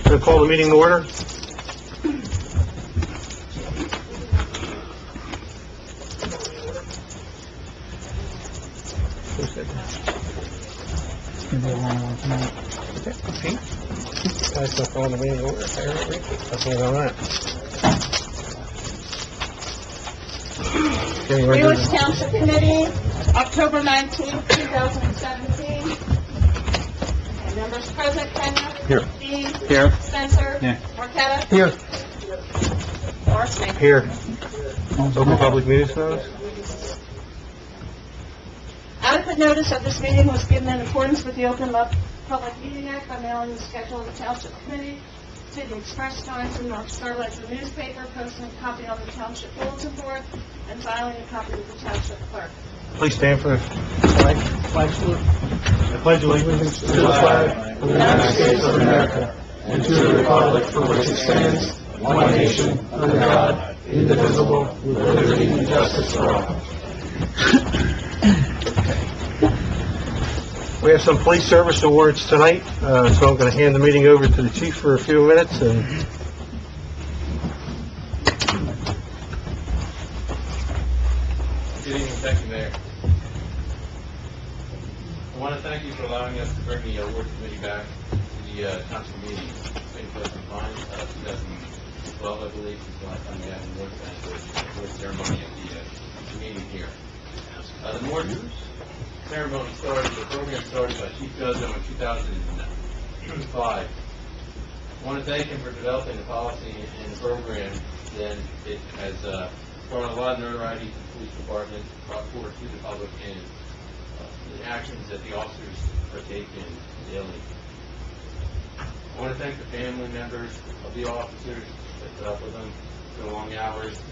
Going to call the meeting to order. That's not calling the meeting to order. That's all right. Greenwich Township Committee, October 19, 2017. Okay, members present: Kenya. Here. Dean. Here. Spencer. Yeah. Marqueta. Here. Marcy. Here. Open public meetings notice. Adequate notice of this meeting was given in accordance with the Open Public Meeting Act by mailing the schedule of the Township Committee to the Express Times and North Star Ledger newspaper, posting a copy on the Township Bulletin Board, and filing a copy with the Township Clerk. Please stand for the flag. I pledge allegiance to the flag of the United States of America and to the republic for which it stands, one nation, under God, indivisible, with liberty and justice for all. We have some police service awards tonight, so I'm going to hand the meeting over to the chief for a few minutes. And good evening. Thank you, Mayor. I want to thank you for allowing us to bring the award committee back to the council meeting. It's been quite some time, 2012, I believe, is the last time we had an award ceremony at the meeting here. The award ceremony started, the program started by Chief Guzzo in 2005. I want to thank him for developing the policy and the program. Then it has brought a lot of notoriety to the police department, brought forward to the public, and the actions that the officers are taking daily. I want to thank the family members of the officers that put up with them for the long hours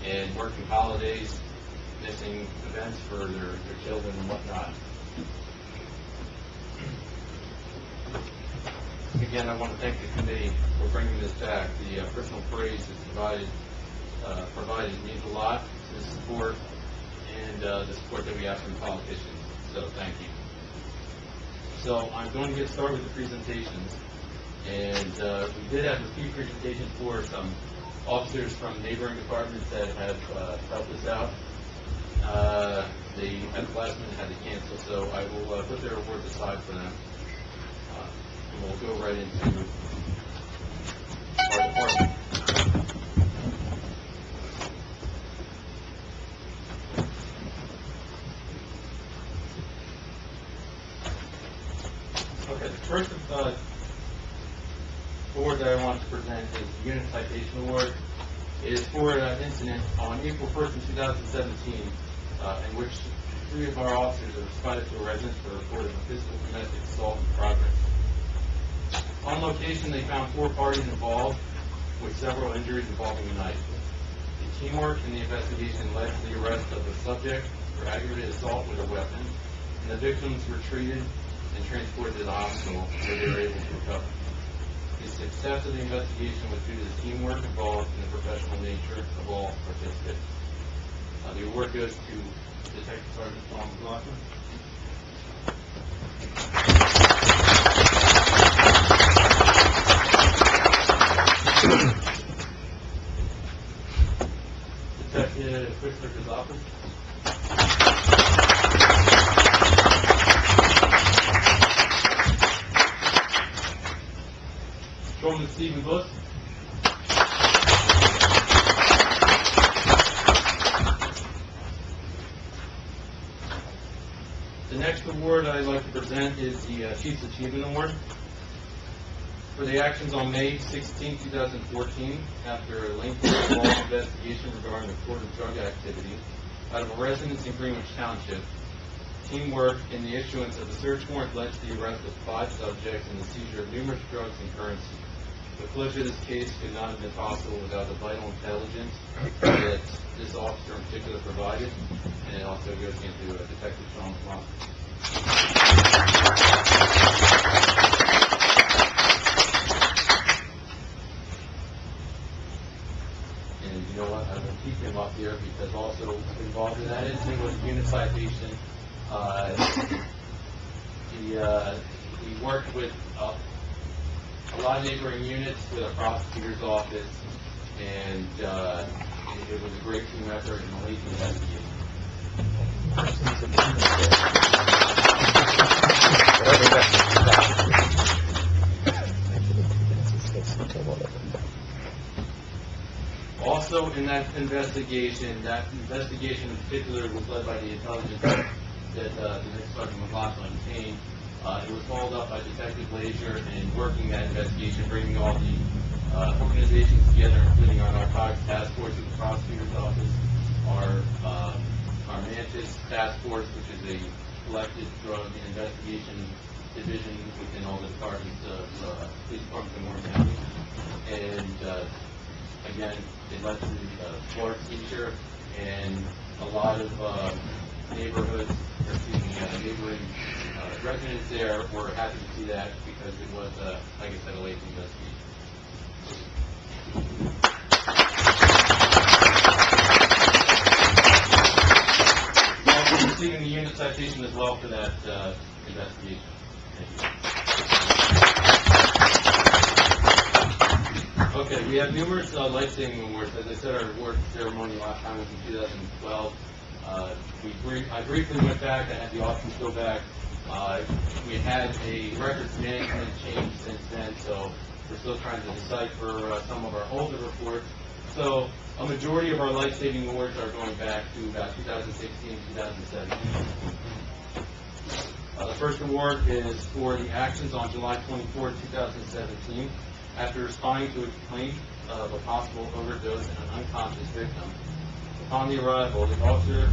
and working holidays, missing events for their children and whatnot. Again, I want to thank the committee for bringing this back. The personal praise that's provided means a lot to the support and the support that we have from politicians. So thank you. So I'm going to get started with the presentations. And we did have a few presentations for some officers from neighboring departments that have helped us out. They at the last minute had to cancel, so I will put their awards aside for them. And we'll go right into our department. Okay, the first award that I want to present is the Unit Citation Award. It is for an incident on April 1st in 2017 in which 3 of our officers have responded to a residence for reporting a physical domestic assault in progress. On location, they found 4 parties involved with several injuries involving a knife. The teamwork in the investigation led to the arrest of the subject for aggravated assault with a weapon, and the victims were treated and transported to the hospital where they were able to recover. The success of the investigation was due to the teamwork involved and the professional nature of all participants. The award goes to Detective Sergeant Tom McLaughlin. Detective Christopher Kazapin. Patrolman Stephen Bush. The next award I'd like to present is the Chief's Achievement Award. For the actions on May 16, 2014, after a lengthy involved investigation regarding reported drug activity out of a residence in Greenwich Township, teamwork in the issuance of a search warrant led to the arrest of 5 subjects and the seizure of numerous drugs and currency. The closure of this case could not have been possible without the vital intelligence that this officer in particular provided, and it also goes into Detective Sean McLaughlin. And you know what? I'm going to keep him up here because also involved in that incident was unit citation. We worked with a lot of neighboring units with a prosecutor's office, and it was a great team effort and a late investigation. Also in that investigation in particular was led by the intelligence that the next Sergeant McLaughlin obtained. It was followed up by Detective Lazier in working that investigation, bringing all the organizations together, including our narcotics task force at the prosecutor's office, our Mantis task force, which is a collective drug investigation division within all the departments of police departments in Warren County. And again, it led to the Florida teacher and a lot of neighboring residents there were happy to see that because it was, like I said, a late investigation. Also receiving the unit citation as well for that investigation. Okay, we have numerous life-saving awards. As I said, our award ceremony last time was in 2012. I briefly went back. I had the officers go back. We had a records management change since then, so we're still trying to decipher some of our older reports. So a majority of our life-saving awards are going back to about 2016, 2017. The first award is for the actions on July 24, 2017. After responding to a complaint of a possible overdose and an unconscious victim. Upon the arrival, the officer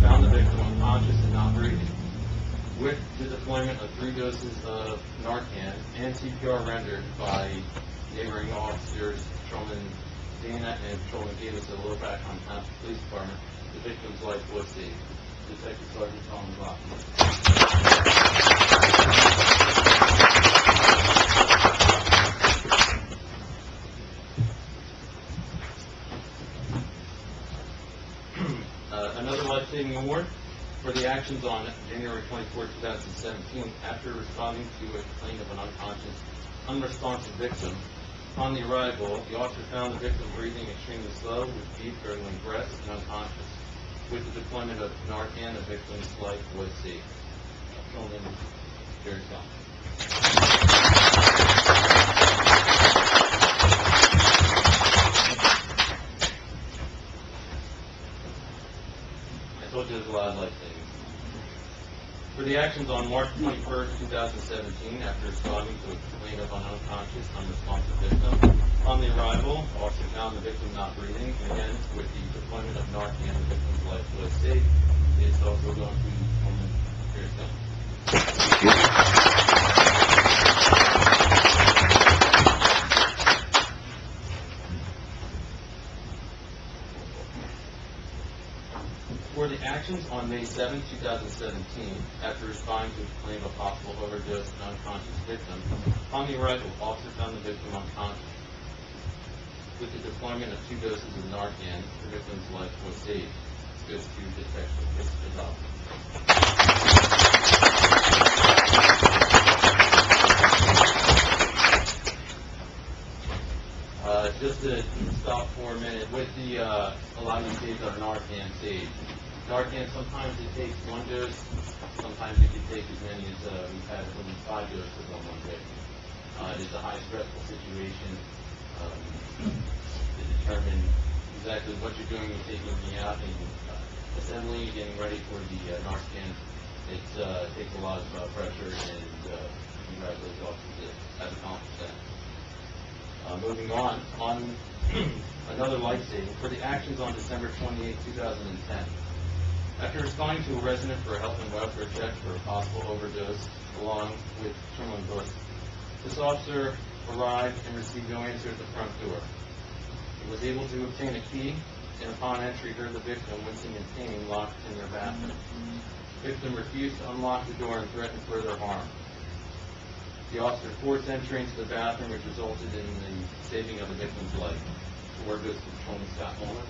found the victim unconscious and not breathing. With the deployment of 3 doses of Narcan and CPR rendered by neighboring officers, Patrolman Dana and Patrolman Davis of the Little Background Township Police Department, the victim's life was saved. Detective Sergeant Tom McLaughlin. Another life-saving award for the actions on January 24, 2017, after responding to a complaint of an unconscious, unresponsive victim. Upon the arrival, the officer found the victim breathing extremely slow, with deep gurgling breaths, and unconscious. With the deployment of Narcan, the victim's life was saved. Patrolman Jerry Scott. I told you there's a lot of life savings. For the actions on March 21st, 2017, after responding to a complaint of an unconscious, unresponsive victim, on the arrival, the officer found the victim not breathing, and again, with the deployment of Narcan, the victim's life was saved. It's also going to Patrolman Jerry Scott. For the actions on May 7, 2017, after responding to a complaint of a possible overdose and unconscious victim, on the arrival, officer found the victim unconscious. With the deployment of 2 doses of Narcan, the victim's life was saved. This goes to Detective Christopher Just to stop for a minute, with the, a lot of these days are Narcan saved. Narcan, sometimes it takes 1 dose, sometimes it can take as many as, we've had only 5 doses on one day. It is a high stressful situation to determine exactly what you're doing with taking me out and assembling, getting ready for the Narcan. It takes a lot of pressure, and congratulate the officers that have accomplished that. Moving on another life-saving for the actions on December 28, 2010. After responding to a resident for a health and welfare check for a possible overdose, along with Patrolman Bush, this officer arrived and received no answer at the front door. He was able to obtain a key, and upon entry heard the victim, wincing in pain, locked in their bathroom. The victim refused to unlock the door and threatened further harm. The officer forced entry into the bathroom, which resulted in the saving of the victim's life. The word goes to Patrolman Scott Muller.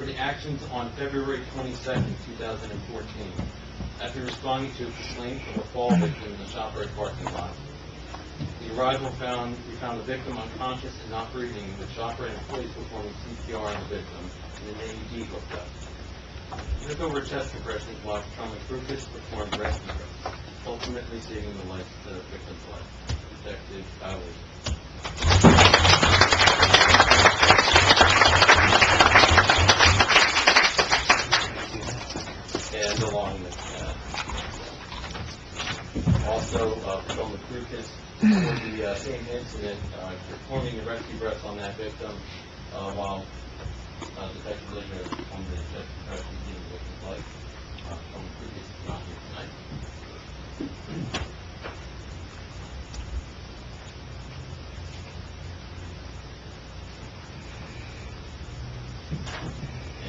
For the actions on February 22nd, 2014, after responding to a complaint of a fall victim in the ShopRite parking lot, the arrival we found the victim unconscious and not breathing, with ShopRite employees performing CPR on the victim and an AED hooked up. We took over chest compressions while Trauma Lucas performed rescue breaths, ultimately saving the victim's life. Detective Bowley. And along with also Patrolman Lucas for the same incident, performing the rescue breaths on that victim while Detective Linger performed the chest compression in the victim's life. Patrolman Lucas is not here tonight.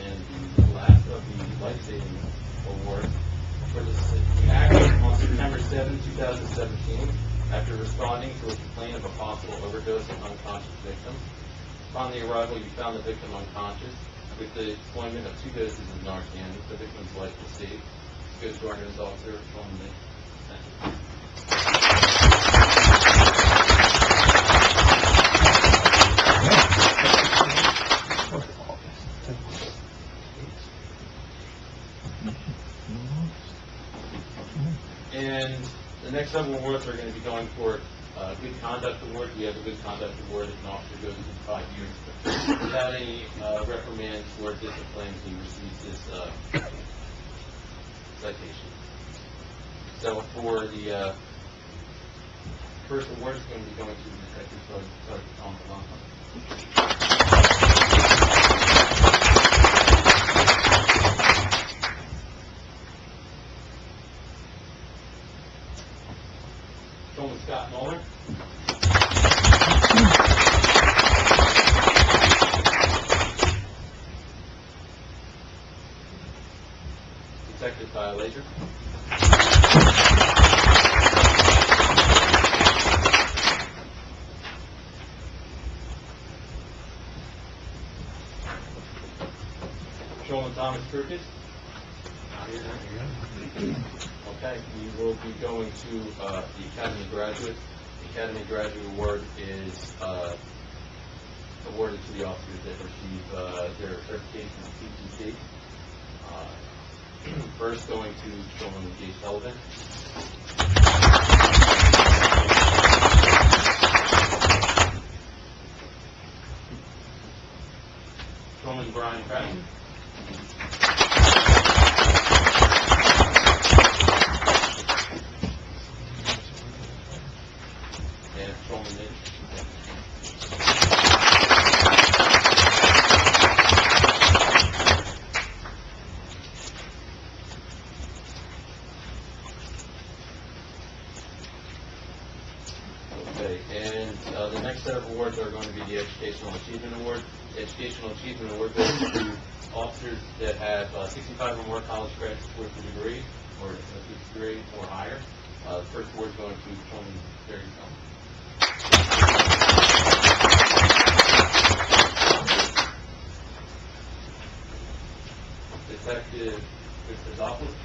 And the last of the life-saving award for the action on September 7, 2017, after responding to a complaint of a possible overdose of unconscious victim. Upon the arrival, you found the victim unconscious. With the deployment of 2 doses of Narcan, the victim's life was saved. Goes to our news officer, Patrolman Nick. And the next several awards are going to be going for Good Conduct Award. We have a Good Conduct Award if an officer goes in 5 years without any reprimands or discipline. He receives this citation. So for the first award is going to be going to the Detective Sergeant Tom Blanco. Patrolman Scott Muller. Detective Kyle Laser. Patrolman Thomas Kirkus. Okay, we will be going to the Academy Graduate. The Academy Graduate Award is awarded to the officers that receive their certification in PTC. First going to Patrolman J. Sullivan. Patrolman Brian Patton. And Patrolman Nick. Okay, and the next set of awards are going to be the Educational Achievement Award. The Educational Achievement Award goes to officers that have 65 or more college credits towards the degree, or a degree or higher. The first award is going to Patrolman Terry Selma. Detective Christopoulos.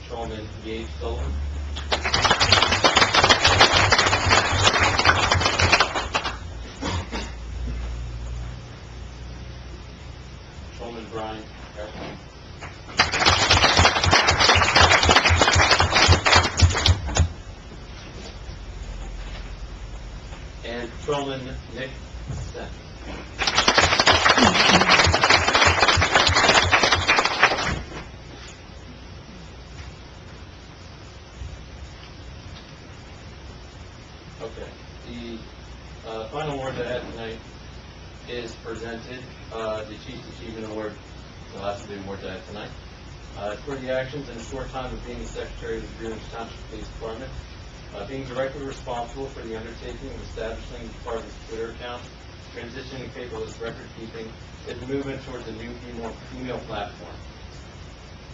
Patrolman Gage Sullivan. Patrolman Brian Carson. And Patrolman Nick Stent. Okay. The final award that I have tonight is presented, the Chief's Achievement Award, the last of the awards I have tonight. For the actions in a short time of being the Secretary of the Greenwich Township Police Department, being directly responsible for the undertaking of establishing the department's Twitter account, transitioning paperless record keeping, and the movement towards a new female platform.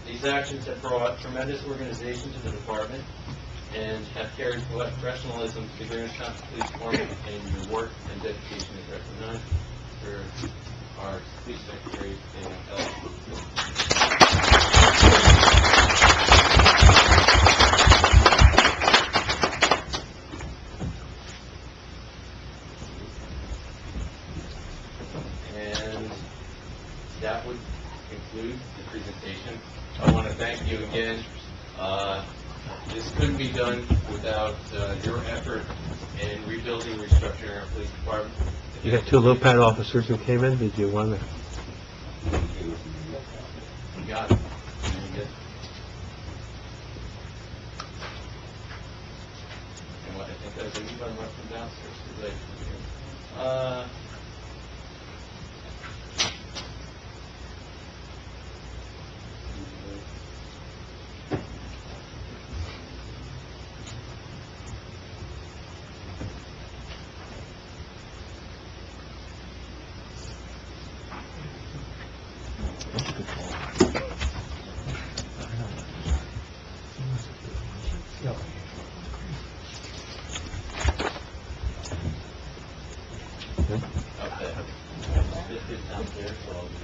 These These actions have brought tremendous organization to the department and have carried professionalism to the Greenwich Township Police Department, and your work and dedication is recognized for our Police Secretary, Dan Ellis. And that would conclude the presentation. I want to thank you again. This couldn't be done without your effort in rebuilding, restructuring our police department. You got two low-pad officers who came in. Did you want to? You got it. And what I think that was a new one from downstairs. This is downstairs, so I'll just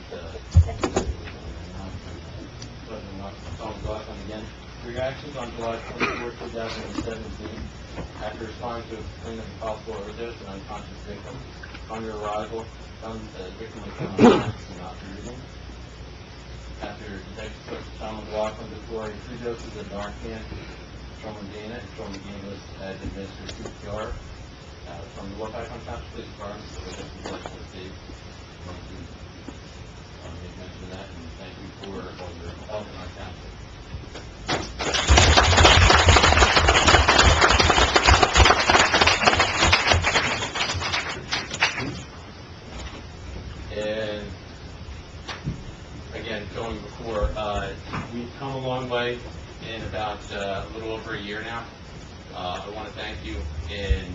again. Reactions on July 24, 2017. After responding to a complaint of a possible overdose and unconscious victim, on your arrival, found that the victim was unconscious and not breathing. After Detective Sergeant Tom McLaughlin deployed 3 doses of Narcan, Tromandina, and Tromandina was administered CPR. From the Low Township Police Department, so that's the blessing of the state. Make mention of that, and thank you for all your help in our township. And again, going before, we've come a long way in about a little over a year now. I want to thank you, and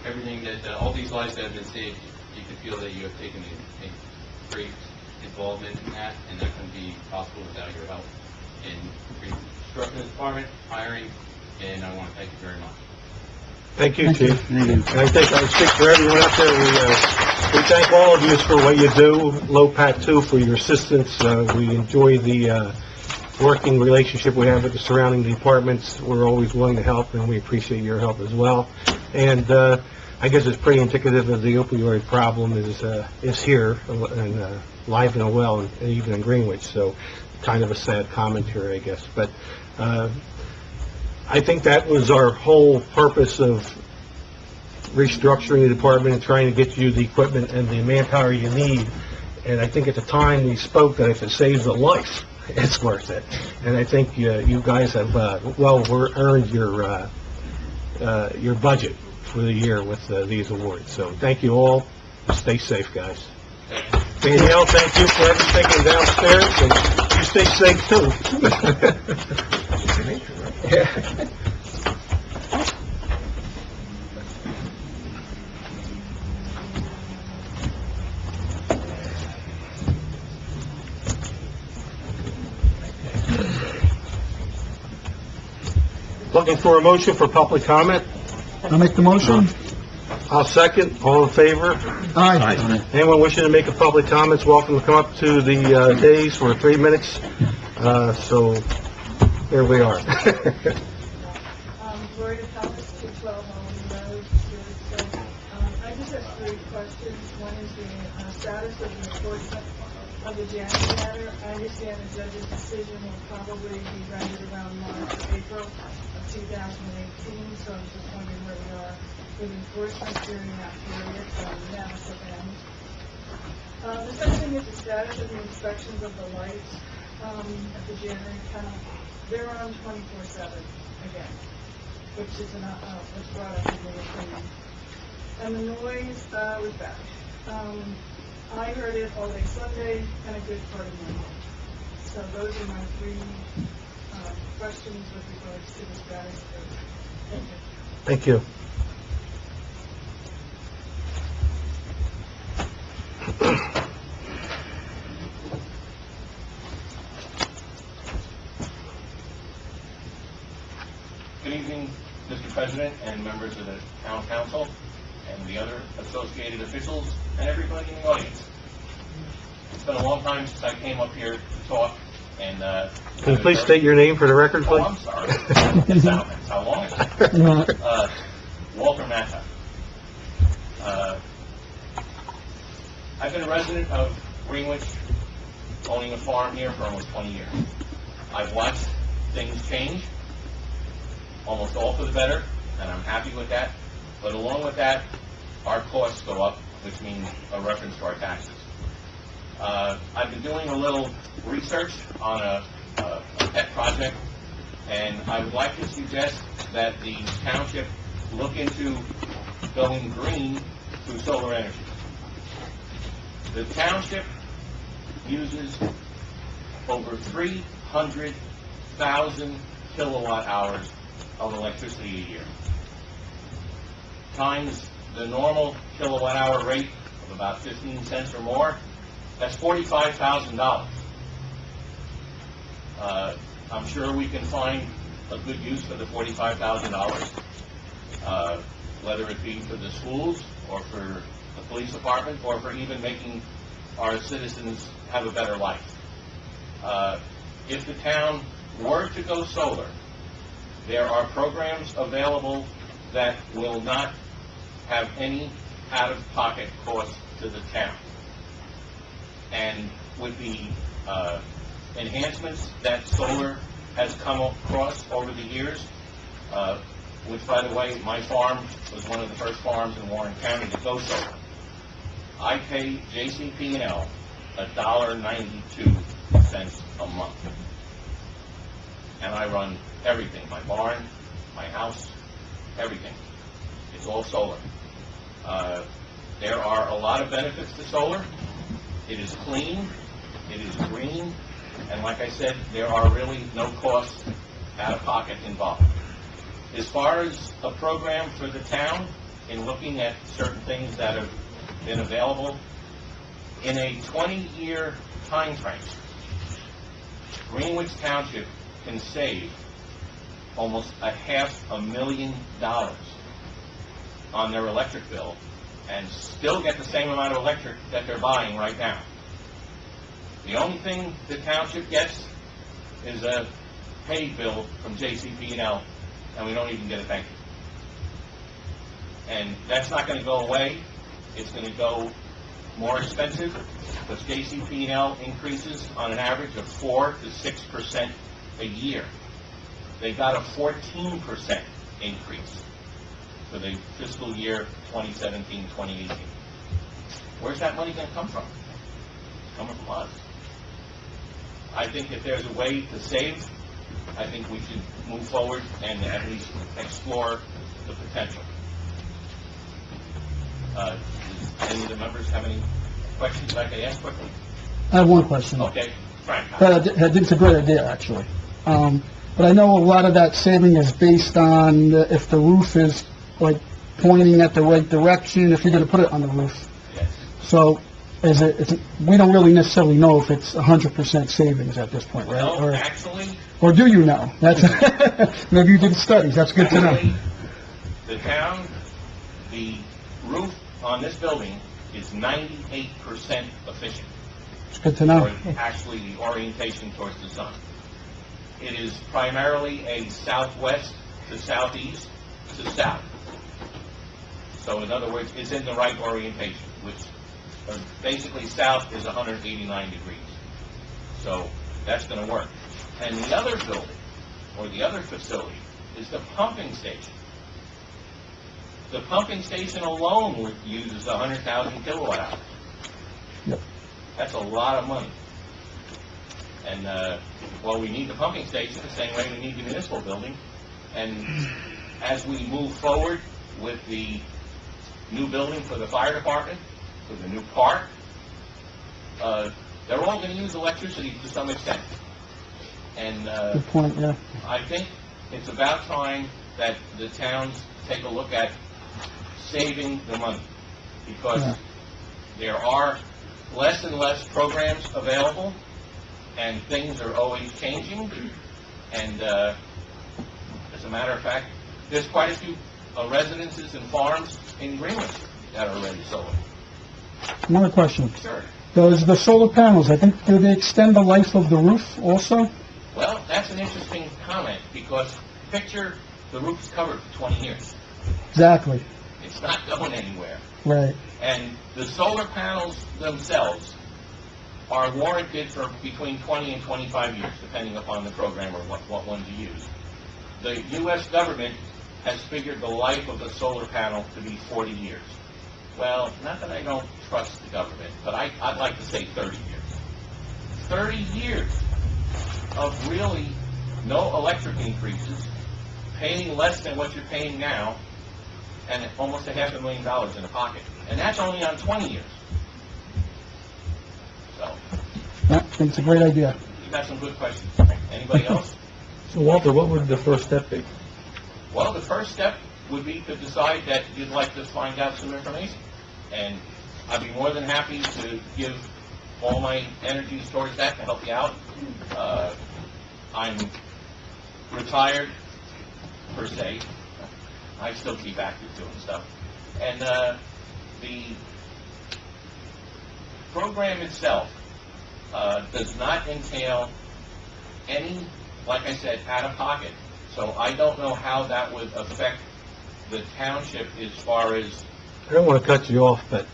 everything that, all these lives that have been saved, you can feel that you have taken a great involvement in that, and that couldn't be possible without your help in restructuring the department, hiring, and I want to thank you very much. Thank you, Chief. And I think I speak for everyone out there. We thank all of you for what you do. LOPAT, too, for your assistance. We enjoy the working relationship we have with the surrounding departments. We're always willing to help, and we appreciate your help as well. And I guess it's pretty indicative of the opioid problem is here and live and well, and even in Greenwich. So, kind of a sad commentary, I guess. But I think that was our whole purpose of restructuring the department and trying to get you the equipment and the manpower you need. And I think at the time we spoke that if it saves a life, it's worth it. And I think you guys have earned your budget for the year with these awards. So thank you all. Stay safe, guys. Danielle, thank you for everything downstairs, and you stay safe too. Yeah. Looking for a motion for public comment? I'll make the motion. I'll second. All in favor? Aye. Anyone wishing to make a public comment is welcome to come up to the dais for 3 minutes. So, here we are. Gloria Thomas, 212 Holland Road, Stewart. I just have 3 questions. One is the status of the enforcement of the January matter. I understand the judge's decision will probably be rendered around March or April of 2018, so I'm just wondering where we are with enforcement during that period from now to then. The second thing is the status of the inspections of the lights at the January count. They're on 24/7 again, which is what's brought up in the opinion. And the noise was bad. I heard it all day Sunday and a good part of Monday. So those are my 3 questions with regards to the status of it. Thank you. Thank you. Good evening, Mr. President and members of the Town Council and the other associated officials and everybody in the audience. It's been a long time since I came up here to talk, and Can you please state your name for the record, Oh, please? I'm sorry. That's how long it's been. Walter Mata. I've been a resident of Greenwich, owning a farm here for almost 20 years. I've watched things change, almost all for the better, and I'm happy with that. But along with that, our costs go up, which means a reference to our taxes. I've been doing a little research on a pet project, and I would like to suggest that the township look into going green through solar energy. The township uses over 300,000 kilowatt hours of electricity a year. Times the normal kilowatt hour rate of about 15 cents or more, that's $45,000. I'm sure we can find a good use for the $45,000, whether it be for the schools or for the police department or for even making our citizens have a better life. If the town were to go solar, there are programs available that will not have any out-of-pocket cost to the town. And with the enhancements that solar has come across over the years, which, by the way, my farm was one of the first farms in Warren County to go solar. I pay JCP&L $1.92 a month. And I run everything, my barn, my house, everything. It's all solar. There are a lot of benefits to solar. It is clean, it is green, and like I said, there are really no costs out of pocket involved. As far as a program for the town in looking at certain things that have been available, in a 20-year time frame, Greenwich Township can save almost $500,000 on their electric bill and still get the same amount of electric that they're buying right now. The only thing the township gets is a paid bill from JCP&L, and we don't even get a thank you. And that's not going to go away. It's going to go more expensive, because JCP&L increases on an average of 4 to 6% a year. They got a 14% increase for the fiscal year 2017-2018. Where's that money going to come from? It's coming from us. I think if there's a way to save, I think we should move forward and at least explore the potential. Does any of the members have any questions I could ask quickly? I have one question. Okay, Frank. I think it's a great idea, actually. But I know a lot of that saving is based on if the roof is, like, pointing at the right direction, if you're going to put it on the roof. Yes. So, we don't really necessarily know if it's 100% savings at this point, right? No, actually, Or do you know? That's maybe you did studies. That's good to know. actually, the town, the roof on this building is 98% efficient. It's good to know. Or actually the orientation towards the sun. It is primarily a southwest to southeast to south. So in other words, it's in the right orientation, which basically south is 189 degrees. So that's going to work. And the other building, or the other facility, is the pumping station. The pumping station alone uses 100,000 kilowatt hours. Yep. That's a lot of money. And, well, we need the pumping station the same way we need the municipal building. And as we move forward with the new building for the fire department, for the new park, they're all going to use electricity to some extent. And Good point, yeah. I think it's about time that the towns take a look at saving the money, because Yeah. there are less and less programs available, and things are always changing, and As a matter of fact, there's quite a few residences and farms in Greenwich that are already solar. Another question. Sure. Does the solar panels, do they extend the life of the roof also? Well, that's an interesting comment, because picture the roof is covered for 20 years. Exactly. It's not going anywhere. Right. And the solar panels themselves are warranted for between 20 and 25 years, depending upon the program or what ones you use. The U.S. government has figured the life of a solar panel to be 40 years. Well, not that I don't trust the government, but I'd like to say 30 years. 30 years of really no electric increases, paying less than what you're paying now, and almost $500,000 in the pocket. And that's only on 20 years. So, Yeah, I think it's a great idea. you got some good questions. Anybody else? So Walter, what would the first step be? Well, the first step would be to decide that you'd like to find out some information. And I'd be more than happy to give all my energies towards that to help you out. I'm retired, per se. I still keep active doing stuff. And the program itself does not entail any, like I said, out-of-pocket. So I don't know how that would affect the township as far as... I don't want to cut you off, but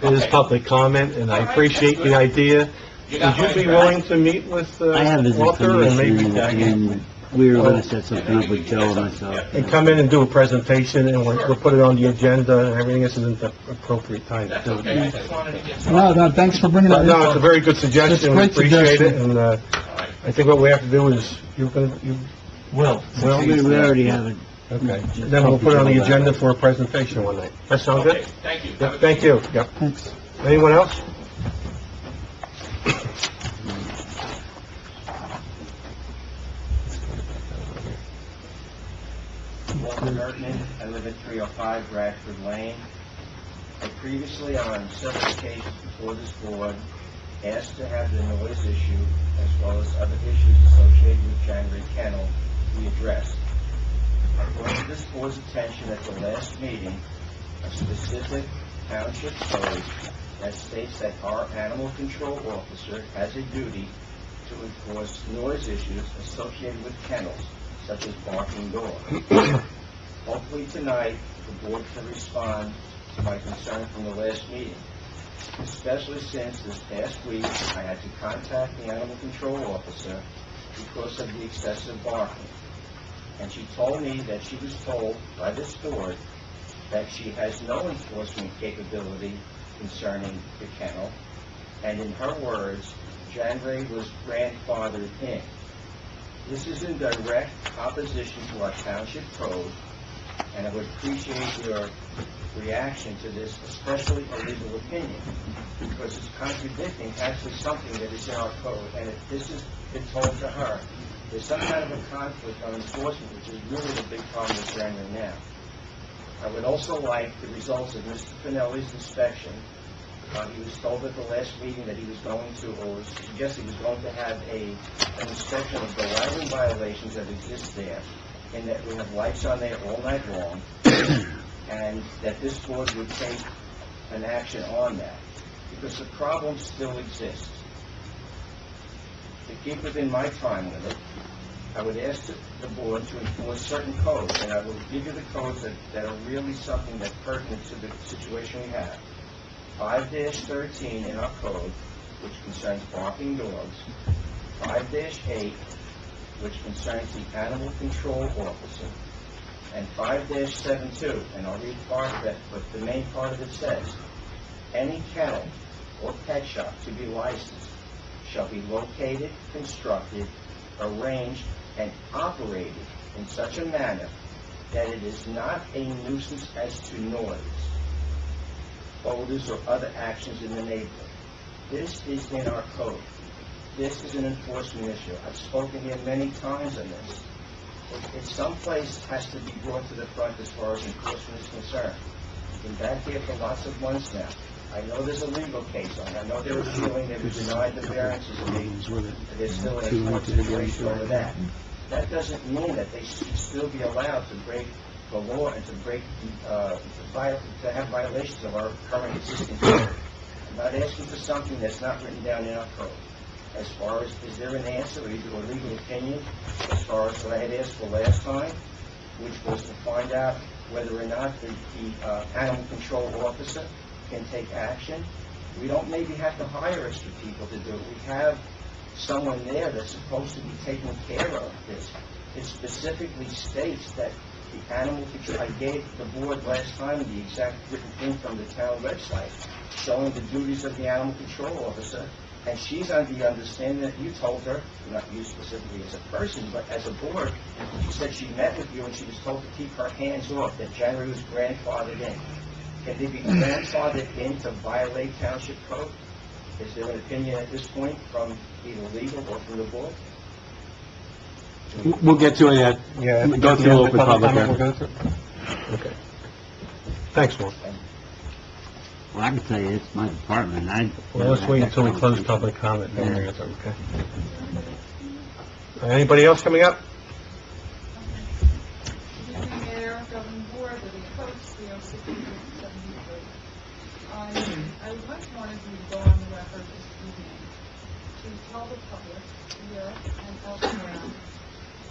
it is okay. public comment, and I All right, appreciate that's the good. idea. You got Would my you be address? willing to meet with I have his Walter and maybe information, and we were going to set something up with Joe and myself. and come in and do a presentation, and we'll put it on the agenda, and everything. This isn't the appropriate time. That's okay, I just wanted to get No, started. no, thanks for bringing that No, it's a info. very good It's a suggestion. We great appreciate it, suggestion. and All right. I think what we have to do is, you will. We already have it. Okay. Then we'll put it on the agenda for a presentation one night. That sound Okay, good? thank you. Have a Yep, good thank you. Yep. Thanks. Anyone else? Walter Bertman, I live at 305 Bradford Lane. I previously, on several occasions before this board, asked to have the noise issue, as well as other issues associated with January Kennel, be addressed. I brought to this board's attention at the last meeting a specific township code that states that our animal control officer has a duty to enforce noise issues associated with kennels, such as barking dogs. Hopefully tonight, the board can respond to my concern from the last meeting, especially since this past week I had to contact the animal control officer because of the excessive barking. And she told me that she was told by this board that she has no enforcement capability concerning the kennel, and in her words, January was grandfathered in. This is in direct opposition to our township code, and I would appreciate your reaction to this, especially a legal opinion, because it's contradicting actually something that is in our code, and if this has been told to her, there's some kind of a conflict on enforcement, which is really the big problem with January now. I would also like the results of Mr. Finelli's inspection. He was told at the last meeting that he was going to, or was suggested he was going to have an inspection of the lighting violations that exist there, and that we have lights on there all night long, and that this board would take an action on that, because the problem still exists. To keep within my time limit, I would ask the board to enforce certain codes, and I will give you the codes that are really something that's pertinent to the situation we have. 5-13 in our code, which concerns barking dogs. 5-8, which concerns the animal control officer. And 5-72, and I'll read part of it, but the main part of it says, any kennel or pet shop to be licensed shall be located, constructed, arranged, and operated in such a manner that it is not a nuisance as to noise, odors, or other actions in the neighborhood. This is in our code. This is an enforcement issue. I've spoken here many times on this. It someplace has to be brought to the front as far as enforcement is concerned. We've been back here for lots of months now. I know there's a legal case on it. I know they're appealing, they were denied the variances, and there's still a court situation over that. that doesn't mean that they should still be allowed to break the law and to break, to have violations of our current existing code. I'm not asking for something that's not written down in our code. As far as, is there an answer or is there a legal opinion as far as what I had asked for last time, which was to find out whether or not the animal control officer can take action? We don't maybe have to hire extra people to do it. We have someone there that's supposed to be taking care of this. It specifically states that the animal control, I gave the board last time the exact written thing from the town website showing the duties of the animal control officer, and she's under the understanding that you told her, not you specifically as a person, but as a board, she said she met with you and she was told to keep her hands off, that January was grandfathered in. Can they be grandfathered in to violate township code? Is there an opinion at this point from either legal or from the board? We'll get to it Yeah. go through open public comment we'll hearing. go through? Okay. Thanks, Walt. Well, I can tell you, it's my department, Well, let's wait until we close public comment, then we'll answer, okay? Anybody else coming up? Evening, Mayor, Governing Board, Living Coach, 306-73. I much wanted you to go on the record this evening to tell the public here and elsewhere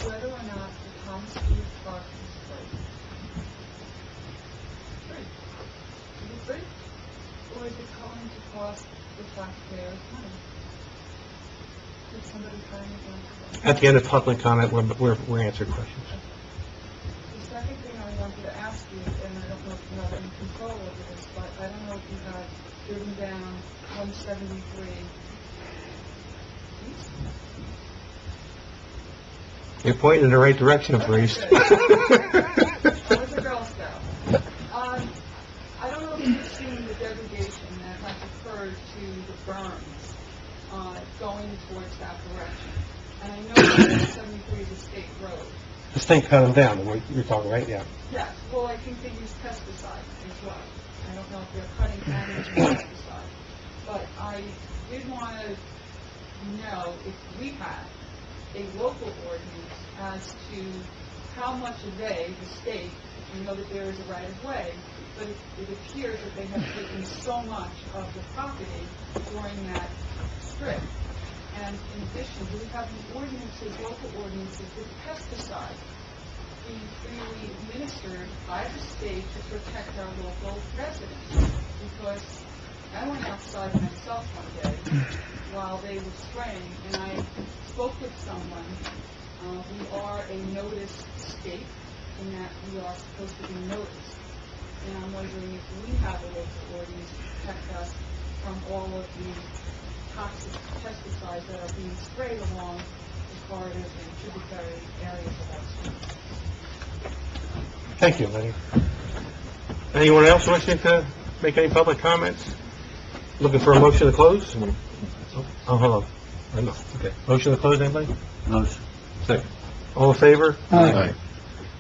whether or not the Thomas Street Park is free. Free. Is it free? Or is it going to cost the taxpayers money? Did somebody kindly answer that? At the end of public comment, we're answering questions. The second thing I wanted to ask you, and I don't know if you have any control over this, but I don't know if you have driven down 173 east. You're pointing in the right direction, Bruce. I was a Girl Scout. I don't know if you've seen the degradation that has occurred to the berms going towards that direction. And I know that 173 is a state road. This thing cut them down, you're talking, right? Yeah. Yes, well, I think they use pesticides as well. I don't know if they're cutting and using pesticides. But I did want to know if we had a local ordinance as to how much they, the state, we know that there is a right-of-way, but it appears that they have taken so much of the property during that strip. And in addition, do we have the ordinances, local ordinances with pesticides being freely administered by the state to protect our local residents? Because I went outside myself one day while they were spraying, and I spoke with someone. We are a noticed state in that we are supposed to be noticed. And I'm wondering if we have a local ordinance to protect us from all of the toxic pesticides that are being sprayed along the corridors and tributary areas of our streets. Thank you, Lenny. Anyone else wishing to make any public comments? Looking for a motion to close? Oh, hold on. No. Okay. Motion to close, anybody? Motion. Second. All in favor? Aye.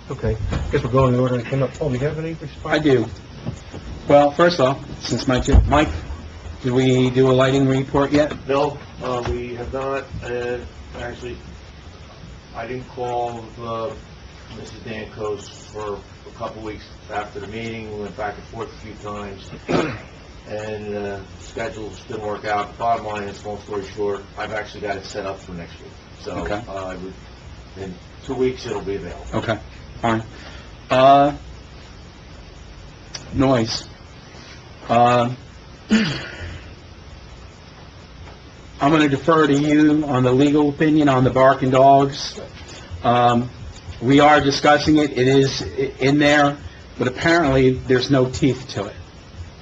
Okay. Guess we're going in order that came up. Paul, do you have any response? I do. Well, first off, since Mike, did we do a lighting report yet? No, we have not, and actually, I didn't call Mrs. Dancos for a couple weeks after the meeting. We went back and forth a few times, and schedules didn't work out. Bottom line is, long story short, I've actually got it set up for next week. So, Okay. in 2 weeks, it'll be available. Okay, fine. Noise. I'm going to defer to you on the legal opinion on the barking dogs. We are discussing it. It is in there, but apparently there's no teeth to it.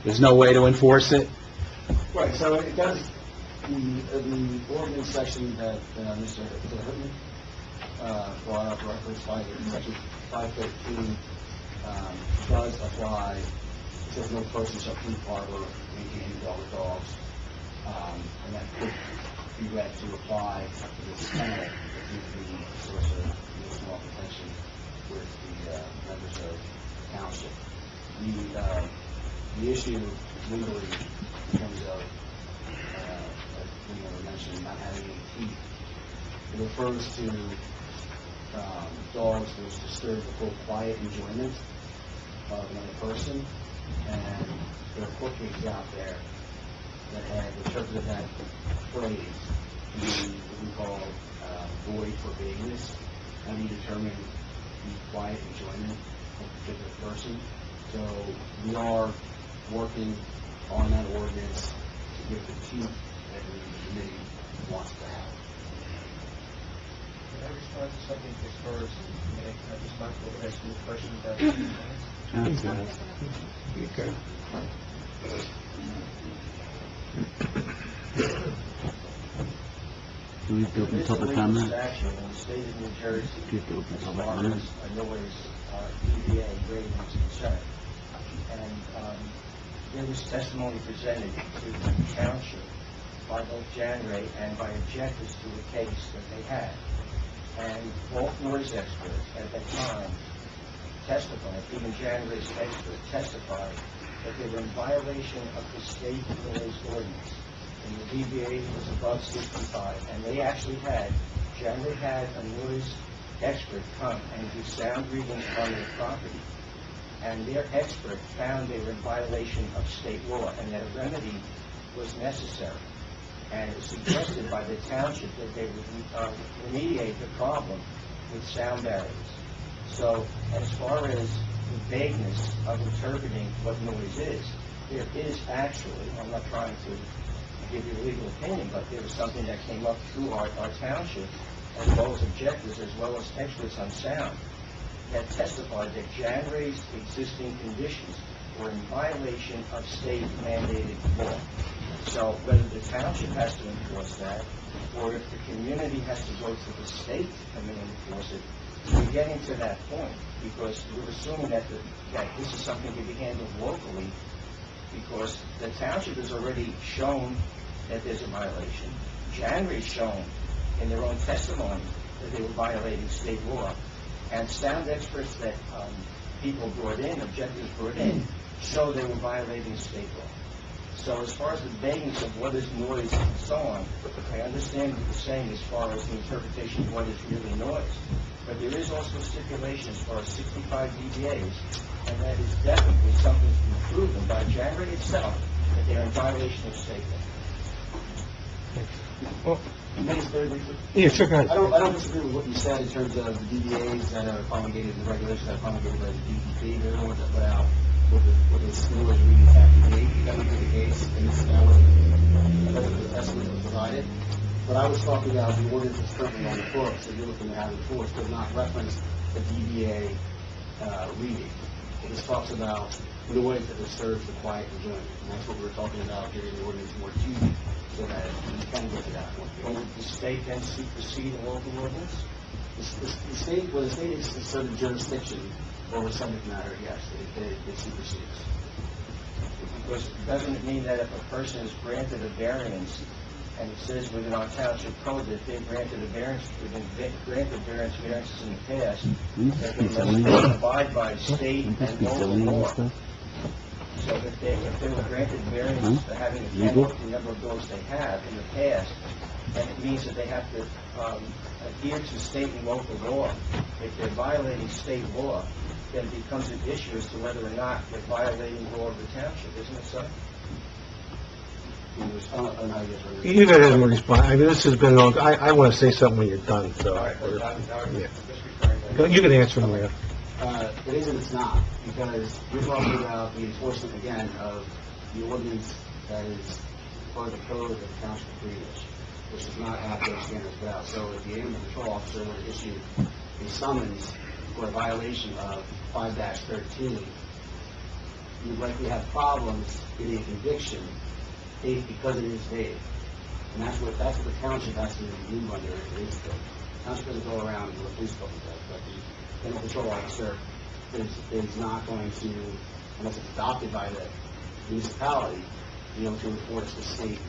There's no way to enforce it. Right, so it does, the ordinance section that Mr. Whitman brought up, reference section 513, does apply. It says no person shall keep, harbor, maintain dog or dogs, and that could be read to apply to this panel if you could be a source of small contention with the members of the township. The issue legally in terms of, as we mentioned, not having any teeth, it refers to dogs was disturb the full quiet enjoyment of another person, and there are court cases out there that have interpreted that phrase to be what we call void for vagueness. How do you determine the quiet enjoyment of a particular person? So we are working on that ordinance to give the teeth that the committee wants to have. Can I respond to something as far as, can I respond to what asking a question about? Okay. Do we have to open public comment? Statute in the state of New Jersey, Do you have to open as public far comment? as a noise DBA rating is concerned. And there was testimony presented to the township by both Jan Ray and by objectors to the case that they had. And both noise experts at that time testified, even Jan Ray's expert testified, that they were in violation of the state noise ordinance. And the DBA was above 65, and they actually had, Jan Ray had a noise expert come and do sound readings on their property. And their expert found they were in violation of state law and that a remedy was necessary. And it was suggested by the township that they would remediate the problem with sound barriers. So as far as the vagueness of interpreting what noise is, there is actually, I'm not trying to give you a legal opinion, but there was something that came up through our township, as well as objectors, as well as experts on sound, that testified that Jan Ray's existing conditions were in violation of state mandated law. So whether the township has to enforce that, or if the community has to go to the state to come in and enforce it, we're getting to that point, because we're assuming that this is something to be handled locally, because the township has already shown that there's a violation. Jan Ray's shown in their own testimony that they were violating state law. And sound experts that people brought in, objectors brought in, show they were violating state law. So as far as the vagueness of what is noise and so on, I understand what you're saying as far as the interpretation of what is really noise. But there is also stipulation as far as 65 dBAs, and that is definitely something to be proven by Jan Ray itself, that they're in violation of state law. Yeah, sure, go ahead. I don't disagree with what you said in terms of the DBAs that are promulgated, the regulations that are promulgated by the DEP. They're the ones that put out what the noise readings have to be. That would be the case, and that's the estimate that was provided. But I was talking about the ordinance that's currently on the books that you're looking at how to enforce does not reference the DBA reading. It just talks about noise that disturbs the quiet enjoyment. And that's what we're talking about, getting the ordinance more to so that we can get to that point. Or would the state then supersede the local ordinance? The state is a certain jurisdiction over subject matter, yes, it supersedes. Because doesn't it mean that if a person is granted a variance, and it says within our township code that they've granted a variance, granted variances in the past, that they must abide by state and local law. So if they were granted variance for having a number of those they have in the past, then it means that they have to adhere to state and local law. If they're violating state law, then it becomes an issue as to whether or not they're violating law of the township, isn't it so? You guys haven't responded. I mean, this has been long. I want to say something when you're done, so. All right, Yeah. You can answer them later. It is and it's not, because we're talking about the enforcement, again, of the ordinance that is part of the code of the township of Greenwich, which does not have those standards put out. So if the animal control officer were to issue a summons for a violation of 5-13, you would likely have problems getting a conviction because it is vague. And that's what the township has to move under. The township doesn't go around with the police department does, but the animal control officer is not going to, unless it's adopted by the municipality, be able to enforce the state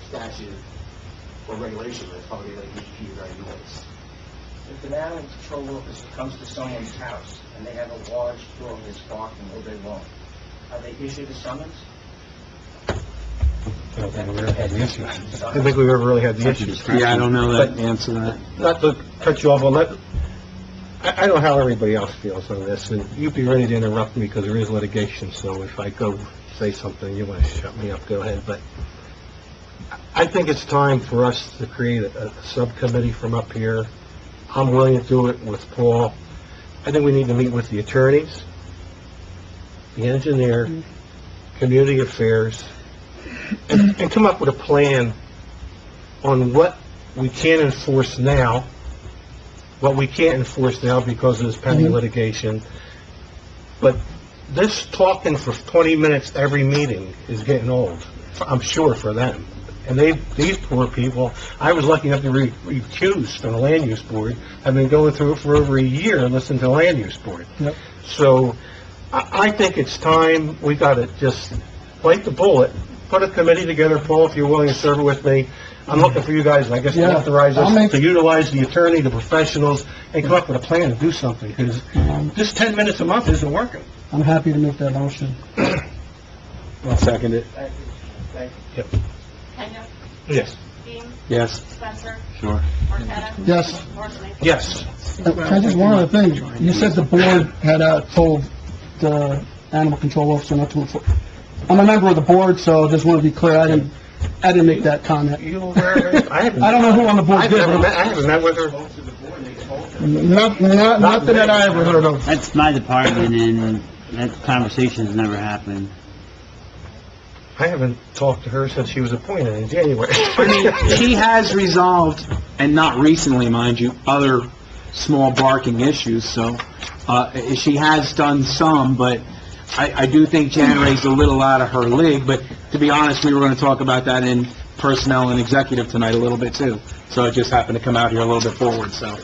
statute or regulation that's probably like DEP regarding noise. If an animal control officer comes to someone's house and they have a large dog that's barking all day long, are they issued a summons? I don't think we've ever had the issue. I don't think we've ever really had the issue. Yeah, I don't know that answer that. Not to cut you off, but I don't know how everybody else feels on this, and you'd be ready to interrupt me because there is litigation, so if I go say something, you want to shut me up, go ahead, but I think it's time for us to create a subcommittee from up here. I'm willing to do it with Paul. I think we need to meet with the attorneys, the engineer, community affairs, and come up with a plan on what we can enforce now, what we can't enforce now because of this pending litigation. But this talking for 20 minutes every meeting is getting old, I'm sure, for them. And these poor people, I was lucky enough to be recused from the land use board. I've been going through it for over a year and listening to the land use board. Yep. So I think it's time we got to just bite the bullet, put a committee together. Paul, if you're willing to serve it with me, I'm looking for you guys, I guess, to Yeah. authorize I'll us make- to utilize the attorney, the professionals, and come up with a plan to do something, because this 10 minutes a month isn't working. I'm happy to make that motion. I'll second it. Thank you. Thank you. Kenya? Yes. Dean? Yes. Spencer? Sure. Marqueta? Yes. Horsley? Yes. Can I just, one other thing, you said the board had told the animal control officer not to enforce. I'm a member of the board, so I just want to be clear, I didn't make that comment. You aware of it? I don't know who on the board did, but I haven't met with her. nothing that I ever heard of. That's my department, and that conversation's never happened. I haven't talked to her since she was appointed in January. I mean, she has resolved, and not recently, mind you, other small barking issues, so, she has done some, but I do think January's a little out of her league, but to be honest, we were going to talk about that in personnel and executive tonight a little bit too, so it just happened to come out here a little bit forward, so. You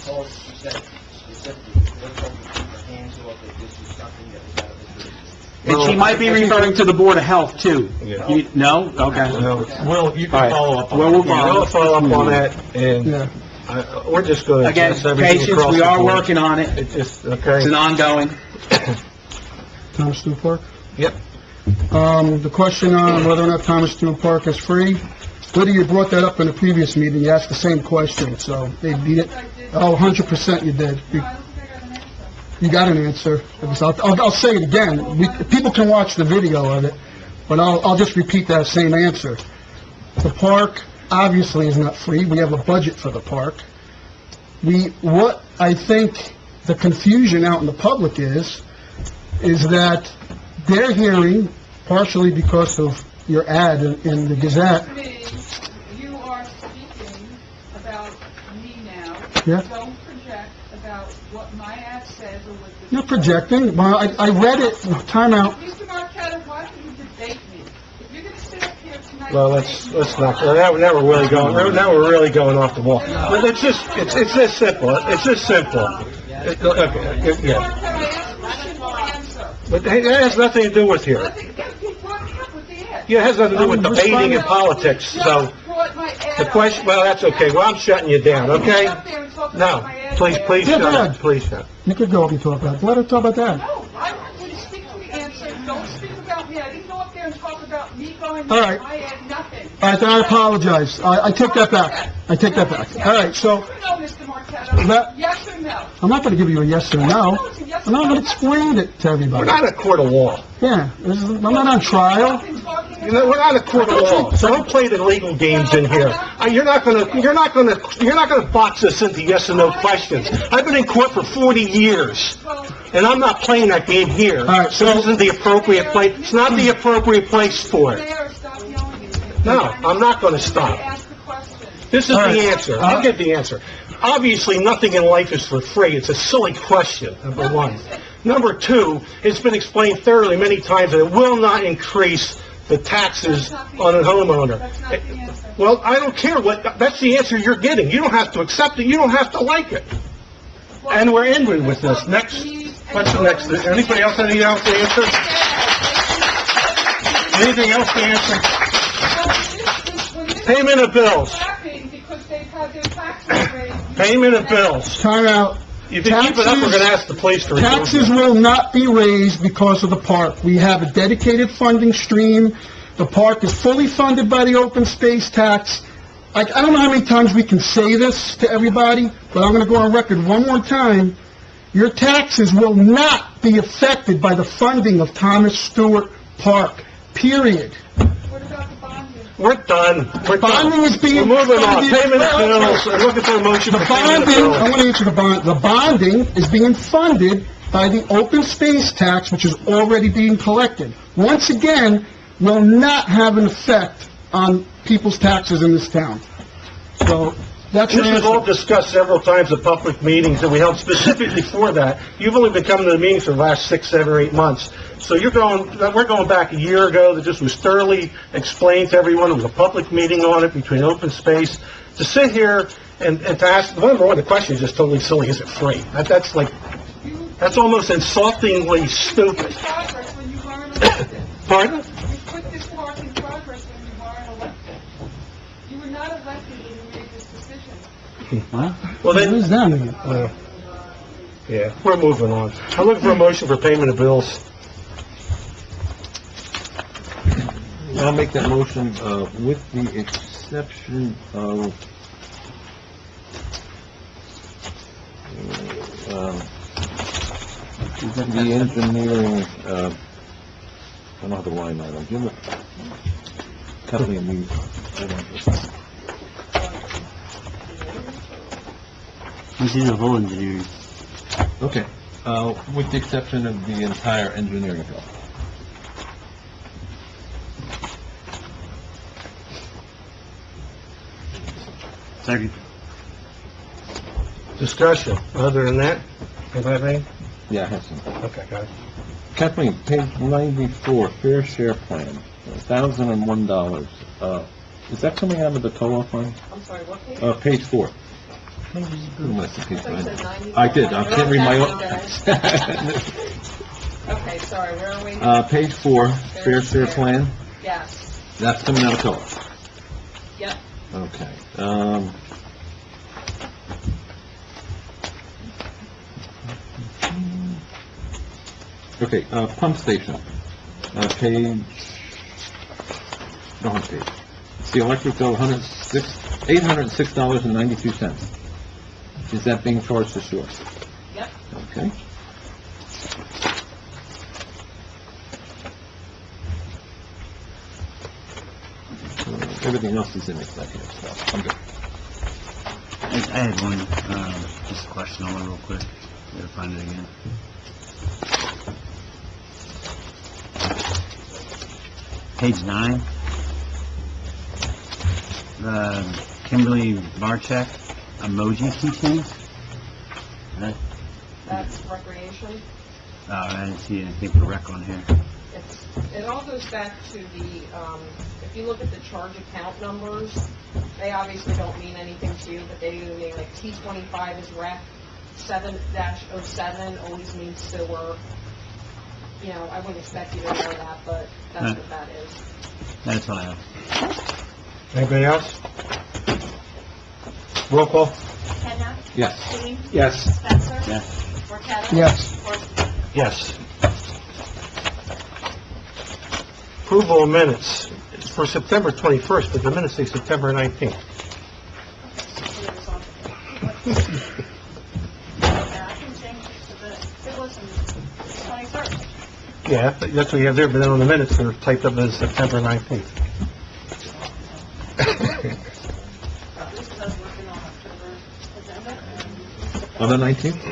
told, you said specifically, we're told to keep our hands off that this is something that was out of the And she might be referring to the Board of Health too. Yeah. No? Okay. Well, you All right. can follow up on Well, we'll that. We'll follow up on that, and Yeah. we're just going to Again, address everything patience, across we the are board. working on it. It's just, okay? It's an ongoing. Thomas Stewart Park? Yep. The question on whether or not Thomas Stewart Park is free, Lydia, you brought that up in a previous meeting, you asked the same question, so they beat it. Oh, 100% you did. You got an answer. Because I'll say it again, people can watch the video of it, but I'll just repeat that same answer. The park obviously is not free, we have a budget for the park. What I think the confusion out in the public is that they're hearing, partially because of your ad in the Gazette. Me, you are speaking about me now. Yeah. Don't project about what my ad says or what the... You're projecting, well, I read it, time out. Mr. Marqueta, why don't you debate me? If you're gonna sit up here tonight... Well, let's not, now we're really going off the wall. But it's this simple, it's this simple. Okay, yeah. Marqueta, I asked a question, will answer. But it has nothing to do with here. Nothing, you brought me up with the ad. Yeah, it has nothing to do with debating and politics, so Just brought my ad the up. question, well, that's okay, well, I'm shutting you down, okay? Get up there and talk about No, my ad. please Yeah, shut go up, ahead. please shut up. You could go up and talk about it. Let her talk about that. No, I want you to speak to the answer. Don't speak about me. I didn't go up there and talk about me going All right. I had nothing. All right, then I apologize. I take that back. I take that back. All right, so No, Mr. Marqueta. That- Yes or no? I'm not going to give you a yes or no. I'm not going to explain it to We're everybody. not a court of law. Yeah, I'm not on trial. I've been talking You know, we're not a court of law, so don't play the legal games in here. You're not gonna box us into yes or no questions. I've been in court for 40 years, and I'm not playing that game here. All right, So this isn't the appropriate place, it's not the appropriate place for it. Mayor, stop yelling at me. No, I'm not gonna stop. Ask the question. This is All right. the answer. I'll give the answer. Obviously, nothing in life is for free. It's a silly question, number one. Number two, it's been explained thoroughly many times that it will not increase the taxes on a homeowner. That's not the answer. Well, I don't care that's the answer you're getting. You don't have to accept it. You don't have to like it. And we're ending with this. Next, what's the next? Anybody else anything else to answer? Anything else to answer? Payment of bills. Because they've had their taxes raised. Payment of bills. Time out. If you keep it up, we're gonna ask the police to remove Taxes it. will not be raised because of the park. We have a dedicated funding stream. The park is fully funded by the open space tax. I don't know how many times we can say this to everybody, but I'm gonna go on record one more time. Your taxes will not be affected by the funding of Thomas Stewart Park, period. What about the bonding? We're done. We're Bonding done. is being We're moving on. funded- Payment of bills. I'm looking for a motion The for payment of bonding, bills. I want to answer the bonding is being funded by the open space tax, which is already being collected. Once again, will not have an effect on people's taxes in this town. So, that's your This was all answer. discussed several times at public meetings that we held specifically for that. You've only been coming to the meetings for the last 6, 7, or 8 months. So we're going back a year ago, that this was thoroughly explained to everyone. It was a public meeting on it between open space. To sit here and to ask, number one, the question is just totally silly, is it free? That's almost insultingly stupid. Progress when you weren't elected. Pardon? You put this park in progress when you weren't elected. You were not elected when you made this decision. Well, Well, what then, does that mean? yeah, we're moving on. I'm looking for a motion for payment of bills. I'll make that motion, with the exception of, the engineering, I don't have the line item. Give it, Kathleen, me. This is the whole engineering. Okay, with the exception of the entire engineering bill. Second. Discussion. Other than that, anybody have anything? Yeah, I have some. Okay, got it. Kathleen, page 94, fair share plan, $1,001. Is that coming out of the COLA fund? I'm sorry, what page? Page 4. Who must have page 90? I did, I can't read my own. Okay, sorry, where are we? Page 4, fair share plan, Yes, that's coming out of COLA. yep. Okay, okay, pump station, page, no, page. It's the electric bill, $806.92. Is that being charged to Shore? Yep. Okay. Everything else is in executive, so I'm good. I had one, just a question on it real quick. Gotta find it again. Page 9. The Kimberly Marchek emoji keychains. That's recreation. I didn't see anything for rec on here. It all goes back to the, if you look at the charge account numbers, they obviously don't mean anything to you, but they do mean, like, T25 is rec, 7-07 always means sewer. You know, I wouldn't expect you to know that, but that's what that is. That's what I have. Anybody else? Roll call? Kenya? Yes. Dean? Yes. Spencer? Yes. Marqueta? Yes. Horst? Yes. Approval of minutes. It's for September 21st, but the minutes say September 19th. Yeah, I can change it to the, it was on 21st. Yeah, that's what you have there, but then on the minutes, they're typed up as September 19th. This does working on October agenda. On the 19th?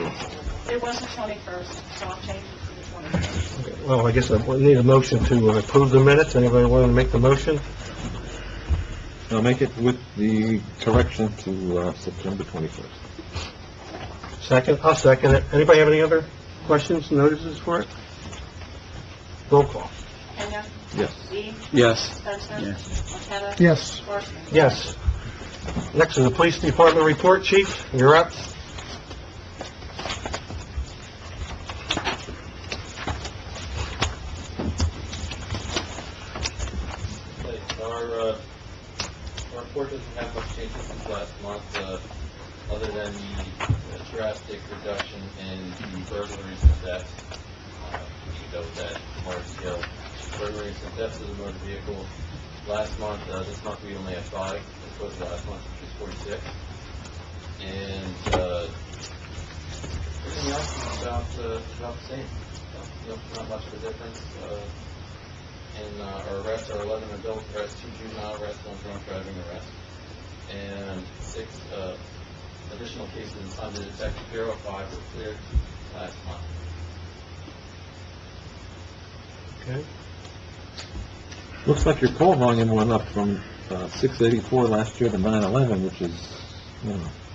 It was the 21st, so I'll change it to the 21st. Well, I guess I need a motion to approve the minutes. Anybody want to make the motion? I'll make it with the correction to September 21st. Second? I'll second it. Anybody have any other questions, notices for it? Roll call. Kenya? Yes. Dean? Yes. Spencer? Yes. Marqueta? Yes. Horst? Yes. Next is the Police Department report. Chief, you're up. Our report doesn't have much changes since last month, other than the drastic reduction in burglaries and thefts. You go with that large scale burglaries and thefts of the motor vehicle. Last month, this month we only have 5. opposed to last month, which was 46. And everything else is about the same. Not much of a difference. And our arrests are 11 adult arrests, 2 juvenile arrests, 1 drunk driving arrest, and 6 additional cases under Detective Bureau. 5 were cleared last month. Okay. Looks like your call volume went up from 684 last year to 911, which is,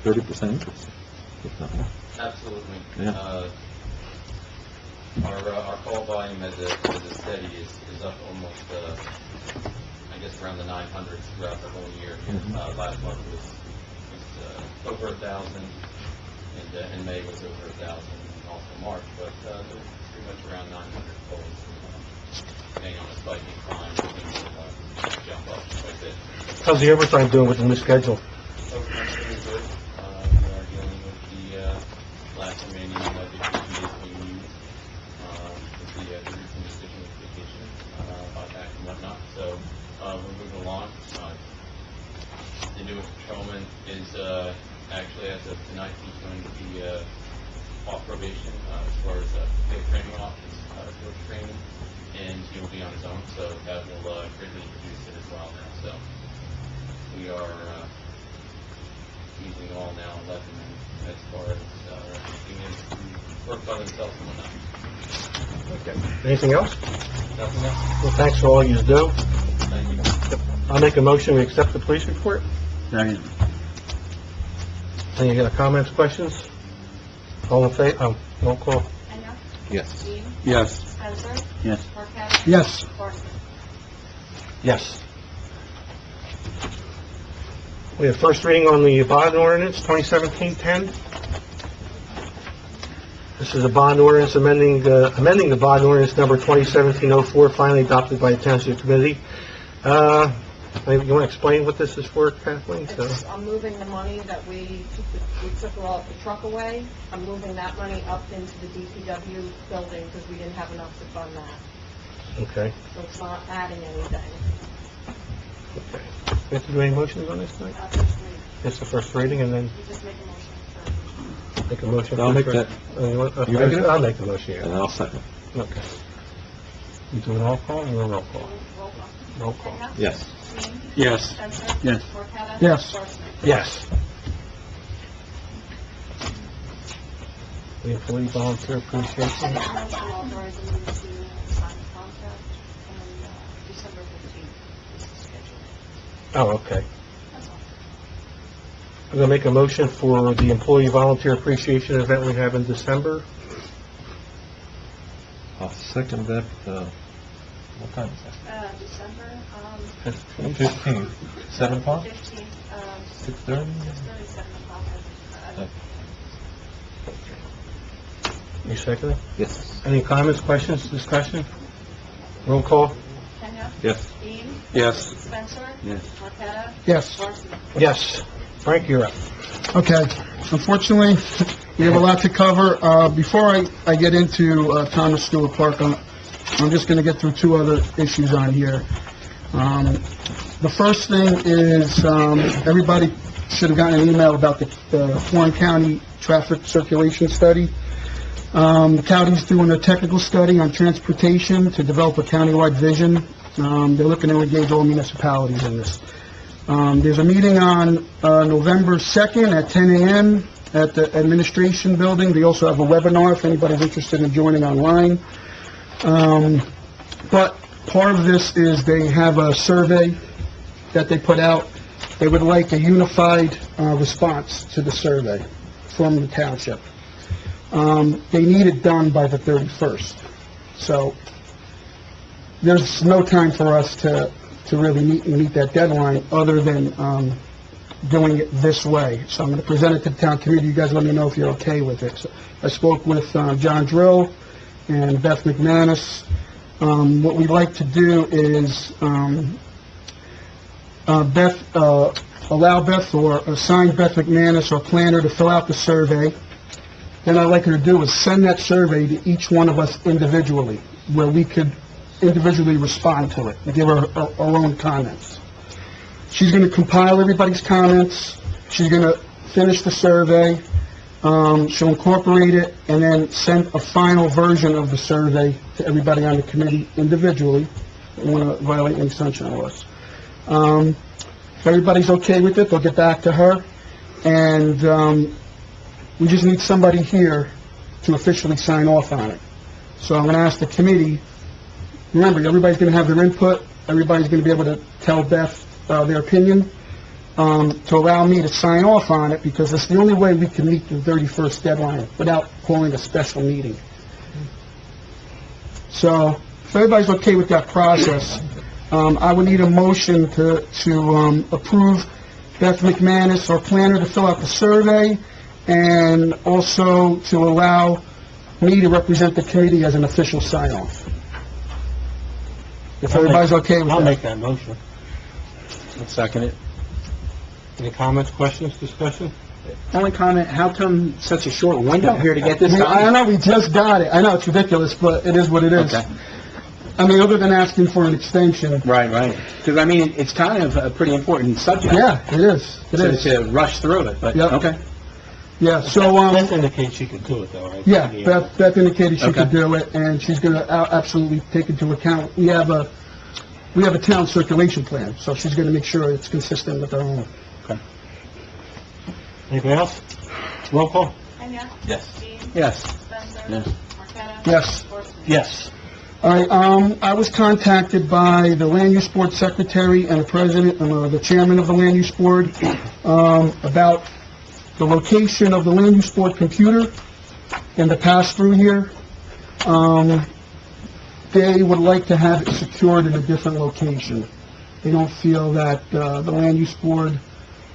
30% increase, if not more. Absolutely. Yeah. Our call volume as a steady is up almost, I guess, around the 900s throughout the whole year. Last month was over 1,000, and in May was over 1,000, and also March, but it was pretty much around 900 calls. Depending on the spiking crime, things will jump up quite a bit. How's the overtime doing with the new schedule? Overtime's pretty good. We are dealing with the last remaining vacation days we use. With the recent decision of vacation, back and whatnot. So we're moving along. The newest patrolman is actually, as of tonight, he's going to be off probation as far as field training office, field training, and he will be on his own. So that will greatly reduce it as well now. So we are using all now 11 as far as being able to work by themselves and whatnot. Okay. Anything else? Nothing else? Well, thanks for all you do. Thank you. I'll make a motion, we accept the police report. Second. Any other comments, questions? All in favor, roll call. Kenya? Yes. Dean? Yes. Spencer? Yes. Marqueta? Yes. Horstman? Yes. We have first reading on the bond ordinance, 2017-10. This is a bond ordinance amending the bond ordinance number 2017-04, finally adopted by the Township Committee. You want to explain what this is for, Kathleen? I'm moving the money that we took the truck away. I'm moving that money up into the DPW building because we didn't have enough to fund that. Okay. So it's not adding anything. Okay. We have to do any motions on this tonight? First reading. It's the first reading, and then You just make a motion for make a motion. I'll make that. You make it? I'll make the motion, And yeah. I'll second. Okay. You do an roll call or a roll call? roll call. Roll call. Kenya? Yes. Dean? Yes. Spencer? Yes. Marqueta? Yes. Horstman? Yes. The employee volunteer appreciation. Second motion authorizing me to sign the contract on December 15th is the schedule. Oh, okay. That's all. I'm going to make a motion for the employee volunteer appreciation event we have in December. I'll second that. What time is December, that? 15. 7 o'clock? 15th, 6:30? 6:30, 7 o'clock. You second it? Yes. Any comments, questions, discussion? Roll call? Kenya? Yes. Dean? Yes. Spencer? Yes. Marqueta? Yes. Horstman? Yes. Frank, you're up. Okay. Unfortunately, we have a lot to cover. Before I get into Thomas Stewart Park, I'm just going to get through 2 other issues on here. The first thing is everybody should have gotten an email about the Warren County traffic circulation study. The county's doing a technical study on transportation to develop a countywide vision. They're looking to engage all municipalities in this. There's a meeting on November 2nd at 10 a.m. at the administration building. They also have a webinar if anybody's interested in joining online. But part of this is they have a survey that they put out. They would like a unified response to the survey from the township. They need it done by the 31st. So there's no time for us to really meet that deadline other than doing it this way. So I'm going to present it to the town committee. You guys let me know if you're okay with it. So I spoke with John Drill and Beth McManus. What we'd like to do is allow Beth or assign Beth McManus, our planner, to fill out the survey. Then I'd like her to do is send that survey to each one of us individually, where we could individually respond to it and give our own comments. She's going to compile everybody's comments. She's going to finish the survey. She'll incorporate it and then send a final version of the survey to everybody on the committee individually. I don't want to violate any sunshine laws. If everybody's okay with it, they'll get back to her. And we just need somebody here to officially sign off on it. So I'm going to ask the committee, remember, everybody's going to have their input. Everybody's going to be able to tell Beth their opinion. To allow me to sign off on it, because it's the only way we can meet the 31st deadline without calling a special meeting. So, if everybody's okay with that process, I would need a motion to approve Beth McManus, our planner, to fill out the survey, and also to allow me to represent the committee as an official sign-off. If everybody's okay with that. I'll make that motion. I'll second it. Any comments, questions, discussion? Only comment, how come such a short window here to get this done? I know, we just got it. I know, it's ridiculous, but it is what it is. Okay. I mean, other than asking for an extension. Right. Because, I mean, it's kind of a pretty important subject. Yeah, it is. It is. To rush through it, but, Yep. okay. Yeah, so, Beth indicates she can do it, though, right? yeah, Beth indicated she Okay. could do it, and she's gonna absolutely take into account, we have a town circulation plan, so she's gonna make sure it's consistent with our own. Anybody else? Roll call? Kenya? Yes. Dean? Yes. Spencer? Yes. Marqueta? Yes. Horstman? Yes. All right, I was contacted by the Land Use Board Secretary and the President, the Chairman of the Land Use Board, about the location of the Land Use Board computer and the pass-through here. They would like to have it secured in a different location. They don't feel that the Land Use Board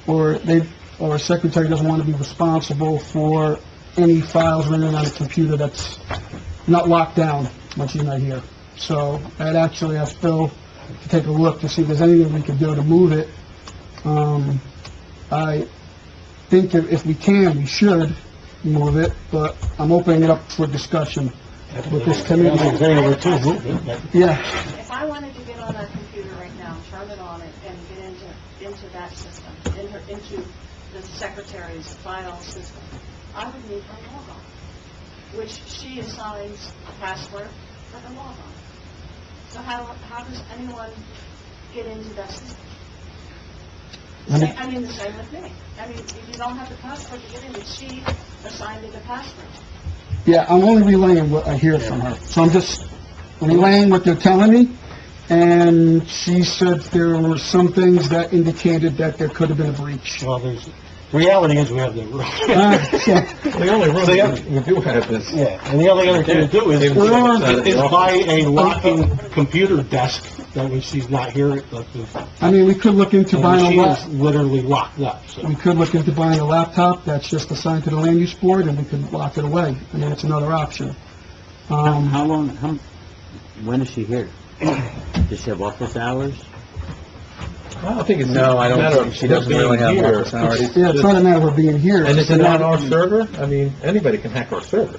or a secretary doesn't want to be responsible for any files running on a computer that's not locked down when she's not here. So I'd actually asked Bill to take a look to see if there's anything we could do to move it. I think if we can, we should move it, but I'm opening it up for discussion with this committee. Yeah. If I wanted to get on that computer right now, turn it on and get into that system, into the secretary's file system, I would need her logon, which she assigns a password for her logon. So how does anyone get into that system? I mean, the same with me. I mean, if you don't have the password to get in, she assigned you the password. Yeah, I'm only relaying what I hear from her. So I'm just relaying what they're telling me, and she said there were some things that indicated that there could have been a breach. Well, the reality is we have the room. The only room we do have is... Yeah, and the only other thing to do is buy a locking computer desk that when she's not here, I mean, we could look into buying she a is literally locked up, so. We could look into buying a laptop that's just assigned to the land use board, and we could lock it away. I mean, it's another option. When is she here? Does she have office hours? I don't think it's... No, I don't matter think of she doesn't really have being office hours. Yeah, it's not a matter of being here. And It's is it a on matter our of- server? I mean, anybody can hack our server.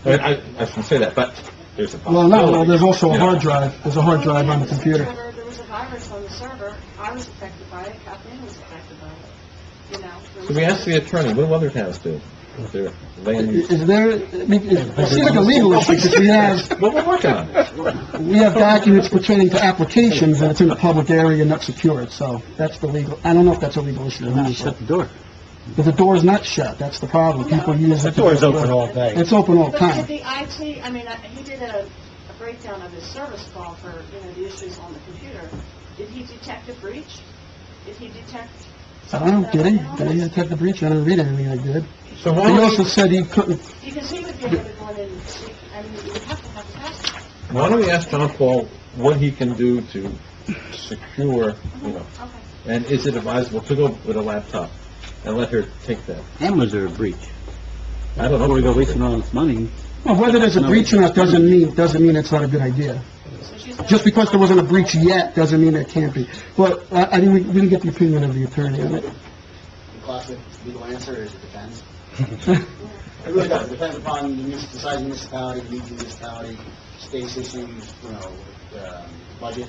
I mean, I shouldn't say that, but there's a Well, possibility. no, there's also a Yeah. hard drive. There's a hard drive on the computer. There was a virus on the server. I was affected by it. Kathleen was affected by it. You know. there So was- we asked the attorney, what do other towns do with their land use? Is there, I mean, it seems like a legal issue, because Well, we're working on it. we have documents pertaining to applications, and it's in a public area, not secured, so that's the legal, I don't know if that's a legal issue or When not. you shut the door? But the door's not shut, that's the problem. People use it. The door's open all day. It's open all the But time. did the IT, I mean, he did a breakdown of his service call for, the issues on the computer. Did he detect a breach? Did he detect? I don't know, did he? something Did he else? detect the breach? I didn't read anything I did. So He why also don't said he couldn't, Because he would be able to go in and see, I mean, you would have to have a password. we ask John Paul what he can do to secure, Okay. and is it advisable to go with a laptop and let her take that? And was there a breach? I don't know. Before we go wasting all this money, well, whether there's a breach or not doesn't mean it's not a good idea. So she's not- Just because there wasn't a breach yet doesn't mean it can't be. But I mean, we didn't get the opinion of the attorney on it. The classic legal answer is it depends. It really does. It depends upon the size of the municipality, the needs of the municipality, state's issues, budget.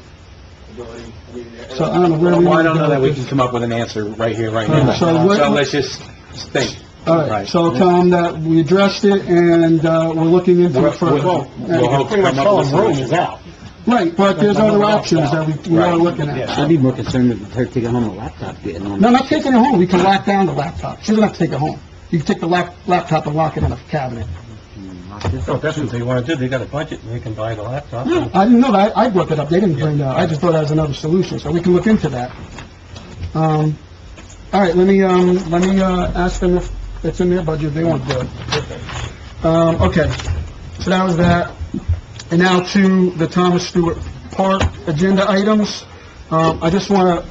ability. I mean, So I don't know where we... Well, I don't know that we can come up with an answer right here, right now. So what- So let's just think. All right, so I'll tell them that we addressed it, and we're looking into it further. We'll hope to come up with a solution. Right, but there's other options that we are looking at. I'd be more concerned with her taking home a laptop, getting home. No, not taking it home, we can lock down the laptop. She doesn't have to take it home. You can take the laptop and lock it in a cabinet. Oh, that's what they want to do, they got a budget, and they can buy the laptop. I didn't know that, I brought that up, they didn't bring that up, I just thought that was another solution, so we can look into that. All right, let me ask them if it's in their budget, they won't do it. Okay, so that was that. And now to the Thomas Stewart Park agenda items. I just want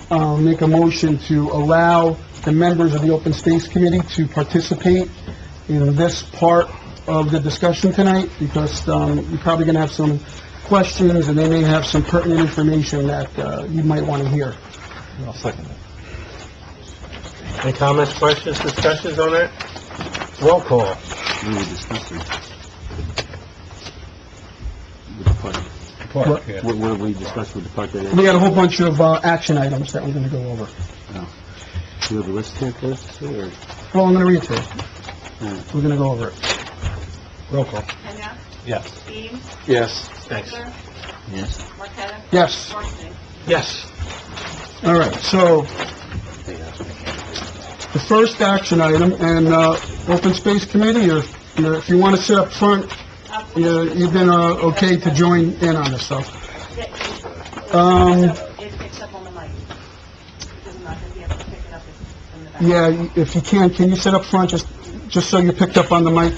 to make a motion to allow the members of the Open Space Committee to participate in this part of the discussion tonight, because you're probably going to have some questions, and they may have some pertinent information that you might want to hear. I'll second that. Any comments, questions, discussions on that? Roll call. We were discussing. Park, yeah. What have we discussed with the park? We got a whole bunch of action items that we're going to go over. Do you have a list here first, or? Well, I'm going to read it to you. Alright. We're going to go over it. Roll call. Kenya? Yes. Dean? Yes. Thanks. Spencer? Yes. Marqueta? Yes. Marson? Yes. All right, so the first action item, and Open Space Committee, or if you want to sit up front, you've been okay to join in on this stuff. It picks up on the mic. Does not be able to pick it up in the back. Yeah, if you can you sit up front, just so you're picked up on the mic?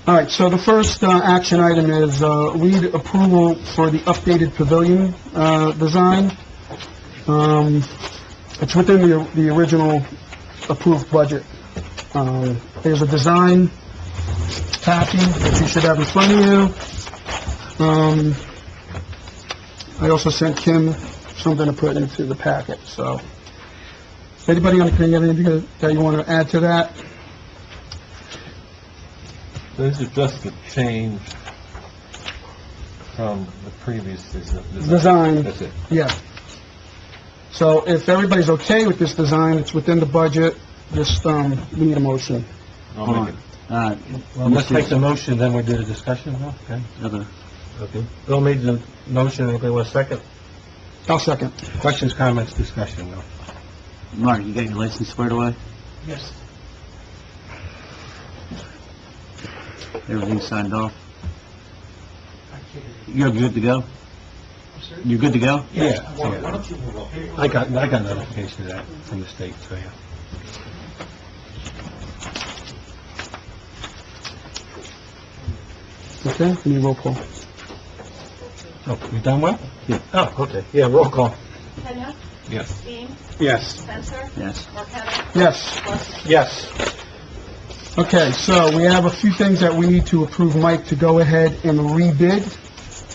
All right, so the first action item is lead approval for the updated pavilion design. It's within the original approved budget. There's a design copy that you should have in front of you. I also sent Kim something to put into the packet, so. Anybody on the committee have anything that you want to add to that? This is just a change from the previous Design. That's it. Yeah. So if everybody's okay with this design, it's within the budget, just, we need a motion. I'll Hold make on. it. Well, let's make the motion, then we do the discussion, okay? Okay. Bill made the motion, anybody want a second? I'll second. Questions, comments, discussion, no? Mark, you got your license squared away? Yes. Everything's signed off? You're good to go? You're good to go? Yeah. I got notification of that from the state, so yeah. Okay, we need roll call. Oh, we done well? Yeah. Oh, okay, yeah, roll call. Kenya? Yes. Dean? Yes. Spencer? Yes. Marqueta? Yes. Marson? Yes. Okay, so we have a few things that we need to approve Mike to go ahead and rebid,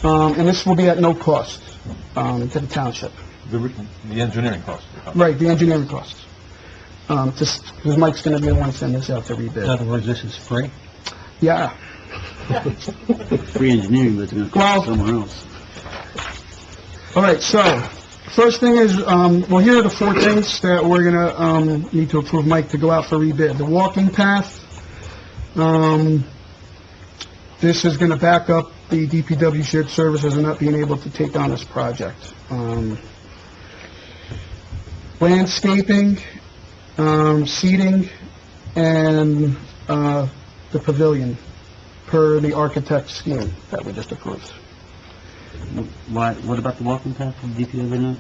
and this will be at no cost, to the township. The engineering cost. Right, the engineering costs. Just, because Mike's gonna be the one sending this out to In rebid. other words, this is free? Yeah. Free engineering, but it's gonna Well- cost somewhere else. All right, so, first thing is, well, here are the four things that we're gonna, need to approve Mike to go out for rebid. The walking path, this is gonna back up the DPW shared services and not being able to take on this project. Landscaping, seating, and, the pavilion, per the architect's scheme that we just approved. Why, what about the walking path from DPW,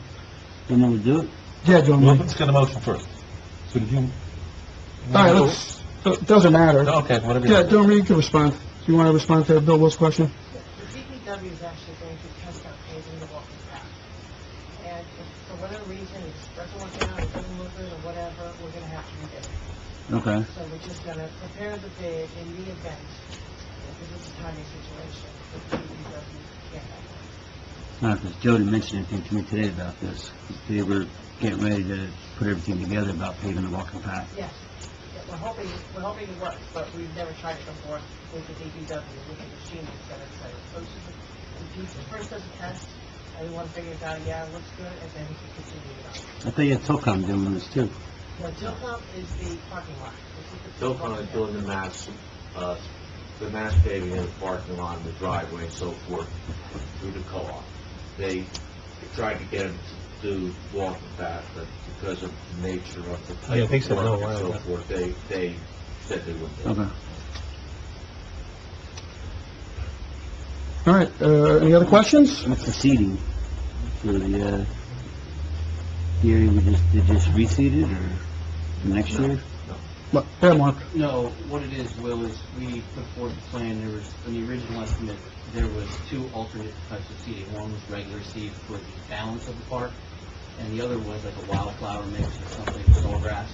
they don't want to do it? Yeah, John, Well, Mike. let's get a motion first. So did you? All right, let's, it doesn't matter. Okay, whatever you Yeah, want. don't read, you can respond. Do you want to respond to Bill Will's question? The DPW is actually going to test out paving the walking path. And if for whatever reason it doesn't work out, it doesn't look good or whatever, we're gonna have to rebid it. Okay. So we're just gonna prepare the bid in the event, because it's a timing situation, that the DPW can't have Because Jody mentioned anything to me today about this. They were getting ready to put everything together about paving the walking path. Yes, yes. we're hoping it works, but we've never tried it before with the DPW, with the machine, et cetera, et cetera. So it's just, the first does a test, everyone figures out, yeah, it looks good, and then we can continue it on. I thought you had Tocom doing this too. The Tilcom is the parking lot. Tilcon is doing the mass paving in the parking lot, the driveway and so forth through the co-op. They tried to get them to do walking path, but because of the nature of the Yeah, type they of said work no, and why so not? forth, they said they wouldn't do it. Okay. All right, any other questions? What's the seating for the area they just reseeded or for next year? What, yeah, Mark? No, what it is, Will, is we put forward the plan, there was, in the original estimate, there was two alternate types of seating. One was regular seed for the balance of the park, and the other was like a wildflower mix or something, tall grass.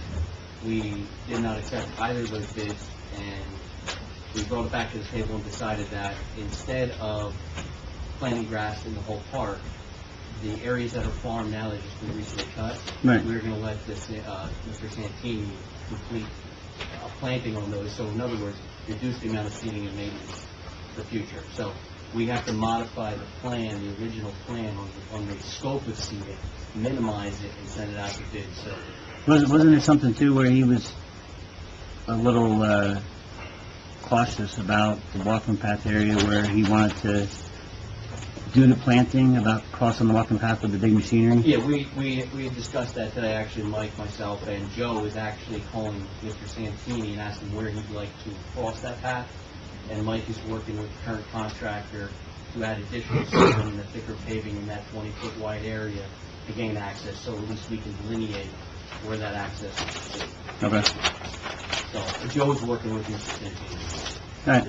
We did not accept either of those bids, and we brought it back to the table and decided that instead of planting grass in the whole park, the areas that are farmed now that just been recently cut, Right. we're going to let this, Mr. Santini complete planting on those. So in other words, reduce the amount of seeding and maintenance for the future. So we have to modify the plan, the original plan on the scope of seeding, minimize it and send it out to bid. So Wasn't there something too where he was a little cautious about the walking path area where he wanted to do the planting about crossing the walking path with the big machinery? yeah, we had discussed that today. Actually, Mike, myself, and Joe is actually calling Mr. Santini and asking where he'd like to cross that path. And Mike is working with the current contractor to add additional stone and the thicker paving in that 20-foot wide area to gain access, so at least we can delineate where that access is. Okay. So Joe's working with Mr. Santini. All right.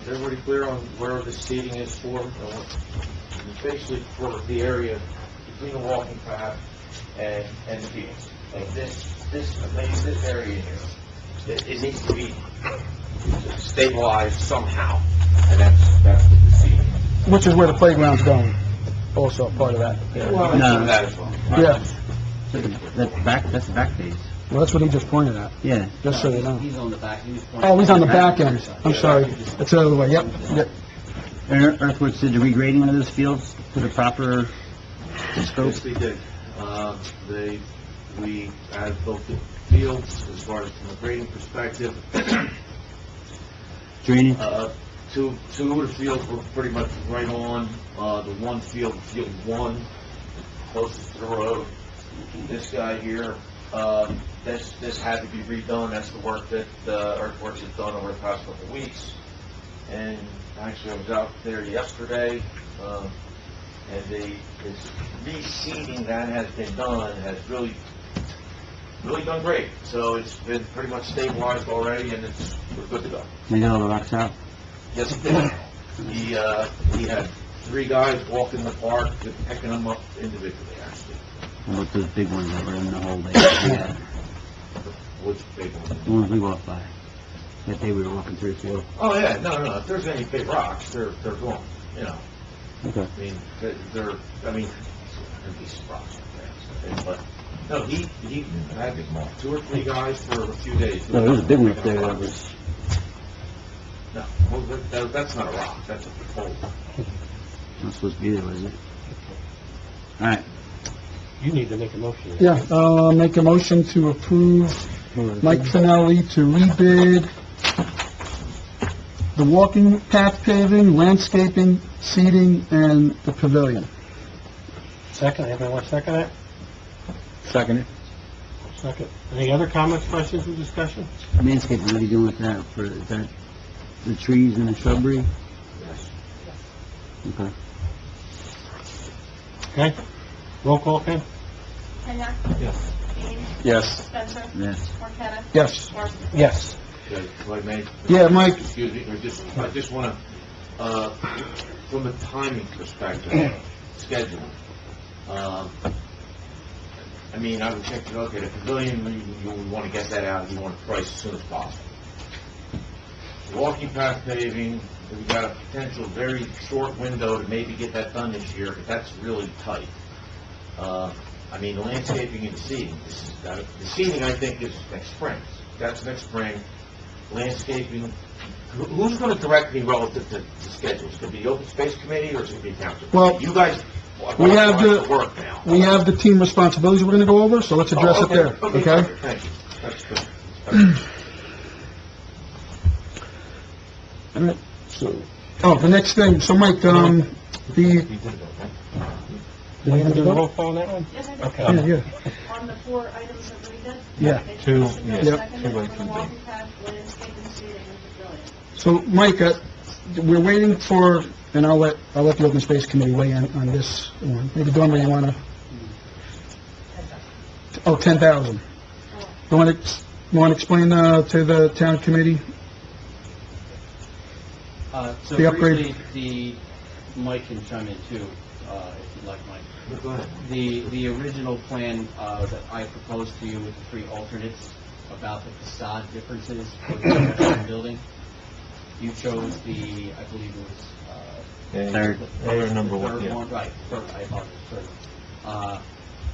Is everybody clear on where the seating is for? It's basically for the area between the walking path and the fields. Like this area here, it needs to be stabilized somehow, and that's the seating. Which is where the playground's going, also part of that. Well, No. that as well. Yeah, That's the back phase. well, that's what he just pointed at, Yeah. just so you know. He's on the back. He was pointing- Oh, he's on the back end, I'm sorry, it's the other way, yep, yep. Earthworks did the regrading of those fields to the proper scope? Yes, they did. We added both the fields as far as from a grading perspective. Drainage? Two of the fields were pretty much right on, the one field, field one, closest to the road. This guy here, this had to be redone. That's the work that Earthworks has done over the past couple of weeks. And actually, I was out there yesterday, and this reseeding that has been done has really done great. So it's been pretty much stabilized already, and we're good to go. They got all the rocks out? Yes, he did. He had 3 guys walking the park, picking them up individually, actually. How about those big ones that were in the hole there? Which big one? The ones we walked by. That day we were walking through the field. Oh, yeah, no. If there's any big rocks, they're gone, you know. Okay. I mean, there'd be some rocks like that. But, no, he had big mark. 2 or 3 guys for a few days. No, there was a big one up there that was... No, well, that's not a rock, that's a pole. Not supposed to be there, was it? All right. You need to make a motion. Yeah, make a motion to approve Mike Finelli to rebid the walking path paving, landscaping, seating, and the pavilion. Second, anybody want to second that? Second. Second. Any other comments, questions, or discussion? Landscaping, what are you doing with that? Is that the trees and the shrubbery? Yes. Okay. Okay. Roll call, Ken? Kenya? Yes. Dean? Yes. Spencer? Yes. Marqueta? Yes. Marson? Yes. Okay, if I may. Yeah, Mike. Excuse me, I just want to, from a timing perspective, scheduling, I mean, I would check, okay, the pavilion, you want to get that out, you want to price as soon as possible. Walking path paving, we've got a potential very short window to maybe get that done this year, but that's really tight. I mean, the landscaping and seeding, the seeding, I think, is next spring. that's next spring. Landscaping, who's going to direct me relative to schedules? Is it going to be the Open Space Committee, or is it going to be Township? Well, You guys we have to work now. We have the team responsibilities we're gonna go over, so let's address it there, okay? perfect. Thank you. That's good. That's good. All right, so, the next thing, so Mike, Did we have to do a roll call on that one? Yes, I did. Okay. yeah. On the 4 items that we did? Yeah. Two, Second, yeah, second, two for items. the walking path, landscaping, seating, and pavilion. So, Mike, we're waiting for, and I'll let the Open Space Committee weigh in on this one. Maybe Dormer, you wanna? 10,000. You wanna explain, to the town committee? So The upgrade. briefly, Mike can chime in too, if you'd like, Mike. Go ahead. The original plan that I proposed to you with the 3 alternates about the facade differences for the restaurant building, you chose the, I believe it was, Third. Number one, third yeah. one, right, third, I apologize, third one.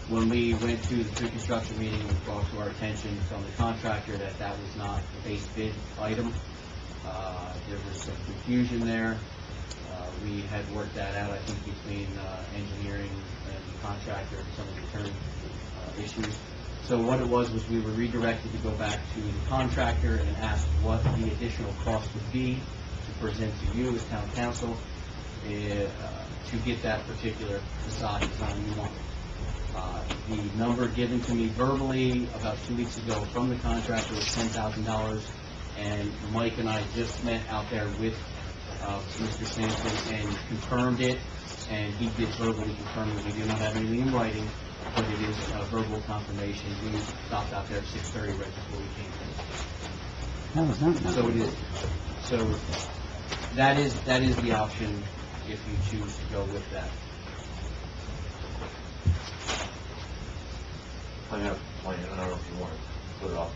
When we went to the pre-construction meeting, it was brought to our attention from the contractor that that was not the base bid item. There was some confusion there. We had worked that out, I think, between engineering and the contractor, some of the term issues. So what it was we were redirected to go back to the contractor and ask what the additional cost would be to present to you as town council to get that particular facade design you want. The number given to me verbally about 2 weeks ago from the contractor was $10,000, and Mike and I just met out there with Mr. Sampson and confirmed it, and he did verbally confirm that we do not have anything in writing, but it is a verbal confirmation. We stopped out there at 6:30 right before we came in. How was that? So it is, so that is the option if you choose to go with that. I have a plan, I don't know if you want to put it off.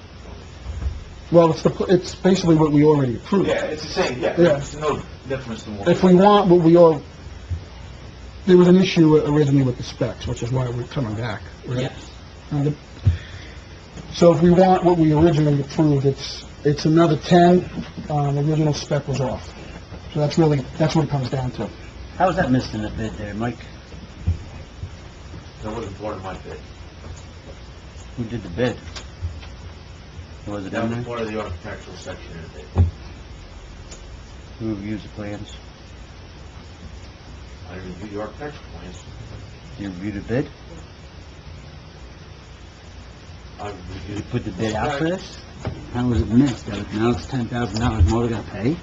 Well, it's basically what we already approved. Yeah, it's the same, yeah. Yeah. It's no difference in what. If we want what there was an issue originally with the specs, which is why we're coming back, right? Yes. So if we want what we originally approved, it's another 10, the original spec was off. So that's what it comes down to. How was that missed in the bid there, Mike? That wasn't part of my bid. Who did the bid? Was it That in was there? part of the architectural section of the bid. Who reviewed the plans? I reviewed the architectural plans. You reviewed the bid? I You reviewed. put the bid out for this? How was it missed? Now it's $10,000 more we're gonna pay?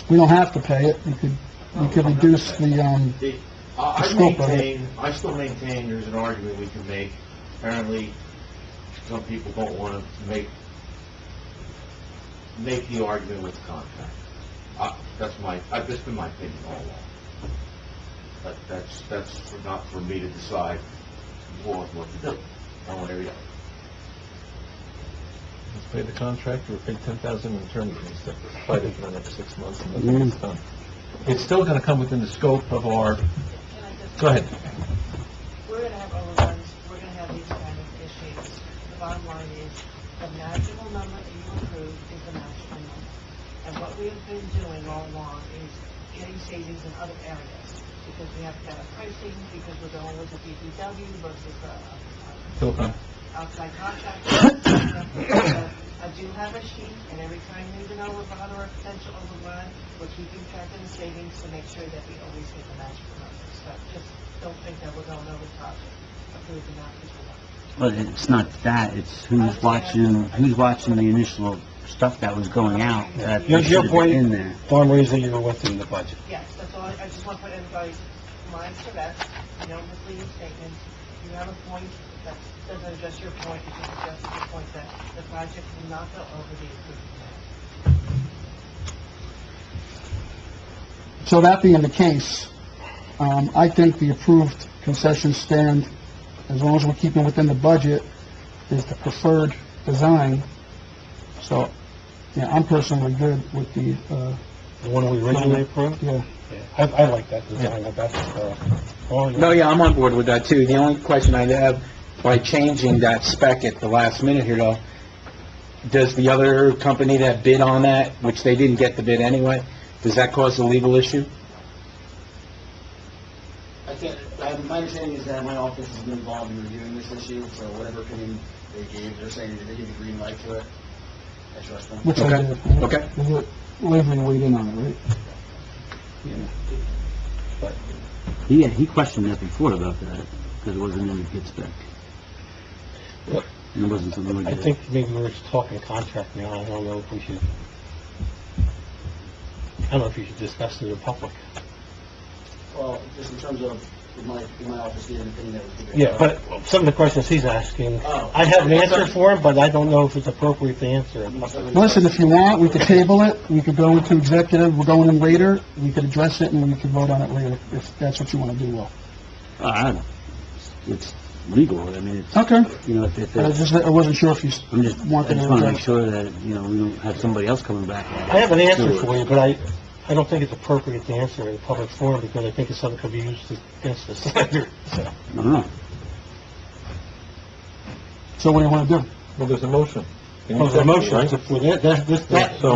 We don't have to pay it, we could reduce the, I scope of it. still maintain there's an argument we can make. Apparently, some people don't want to make the argument with the contract. That's been my opinion all along. But that's not for me to decide what to do. I want every. Let's pay the contractor, or pay 10,000 in attorney fees to fight it for the next 6 months, and then it's done. It's still gonna come within the scope of our, go ahead. We're gonna have overruns, we're gonna have these kind of issues. The bottom line is, the magical number that you approve is the magical number. And what we have been doing all along is getting savings in other areas, because we have better pricing, because we're going with the DPW versus Philip, outside contractor. I do have a sheet, and every time there's an overrun or a potential overrun, we're keeping track of the savings to make sure that we always hit the magical numbers. So just don't think that we're going over the project, approve the magical number. Well, it's not that, it's who's watching the initial stuff that was going out, that Your should have point- been in there. One reason you were within the budget. Yes, that's all, I just want to put everybody's minds to rest, no misleading statements. You have a point that doesn't address your point, it just addresses the point that the project will not go over the approved plan. so that being the case, I think the approved concession stand, as long as we're keeping within the budget, is the preferred design. So, yeah, I'm personally good with the, The one we originally approved? yeah. I like that design, but that's, No, yeah, I'm on board with that too. The only question I have, by changing that spec at the last minute here though, does the other company that bid on that, which they didn't get the bid anyway, does that cause a legal issue? I can't, my understanding is that my office has been involved in reviewing this issue, so whatever opinion they gave, they're saying that they give the green light to it. I trust them. Which I Okay. did. Okay. Waverly weighed in on it, right? He questioned that before about that, because it wasn't in the bid spec. Well, And it wasn't something we I did. think maybe we're just talking contract now, I don't know if we should, I don't know if you should discuss it in public. Well, just in terms of, my office gave an opinion that was. Yeah, but some of the questions he's asking, Oh. I have an answer for him, but I don't know if it's appropriate to answer in public. Listen, if you want, we could table it, we could go into executive, we're going in later, we could address it, and we could vote on it later, if that's what you want to do, Will. It's legal, I mean, it's, Okay. you know, if I wasn't sure if you I just wanted to want to make address. sure that, you know, we don't have somebody else coming back. I have an answer for you, but I don't think it's appropriate to answer in a public forum, because I think it's something that could be used against us later, so. I don't know. So what do you want to do? Well, there's a motion. Well, the motion, Right? so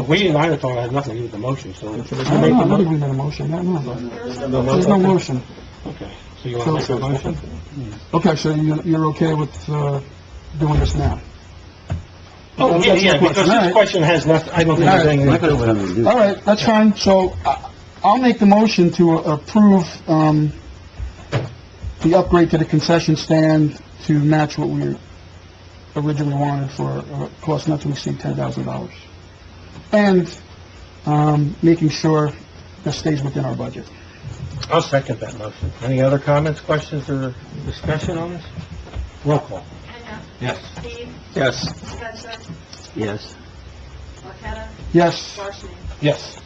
we and I are talking, has nothing to do with the motion, so. I don't know, I don't think we made a motion, no. There's no motion. Okay, so you want to make a motion? Okay, so you're okay with, doing this now? Oh, yeah, That's your because question, all this right. question has nothing, I don't think All there's right. anything. I could have what I'm going to do. All right, that's fine. So I'll make the motion to approve the upgrade to the concession stand to match what we originally wanted for a cost not to exceed $10,000. And making sure that stays within our budget. I'll second that motion. Any other comments, questions, or discussion on this? Roll call. Kenya? Yes. Steve? Yes. Spencer? Yes. Marqueta? Yes. Varsity? Yes.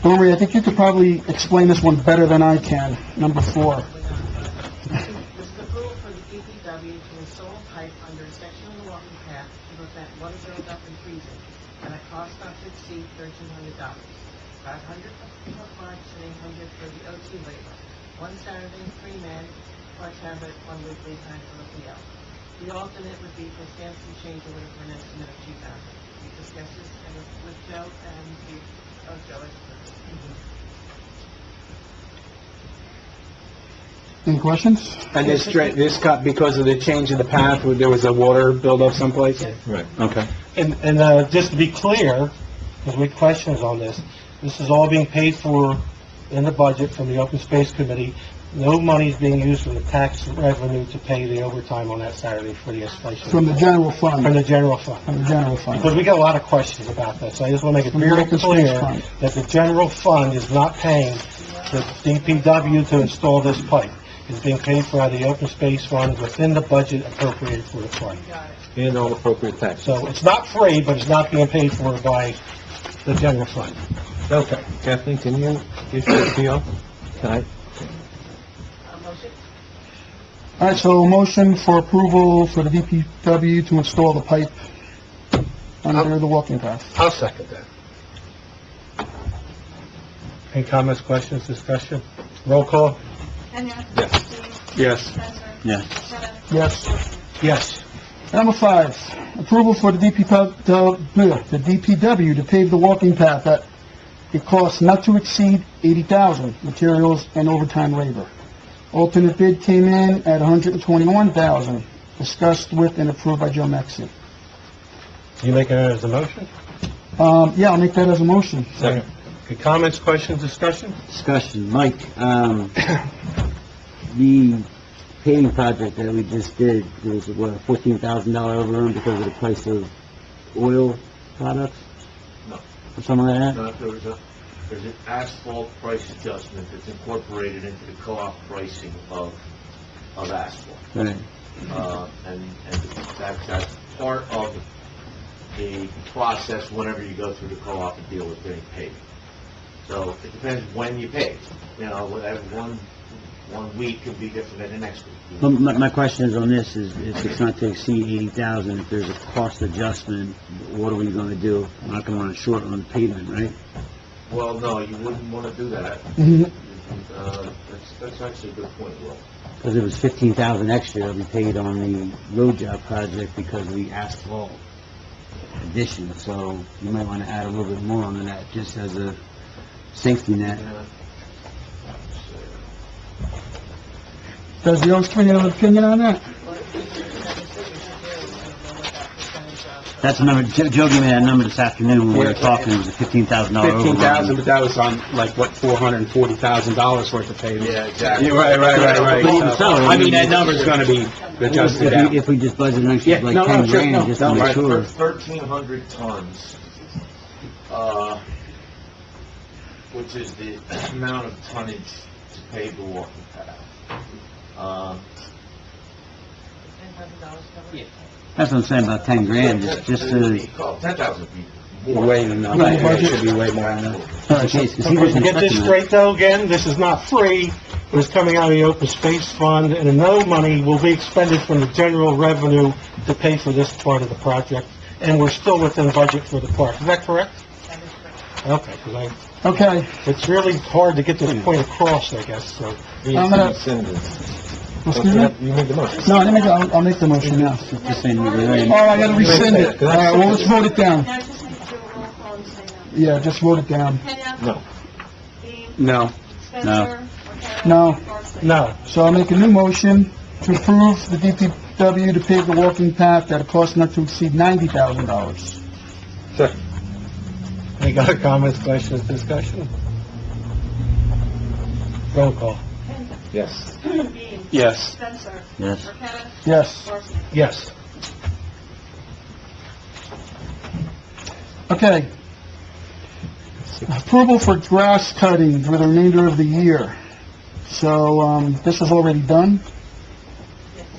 Lori, I think you could probably explain this one better than I can. Number 4. This is approval for the DPW to install a pipe under a section of the walking path to prevent water buildup and freezing at a cost not to exceed $1,300. $500 for parts and $800 for the OT labor. One Saturday, 3 men, plus have it 1 weekly time for the PL. The alternate would be for stamps and change order for an estimate of $2,000. We discussed this with Joe and Joe is. Any questions? And this cut, because of the change of the path, there was a water buildup someplace? Right. Okay. And just to be clear, because we had questions on this, this is all being paid for in the budget from the Open Space Committee. No money is being used from the tax revenue to pay the overtime on that Saturday for the installation. From the general fund. From the general fund. From the general fund. Because we got a lot of questions about this. I just want to make it From the very Open Space clear Fund. that the general fund is not paying the DPW to install this pipe. It's being paid for out of the open space fund within the budget appropriated for the fund. And all appropriate taxes. So it's not free, but it's not being paid for by the general fund. Okay. Kathleen, can you issue a PO tonight? Motion? All right, so a motion for approval for the DPW to install the pipe under the walking path. I'll second that. Any comments, questions, discussion? Roll call? Kenya? Yes. Steve? Yes. Spencer? Yes. Marqueta? Yes. Yes. Number 5, approval for the DPW to pave the walking path at a cost not to exceed $80,000, materials and overtime labor. Alternate bid came in at $121,000, discussed with and approved by Joe Mexi. You making that as a motion? Yeah, I'll make that as a motion. Second. Okay, comments, questions, discussion? Discussion, Mike, the paving project that we just did, there was, what, a $14,000 overrun because of the price of oil products? No. Or something like that? No, there's an asphalt price adjustment that's incorporated into the co-op pricing of asphalt. Right. And that's part of the process whenever you go through the co-op and deal with getting paid. So it depends when you pay. You know, one week could be different than the next week. But my question is on this, is if it's not to exceed 80,000, if there's a cost adjustment, what are we gonna do? We're not gonna run short on the pavement, right? Well, no, you wouldn't want to do that. Mhm. That's actually a good point, Will. Because it was 15,000 extra that we paid on the road job project because we asked for addition, so you might want to add a little bit more on that, just as a safety net. Does the Oaks Committee have an opinion on that? That's a number, Joe gave me that number this afternoon when we were talking, it was a $15,000 overrun. 15,000, but that was on, like, what, $440,000 worth of paving? Yeah, exactly. Yeah, right. But even so, I mean, that number's gonna be adjusted out. If we just budget an extra, Yeah, like no, 10 sure, grand, no, just no, to make right. sure. 1,300 tons, which is the amount of tonnage to pave the walking path. Yeah. That's what I'm saying, about 10 grand, just to, 10,000 people. Way enough. Right. It should be way more than that. in case, because he To wasn't get this expecting that. straight though, again, this is not free, it is coming out of the open space fund, and no money will be expended from the general revenue to pay for this part of the project, and we're still within budget for the park, is that correct? That is correct. Okay, 'cause Okay, it's really hard to get this point across, I guess, so. I'm gonna, excuse me? You made the motion. No, I didn't make, I'll make the motion now. Just saying, we're Oh, I gotta rescind it. All right, well, let's vote it down. Now, I just need to do a roll call and say no. Yeah, just vote it down. Kenya? No. Dean? No. Spencer? Marqueta? No. Parsons? No, So I'll make a new motion to approve the DPW to pave the walking path at a cost not to exceed $90,000. Second. any other comments, questions, discussion? Roll call. Kenya? Yes. Dean? Yes. Spencer? Yes. Marqueta? Yes. Parsons? Yes. Okay. Approval for grass cutting for the remainder of the year. So, this was already done.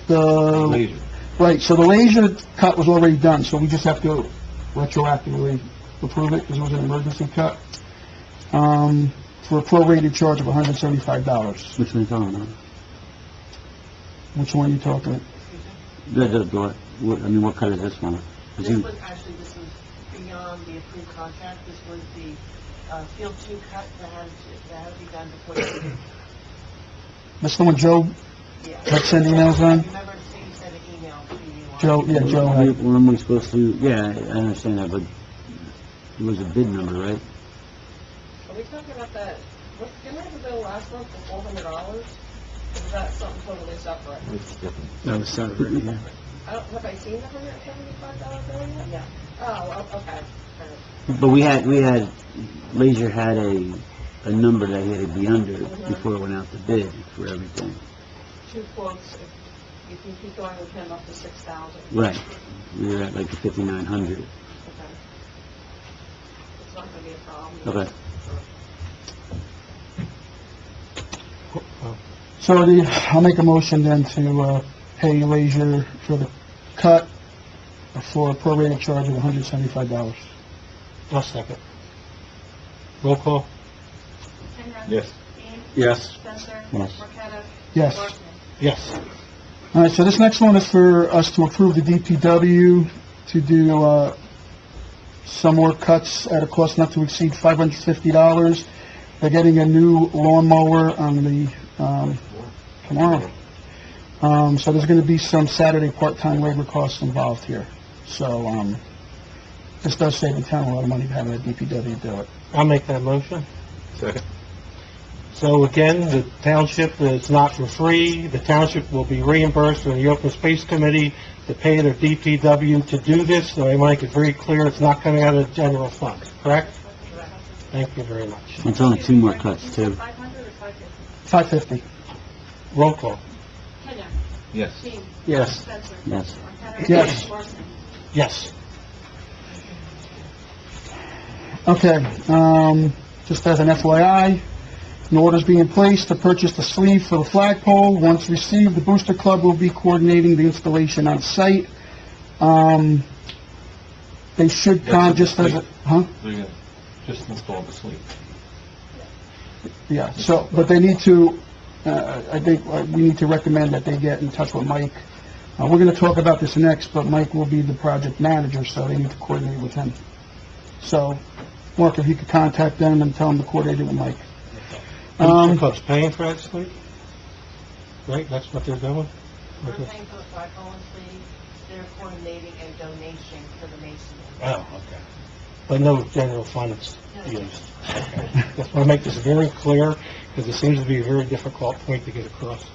The, right, so the laser cut was already done, so we just have to retroactively approve it because it was an emergency cut. For a prorated charge of $175. Which one are you talking about? Which one are you talking about? What cut is this one? Is This he- was actually, this was beyond the approved contract. This was the Field 2 cut that had to be done before the... That's the one Joe Yeah. had sent emails on? Remember, he sent an email to you on... Joe, yeah, Joe had. When are we supposed to, yeah, I understand that, but it was a bid number, right? Are we talking about that, didn't I have a bill last month for $400? Or was that something totally separate? That was separate, yeah. Have I seen the $175 bill yet? Yeah. Oh, well, okay. But we had, Laser had a number that he had to be under before it went out to bid for everything. 2 quotes, if you can keep going with him up to 6,000. Right. We were at like the 5,900. Okay. It's not gonna be a problem. Okay. So I'll make a motion then to, pay Leisure for the cut for a prorated charge of $175. I'll second. Roll call. Kenya? Yes. Dean? Yes. Spencer? Yes. Marqueta? Yes. Parsons? Yes. All right, so this next one is for us to approve the DPW to do, some more cuts at a cost not to exceed $550. They're getting a new lawnmower on the, tomorrow. So there's gonna be some Saturday part-time labor costs involved here. So, this does save the town a lot of money having a DPW do it. I'll make that motion. Second. So again, the township is not for free. The township will be reimbursed from the Open Space Committee to pay their DPW to do this, so I make it very clear it's not coming out of the general fund, correct? Thank you very much. It's only 2 more cuts, too. 500 or 550? $550. Roll call. Kenya? Yes. Dean? Yes. Spencer? Yes. Marqueta? Yes. Parsons? Yes. Okay, just as an FYI, an order's being placed to purchase the sleeve for the flagpole. Once received, the Booster Club will be coordinating the installation on site. They should come just as a, huh? Just install the sleeve. Yeah, so, but they need to, I think, we need to recommend that they get in touch with Mike. We're gonna talk about this next, but Mike will be the project manager, so they need to coordinate with him. So, Mark, if you could contact them and tell them to coordinate it with Mike. Booster Club's paying for that sleep? right? That's what they're doing? We're paying for the flagpole and tree, they're coordinating a donation for the masonry. Oh, okay. But no general funds used. Okay. Just want to make this very clear, because it seems to be a very difficult point to get across.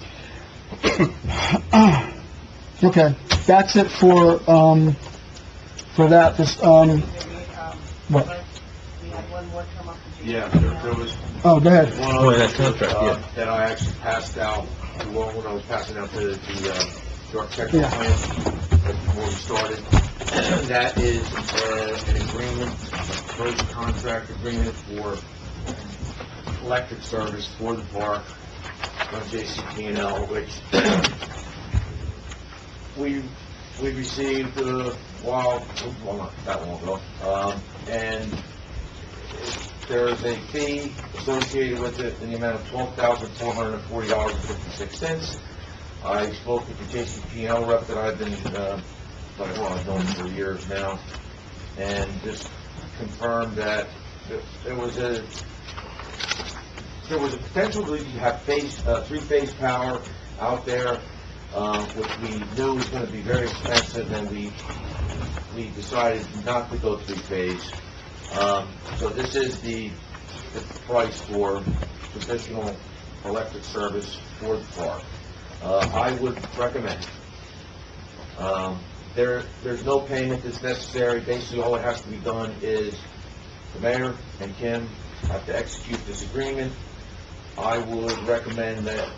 Okay, that's it for that, this, what? We had one more come up. Yeah, there was Oh, go ahead. one Oh, other that contract, yeah. that I actually passed out, when I was passing out the architectural Yeah. plan, before we started. That is an agreement, first contract agreement for electric service for the park from JCP&L, which we received well, not that long ago, and there is a fee associated with it in the amount of $12,440.56. I spoke with the JCP&L rep that I've been, I've known for years now, and just confirmed that there was a potential to have three-phase power out there, which we knew was going to be very expensive, and we decided not to go three-phase. So this is the price for traditional electric service for the park. I would recommend. There's no payment that's necessary. Basically, all that has to be done is the mayor and Kim have to execute this agreement. I would recommend that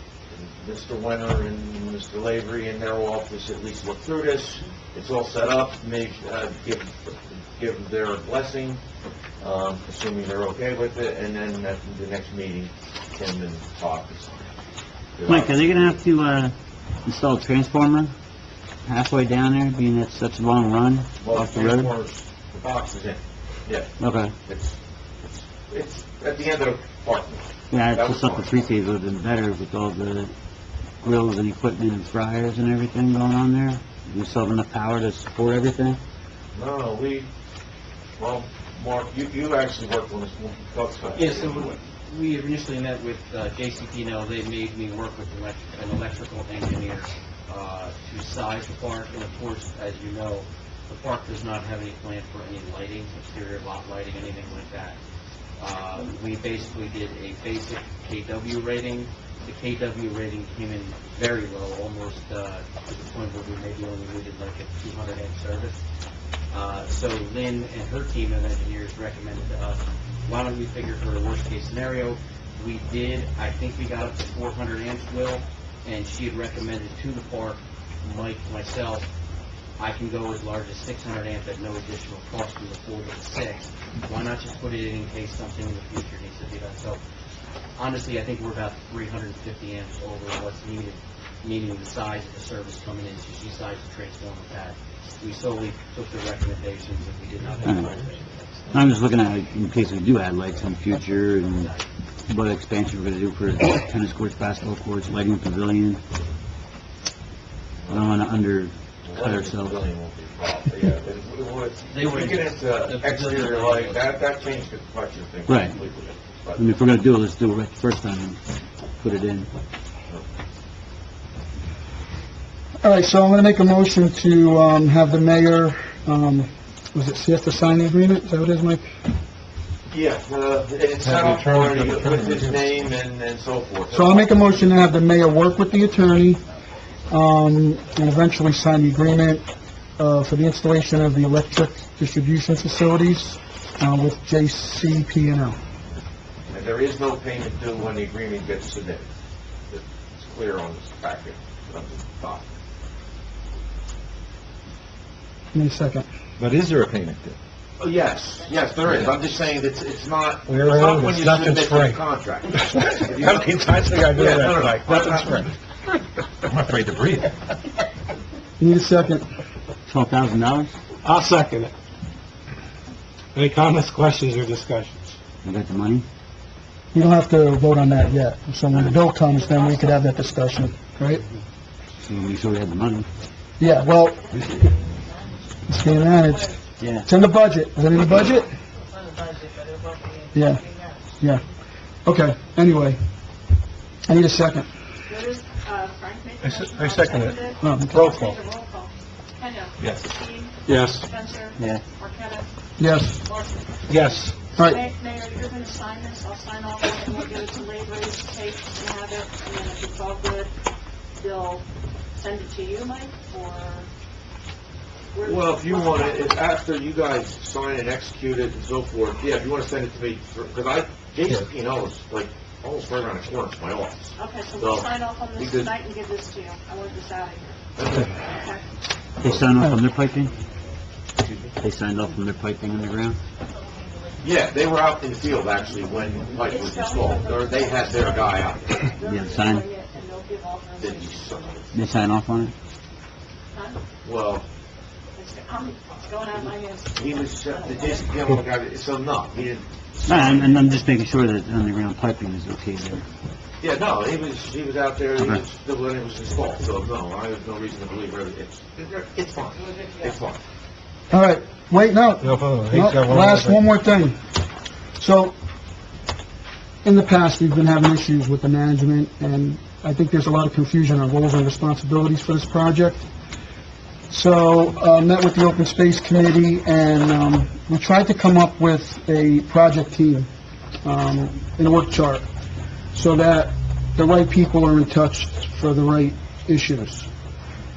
Mr. Winter and Mr. Lavery in their office at least look through this. It's all set up, give their blessing, assuming they're okay with it, and then at the next meeting, Kim and talk. Mike, are they gonna have to, install a transformer halfway down there, being it's such a long run Well, off the road? transformers, the box is in, yeah. Okay. It's at the end of the parking lot. Yeah, I That just was thought the fine. three-phase would have been better with all the grills and equipment and fryers and everything going on there. You still have enough power to support everything? No, well, Mark, you actually worked on this one. Yeah, so we initially met with JCP&L. They made me work with an electrical engineer to size the park. And of course, as you know, the park does not have any plan for any lighting, exterior lot lighting, anything like that. We basically did a basic KW rating. The KW rating came in very low, almost to the point where we maybe only needed like a 200 amp service. So Lynn and her team of engineers recommended to us, why don't we figure for a worst case scenario? We did. I think we got up to 400 amps, Will, and she had recommended to the park, Mike, myself, I can go as large as 600 amp at no additional cost from the 4 to the 6. Why not just put it in case something in the future needs to be done? So honestly, I think we're about 350 amps over what's needed, meaning the size of the service coming in. So she sized the transformer pad. We solely took the recommendations and we did not have I'm just looking at it in case we do add lights in the future and what expansion we're gonna do for tennis courts, basketball courts, lighting pavilion. I don't wanna undercut ourselves. They were get into exterior light, that changed the complexion thing. Right. completely. I mean, if we're gonna do it, let's do it right the first time and put it in. All right, so I'm going to make a motion to have the mayor, was it see us to sign the agreement? Is that what it is, Mike? Yeah, it's set up already with his name and so forth. So I'll make a motion to have the mayor work with the attorney and eventually sign the agreement for the installation of the electric distribution facilities with JCP&L. And there is no payment due when the agreement gets submitted. It's clear on this packet of the document. Give me a second. But is there a payment due? Oh, yes, there is. I'm just saying that it's not, We're it's not in, when it's you nothing's submit the free. contract. How many times we gotta do Yeah, that, no, Mike? nothing's free. I'm afraid to breathe. Need a second. $12,000? I'll second it. Any comments, questions, or discussions? I got the money? You don't have to vote on that yet. So when the bill comes, then we could have that discussion, right? So make sure we have the money. Yeah, well, it's being managed. Yeah. It's in the budget. Is it in the budget? It's on the budget, but it won't be. Yeah. Okay, anyway. I need a second. There is, I second it. Roll Roll call. call. Kenya? Yes. Dean? Yes. Spencer? Yeah. Marqueta? Yes. Marson? Yes. All right. Mayor, you're going to sign this, I'll sign off on it, and we'll give it to Laborers, tape, and have it, and then if it's all good, they'll send it to you, Mike, or? Well, if you want it, if after you guys sign and execute it and so forth, yeah, if you want to send it to me, because Jason P&L is like almost right around the corner from my office. Okay, so we'll So, sign off on this because- tonight and give this to you. I want this out of here. Okay. They signed off on their piping? They signed off on their piping underground? Yeah, they were out in the field actually when the pipe was installed, or they had their guy out there. Yeah, sign, And they'll give Then authorization. you son of they sign off on it? Huh? a- Well, It's going out of my hands. he was, the Jason P&L guy, so no, he didn't. No, and I'm just making sure that underground piping is okay there. Yeah, no, he was out there, he Okay. was, when it was installed, so no, I have no reason to believe it's fine. It's fine. All right, wait, no. No, hold on. He's No, got one last, more one thing. more thing. So, in the past, we've been having issues with the management, and I think there's a lot of confusion on roles and responsibilities for this project. So, met with the Open Space Committee, and, we tried to come up with a project team, in a work chart, so that the right people are in touch for the right issues.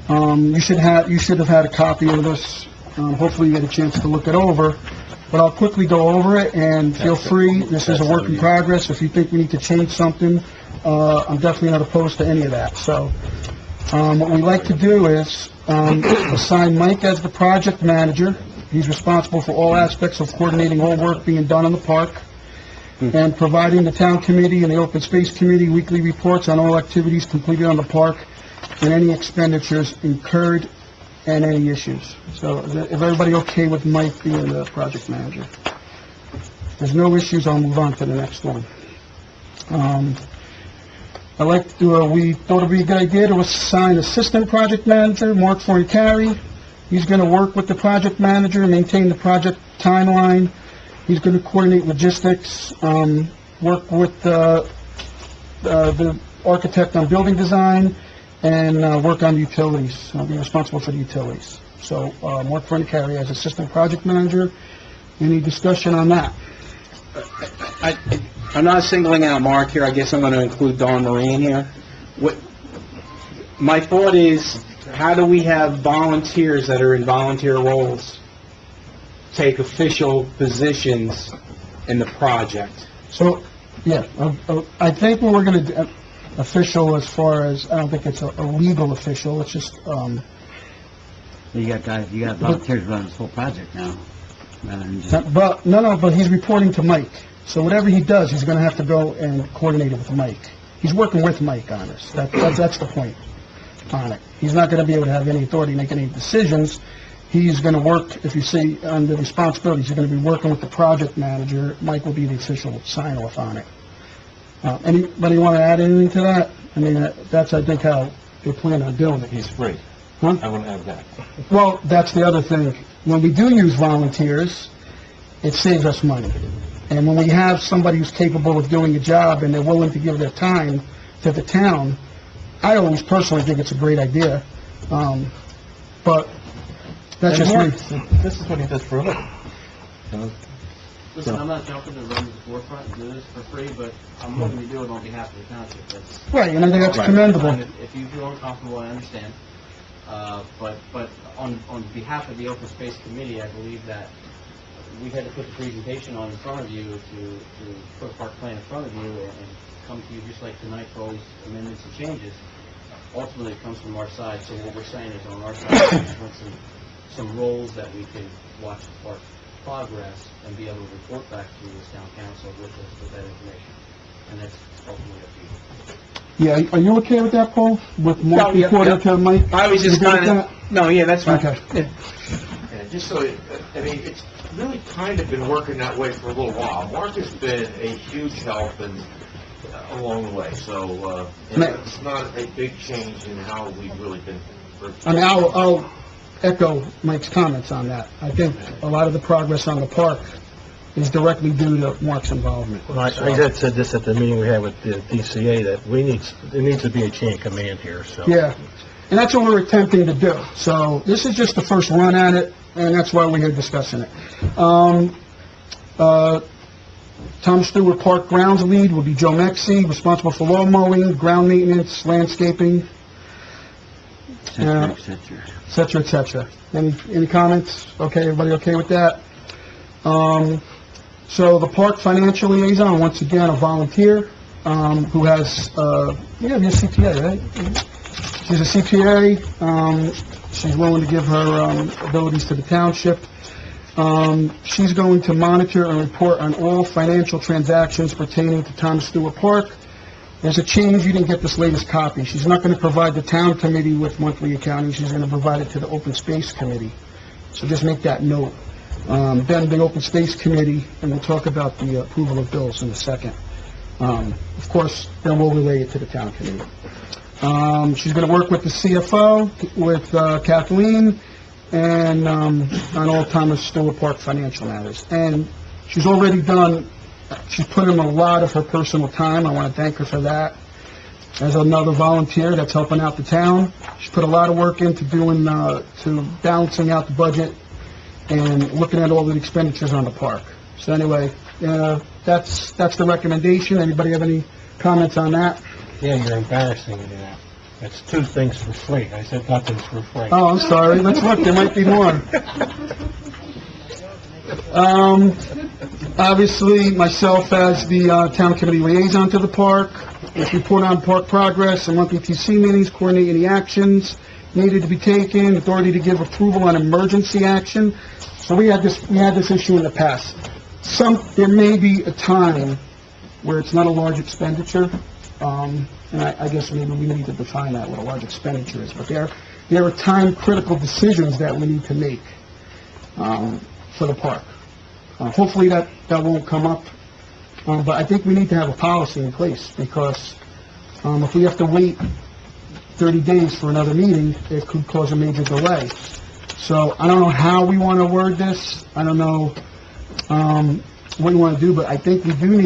You should have had a copy of this. Hopefully you get a chance to look it over, but I'll quickly go over it, and feel free, this is a work in progress. If you think we need to change something, I'm definitely not opposed to any of that. So, what we like to do is, assign Mike as the project manager. He's responsible for all aspects of coordinating all work being done on the park, and providing the town committee and the open space committee weekly reports on all activities completed on the park and any expenditures incurred and any issues. So is everybody okay with Mike being the project manager? If there's no issues, I'll move on to the next one. We thought it'd be a good idea to assign assistant project manager, Mark Fornicari. He's gonna work with the project manager, maintain the project timeline. He's gonna coordinate logistics, work with, the architect on building design, and, work on utilities. I'll be responsible for the utilities. So, Mark Fornicari as assistant project manager. Any discussion on that? I'm not singling out Mark here, I guess I'm gonna include Dawn Marie in here. My thought is, how do we have volunteers that are in volunteer roles take official positions in the project? So, yeah, I think what we're gonna do, official as far as, I don't think it's a legal official, it's just, You got volunteers running this whole project now, rather than just... but he's reporting to Mike. So whatever he does, he's gonna have to go and coordinate it with Mike. He's working with Mike on this. That's the point on it. He's not gonna be able to have any authority to make any decisions. He's gonna work, if you see, on the responsibilities, he's gonna be working with the project manager. Mike will be the official sign-off on it. Anybody wanna add anything to that? I mean, that's, I think, how they plan on doing it. He's free. Huh? I want to add that. Well, that's the other thing. When we do use volunteers, it saves us money. And when we have somebody who's capable of doing a job and they're willing to give their time to the town, I always personally think it's a great idea. But that's just me. This is what he does for a living. You know, Listen, I'm not jumping to run to the forefront and do this for free, but I'm willing to do it on behalf of the township. That's... Right, and I think that's Right. commendable. If you feel uncomfortable, I understand. But on behalf of the Open Space Committee, I believe that we had to put the presentation on in front of you to put a park plan in front of you and come to you just like tonight for all these amendments and changes. Ultimately, it comes from our side, so what we're saying is on our side, we want some roles that we can watch the park progress and be able to report back to this town council with that information. And that's ultimately up to you. Yeah, are you okay with that, Paul? With No, Mark yeah, reporting yeah. to Mike? I was just You good with kinda... No, yeah, that's fine. Okay. Yeah. And just so, I mean, it's really kind of been working that way for a little while. Mark has been a huge help and along the way, so, it's not a big change in how we've really been. I mean, I'll echo Mike's comments on that. I think a lot of the progress on the park is directly due to Mark's involvement. Well, I had said this at the meeting we had with the DCA, that there needs to be a chain of command here, so. Yeah, and that's what we're attempting to do. So this is just the first run at it, and that's why we're here discussing it. Tom Stewart Park Grounds lead will be Joe Mexi, responsible for lawn mowing, ground maintenance, landscaping, et cetera. et cetera, et cetera. Any comments? Okay, everybody okay with that? So the park financial liaison, once again, a volunteer, who has, you're a CPA, right? She's a CPA, she's willing to give her, abilities to the township. She's going to monitor and report on all financial transactions pertaining to Tom Stewart Park. There's a change, you didn't get this latest copy. She's not going to provide the town committee with monthly accounting, she's going to provide it to the open space committee. So just make that note. Then the open space committee, and we'll talk about the approval of bills in a second. Of course, then we'll relay it to the town committee. She's going to work with the CFO, with Kathleen, and on all Thomas Stewart Park financial matters. And she's already she's put in a lot of her personal time. I want to thank her for that. As another volunteer that's helping out the town, she's put a lot of work into doing, to balancing out the budget and looking at all the expenditures on the park. So anyway, that's the recommendation. Anybody have any comments on that? Yeah, you're embarrassing me now. It's 2 things for free. I said nothing's for free. Oh, I'm sorry. Let's look. There might be more. Obviously, myself as the town committee liaison to the park, report on park progress and monthly TC meetings, coordinate any actions needed to be taken, authority to give approval on emergency action. So we had this issue in the past. There may be a time where it's not a large expenditure, and I guess maybe we need to define that, what a large expenditure is, but there are time-critical decisions that we need to make for the park. Hopefully that won't come up, but I think we need to have a policy in place, because if we have to wait 30 days for another meeting, it could cause a major delay. So I don't know how we want to word this, I don't know what you want to do, but I think we do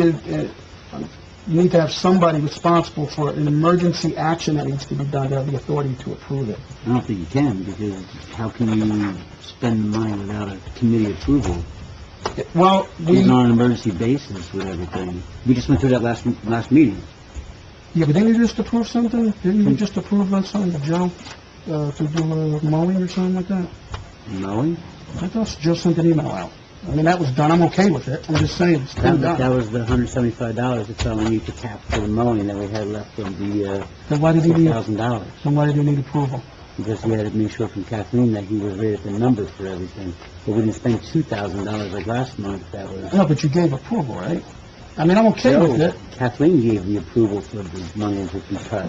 need to have somebody responsible for an emergency action that needs to be done to have the authority to approve it. I don't think you can, because how can you spend the money without a committee approval? Well, Even on an emergency basis with everything. We just went through that last meeting. Yeah, but didn't you just approve something? Didn't you just approve on something, Joe, to do mowing or something like that? Mowing? I thought Joe sent an email out. I mean, that was done, I'm okay with it, I'm just saying, it's been done. That was the $175 that's all we need to cap for the mowing that we had left from the Then why did he need, $6,000. then why did he need approval? Because we had to make sure from Kathleen that he was right at the number for everything. But we didn't spend $2,000 like last month, that was... No, but you gave approval, right? I mean, I'm okay with it. Kathleen gave the approval for the money to be cut.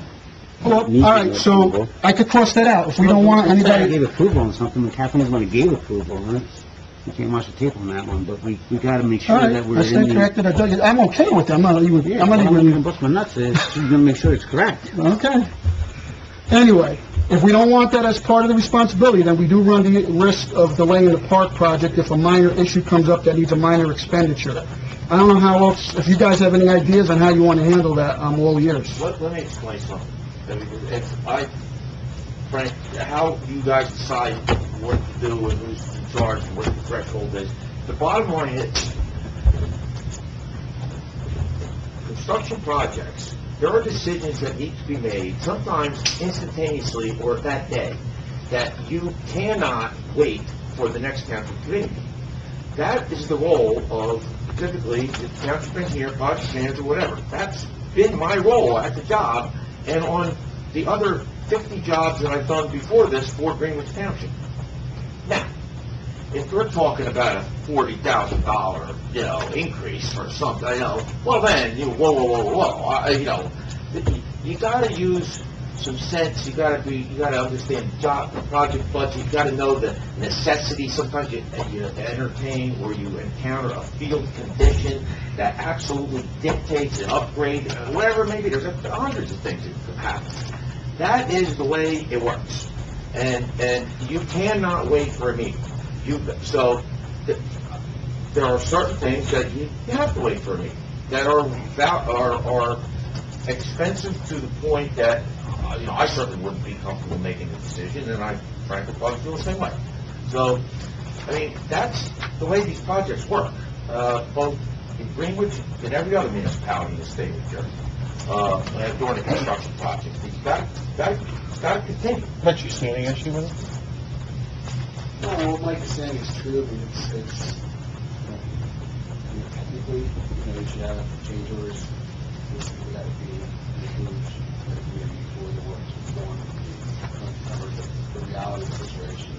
Well, all right, so I could cross that out. If we don't want I anybody... gave approval on something, but Kathleen's the one who gave approval, huh? You can't watch the tape on that one, but we gotta make All sure that right, we're I in stand the... corrected, I'm okay with it, I'm not even... I'm not even bust my nuts, you're gonna make sure it's correct. Okay. Anyway, if we don't want that as part of the responsibility, then we do run the risk of delaying the park project if a minor issue comes up that needs a minor expenditure. I don't know how else, if you guys have any ideas on how you want to handle that, I'm all ears. Let me explain something. Frank, how you guys decide what to do and who's in charge and what the threshold is. The bottom line is, construction projects, there are decisions that need to be made, sometimes instantaneously or that day, that you cannot wait for the next township committee. That is the role of typically the township engineer, project manager, whatever. That's been my role at the job and on the other 50 jobs that I've done before this for Greenwich Township. Now, if we're talking about a $40,000, increase or something, well then, whoa, you gotta use some sense, you gotta understand the project budget, you gotta know the necessity. Sometimes you entertain or you encounter a field condition that absolutely dictates an upgrade, whatever it may be. There's hundreds of things that could happen. That is the way it works. And you cannot wait for a meeting. So the there are certain things that you have to wait for me, that are expensive to the point that, I certainly wouldn't be comfortable making a decision, and I frankly probably feel the same way. So, that's the way these projects work, both in Greenwich and every other municipality in the state of New Jersey, during a construction project. It's got to continue. But you see any issue with it? No, what Mike is saying is true. It's technically, you should have change orders. This would have to be approved before the work is done. The reality of the situation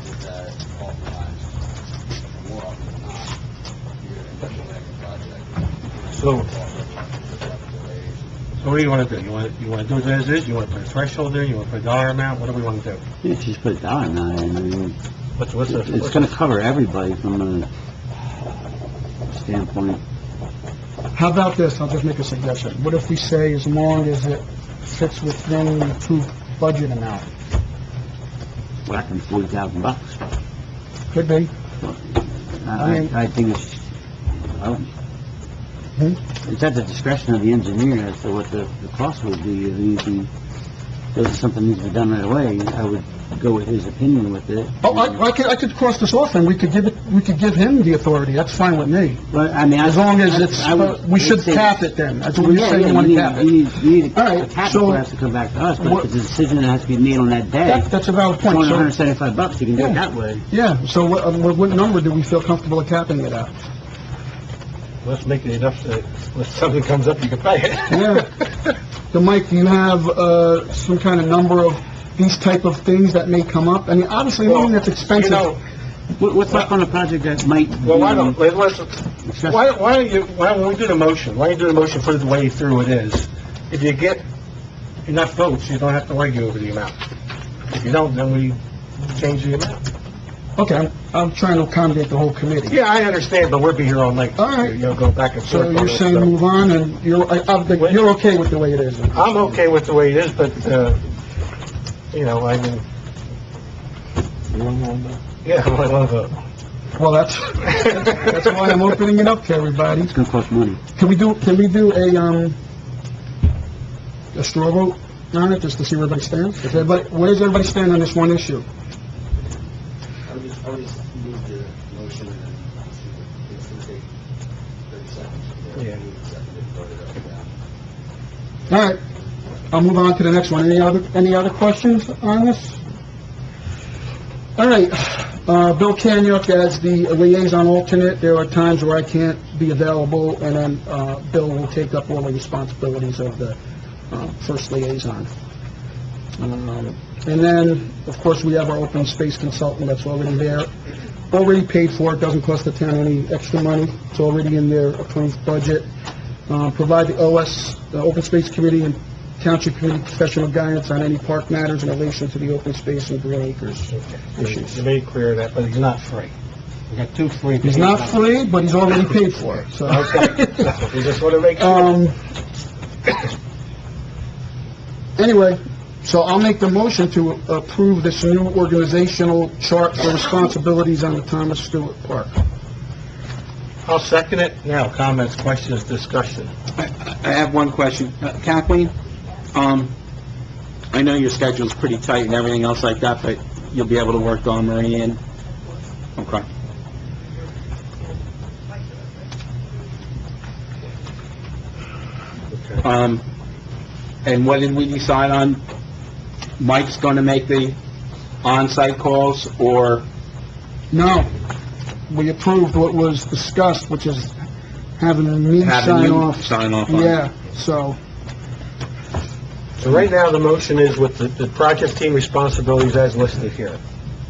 is that oftentimes, more often than not, you're in a mega project. So what do you want to do? You want to do it as is? You want to put a threshold there? You want to put a dollar amount? What do we want to do? Yeah, just put a dollar amount in. I mean, What's it's going to cover everybody from a standpoint. How about this? I'll just make a suggestion. What if we say as long as it fits within the approved budget amount? Whacking $40,000. Could be. I think it's at the discretion of the engineer as to what the cost would be. If anything, if something needs to be done right away, I would go with his opinion with it. Oh, I could cross this off, and we could give him the authority. That's fine with me. But I mean, As long as we should cap it then. That's what we say, you want to cap it. You need All a right, cap so before it has to come back to us, but if it's a decision that has to be made on that day, that's a valid point. So, $175, you can do it that way. yeah, so what number do we feel comfortable capping it at? Let's make it enough that when something comes up, you can pay it. Yeah. So, Mike, do you have some kind of number of these type of things that may come up? I mean, obviously, anything that's expensive. What's up on a project that might be... Well, why don't we do the motion? Why don't you do the motion, put it the way through it is? If you get enough votes, you don't have to argue over the amount. If you don't, then we change the amount. Okay, I'm trying to accommodate the whole committee. Yeah, I understand, but we'll be here all night. All right. Go back and forth. So you're saying move on, and you're okay with the way it is? I'm okay with the way it is, but, I mean... You want one more? Yeah, I want to vote. Well, that's why I'm opening it up to everybody. It's going to cost money. Can we do a straw vote on it, just to see where everybody stands? Where does everybody stand on this one issue? I would just move the motion and then it's going to take 30 seconds. Yeah. Vote it up, All right, I'll move on to the next one. Any other questions on this? All right, Bill Kanyuk as the liaison alternate. There are times where I can't be available, and then Bill will take up all the responsibilities of the first liaison. And then, of course, we have our open space consultant that's already there, already paid for. It doesn't cost the town any extra money. It's already in their approved budget. Provide the Open Space Committee and Township Committee professional guidance on any park matters in relation to the open space and Green Acres issues. You made clear that, but he's not free. We got two free. He's not free, but he's already paid for it, so. Okay. We just want to make sure. Anyway, so I'll make the motion to approve this new organizational chart for responsibilities on the Thomas Stewart Park. I'll second it. Now, comments, questions, discussion. I have one question. Kathleen, I know your schedule's pretty tight and everything else like that, but you'll be able to work Dawn Marie in? Okay. And what did we decide on? Mike's going to make the on-site calls, or? No, we approved what was discussed, which is having me Having you sign off. on it. Yeah, so, So right now, the motion is with the project team responsibilities as listed here.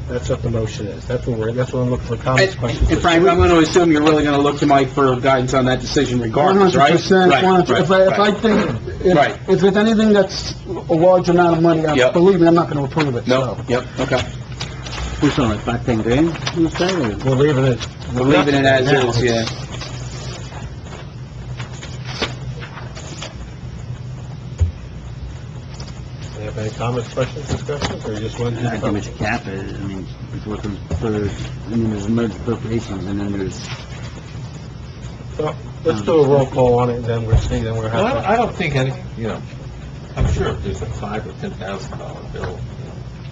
That's what the motion is. That's what I'm looking for, comments, questions. And Frank, I'm going to assume you're really going to look to Mike for guidance on that decision regardless, right? 100%, if I think, if it's anything that's a large amount of money, believe me, I'm not going to approve it, No, so. yep, okay. Who's on it, back 10 grand? Who's that? We're leaving it. We're leaving it as is, yeah. have any comments, questions, discussions, or you just want to... I think we should cap it, I mean, it's working for, there's emergency appropriations, and then there's... Well, let's do a roll call on it, and then we'll see, then we're Well, happy. I don't think any, I'm sure if there's a $5,000 or $10,000 bill,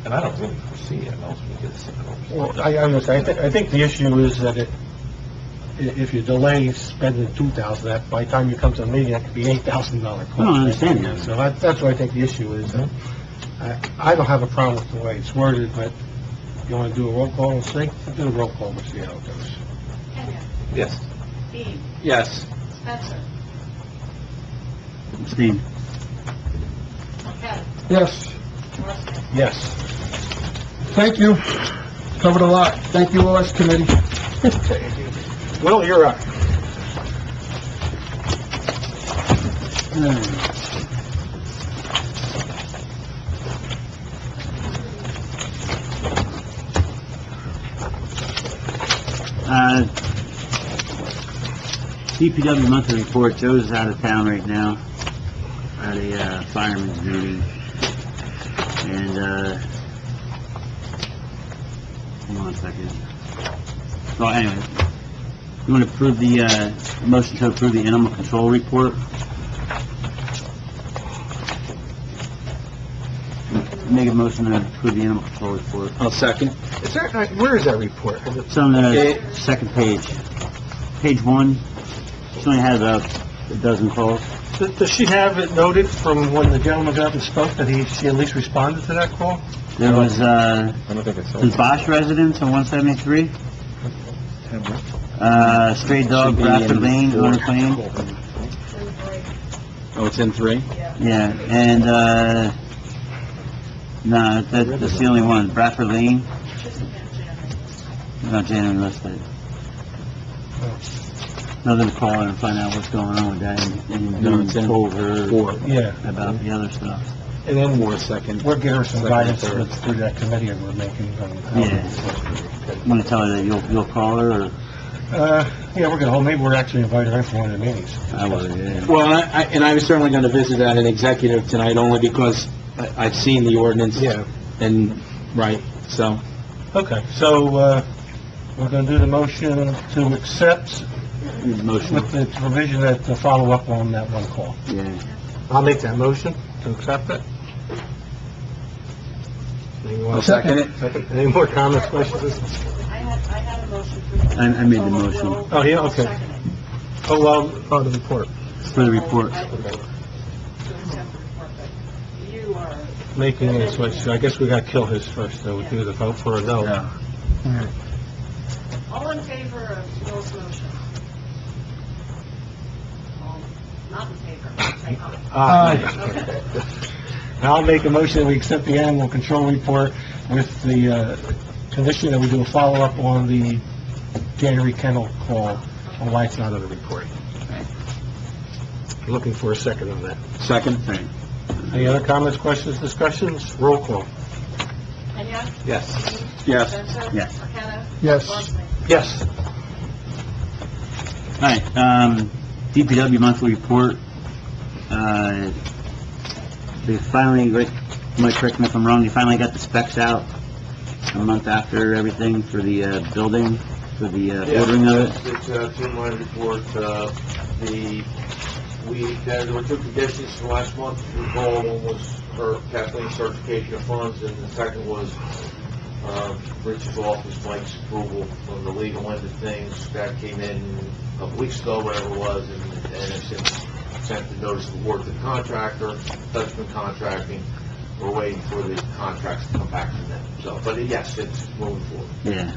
and I don't really foresee it unless we get sick of it. Well, I understand. I think the issue is that if you delay spending 2,000, that by the time you come to the meeting, that could be $8,000 cost. No, I understand that. So that's what I think the issue is. I don't have a problem with the way it's worded, but you want to do a roll call and see? Do a roll call and see how it goes. Kenya? Yes. Dean? Yes. Spencer? Abstain. Kevin? Yes, Marson? Yes. thank you. Covered a lot. Thank you, OS Committee. Will, you're up. DPW monthly report, Joe's out of town right now, at a fireman's meeting, and, hold on a second. Well, anyway, you want to approve the, motion to approve the animal control report? Make a motion to approve the animal control report. I'll second. Is there, where is that report? Is it- It's on the second page. Page 1. She only had about a dozen calls. Does she have it noted from when the gentleman got up and spoke that she at least responded to that call? There was, I don't think I saw the it. Bosch residence on 173, stray dog, Should be Bradford in Lane, four. Owner Lane. Oh, it's in 3? Yeah, and, no, that's the only one, Bradford Lane. Not Janet listed. Another call her and find out what's going on with that, and No, it's in told her 4. Yeah. about the other stuff. And then 4 second. we'll give her some Second, guidance third. through that committee that we're making. Yeah. Want to tell her that you'll call her, or? Yeah, we're gonna, maybe we're actually inviting her for one of the meetings. I would, yeah. Well, I was certainly going to visit that in executive tonight, only because I've seen the ordinance. Yeah. And, right, so, Okay, so, we're gonna do the motion to accept Motion, with the provision that to follow up on that one call. yeah. I'll make that motion to accept it. I'll second it. Any more comments, questions? I had a motion for... I made the motion. Oh, yeah, okay. Second. Oh, well, oh, the report. For the report. To accept the report, but you are... Making a switch, so I guess we gotta kill his first, so we'll do the vote for a no. All in favor of Bill's motion? All not in favor, say aye. Okay. I'll make a motion that we accept the animal control report with the condition that we do a follow-up on the January kennel call on why it's not on the report. Looking for a second on that. second. Any other comments, questions, discussions? Roll call. Kenya? Yes. Dean? Yes. Spencer? Yes. McKenna? Yes. Marson? Yes. All right, DPW monthly report, they finally, Rick, Mike, correct me if I'm wrong, they finally got the specs out a month after everything for the, building, for the, ordering of it. It's a two-line report, there were 2 conditions from last month, recall, one was her Kathleen's certification of funds, and the second was, Rich's office, Mike's approval from the legal end of things. That came in a couple weeks ago, whatever it was, and it's since sent the notice of award to the contractor, Dutchman Contracting. We're waiting for the contracts to come back from them. So, but yes, it's moving forward. Yeah.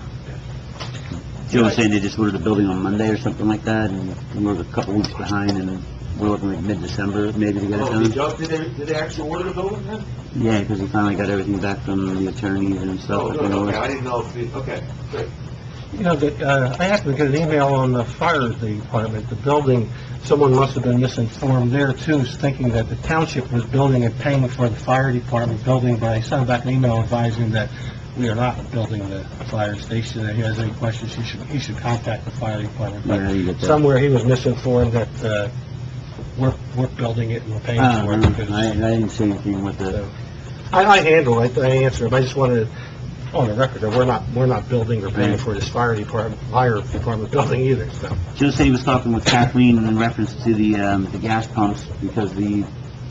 Joe was saying they just ordered the building on Monday or something like that, and we're a couple weeks behind, and we're looking like mid-December maybe to get it Oh, done. did they actually order the building then? Yeah, because he finally got everything back from the attorneys and Oh, stuff. good, okay, I didn't know if, okay, great. You know, I happened to get an email on the fire department, the building, someone must have been misinformed there too, thinking that the township was building and paying for the fire department building, but I sent back an email advising that we are not building the fire station. If he has any questions, he should contact the fire department. Yeah, you get But that. somewhere he was misinformed that, we're building it and we're paying for it. because- I didn't see anything with the, I handle it, I answer it, I just wanted on the record that we're not building or paying for this fire department building either, so. Joe said he was talking with Kathleen in reference to the gas pumps, because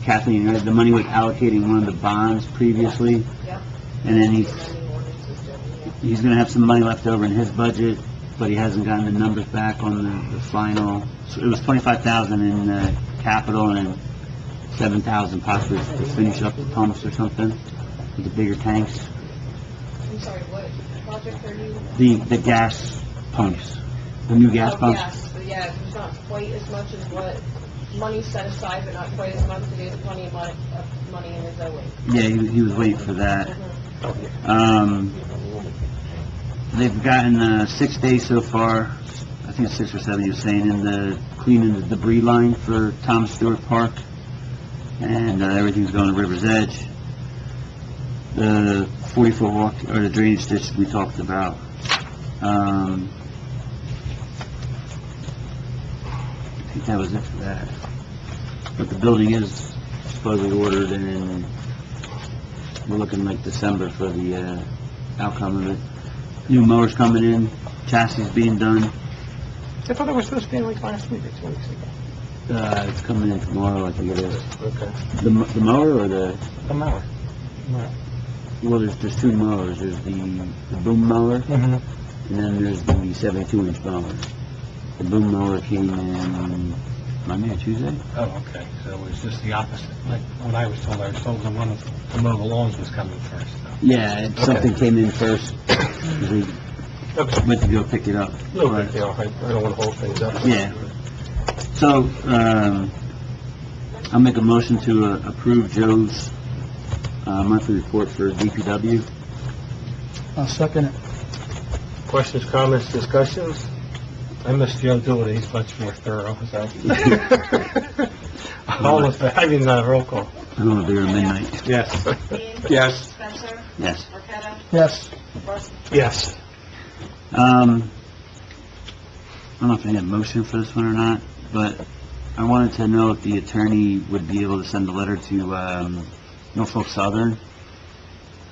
Kathleen, the money was allocating one of the bonds previously, Yep. and then he's gonna have some money left over in his budget, but he hasn't gotten the numbers back on the final. So it was 25,000 in capital and 7,000 possibly to finish up the pumps or something with the bigger tanks. I'm sorry, what project are you? The gas pumps, the new gas pumps. Yes, but yeah, there's not quite as much as what money set aside, but not quite as much, there's plenty of money in his own. Yeah, he was waiting for that. They've gotten 6 days so far, I think it's 6 or 7 you're saying, in the cleaning the debris line for Thomas Stewart Park, and everything's going to River's Edge. The 40-foot walk, or the drainage ditch we talked about. I think that was it for that. But the building is supposedly ordered, and we're looking like December for the outcome of it. New mowers coming in, chassis being done. I thought it was supposed to be like last week or 2 weeks ago. It's coming in tomorrow, I think it is. Okay. The mower or the... The mower. Well, there's two mowers. There's the boom mower, Mm-hmm. and then there's the 72-inch mower. The boom mower came in Monday or Tuesday? Oh, okay, so it was just the opposite. Like, when I was told the one to mow the lawns was coming first. So. Yeah, something came in first. We went to go pick it up. No big deal, I don't want to hold things up. Yeah. So, I'll make a motion to approve Joe's monthly report for DPW. I'll second it. Questions, comments, discussions? I missed Joe doing it, he's much more thorough, so. Roll call. I don't want to be here at midnight. Yes. Dean? Yes. Spencer? Yes. Marqueta? Yes. Parsons? Yes. I don't know if I need a motion for this one or not, but I wanted to know if the attorney would be able to send a letter to Norfolk Southern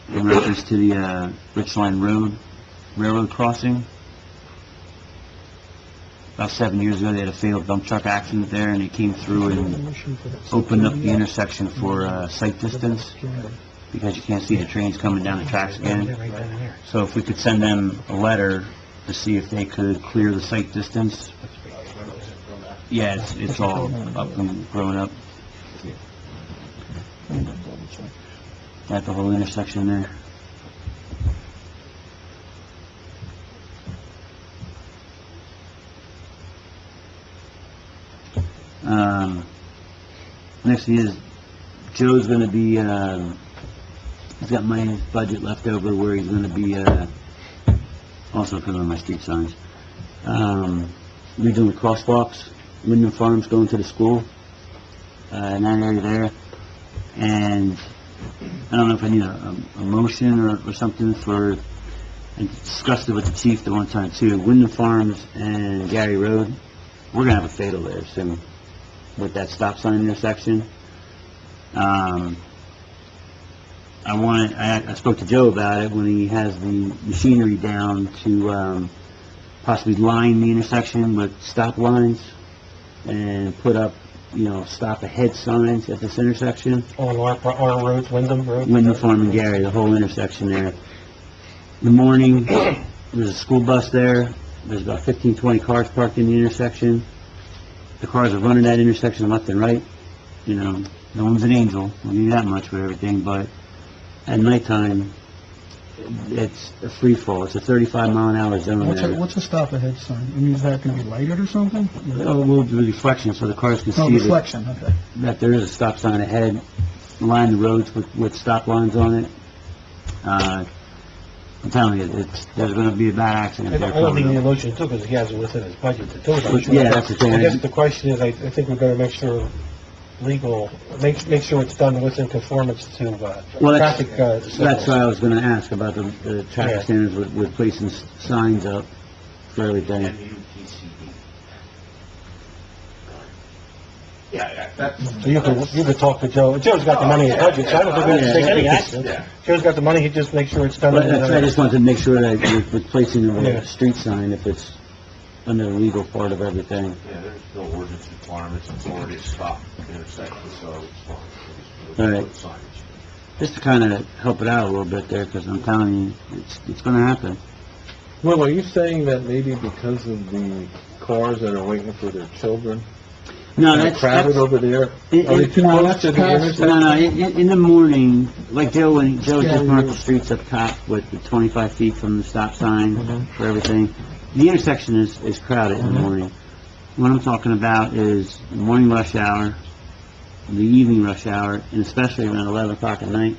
in reference to the Richline Road railroad crossing. About 7 years ago, they had a fatal dump truck accident there, and they came through and opened up the intersection for sight distance, because you can't see the trains coming down the tracks again. So if we could send them a letter to see if they could clear the sight distance. Yeah, it's all up and grown up. At the whole intersection there. Next thing is, Joe's gonna be, he's got money in his budget left over where he's gonna be, also putting on my street signs. Redoing crosswalks, Wyndham Farms going to the school, in that area there. And I don't know if I need a motion or something for, I discussed it with the chief the one time too, Wyndham Farms and Gary Road, we're gonna have a fatal there soon with that stop sign intersection. I spoke to Joe about it when he has the machinery down to possibly line the intersection with stop lines and put up, stop ahead signs at this intersection. On our roads, Wyndham Road? Wyndham Farm and Gary, the whole intersection there. In the morning, there's a school bus there. There's about 15, 20 cars parked in the intersection. The cars are running that intersection left and right. No one's an angel. We'll give you that much with everything, but at nighttime, it's a free fall. It's a 35-mile-an-hour zone there. What's a stop ahead sign? I mean, is that going to be lighted or something? Oh, we'll do reflection so the cars can see reflection, okay. that there is a stop sign ahead. Line the roads with stop lines on it. I'm telling you, there's going to be a bad accident I there. don't think the motion took, because he has it within his budget to do it. Yeah, that's the thing. I guess the question is, I think we're going to make sure make sure it's done within conformance to traffic. That's what I was going to ask about the traffic standards with placing signs up for everything. Yeah, that's... You can talk to Joe. Joe's got the money in the budget, so I don't think we have to take any action. Yeah. Joe's got the money, he just makes sure it's done. But that's why I just wanted to make sure that we're placing Yeah. the street sign if it's under the legal part of everything. Yeah, there's no ordinance requirements, it's already a stop intersection, so it's fine. All right. Put signage. Just to kind of help it out a little bit there, because I'm telling you, it's going to happen. Well, are you saying that maybe because of the cars that are waiting for their children, No, they're that's... crowded over there? Are they too no, close that's to the past- intersection? No, in the morning, like Joe Yeah, just marked you- the streets up top with the 25 feet from the stop sign Mhm. for everything. The intersection is crowded in the morning. What I'm talking about is the morning rush hour, the evening rush hour, and especially around 11 o'clock at night.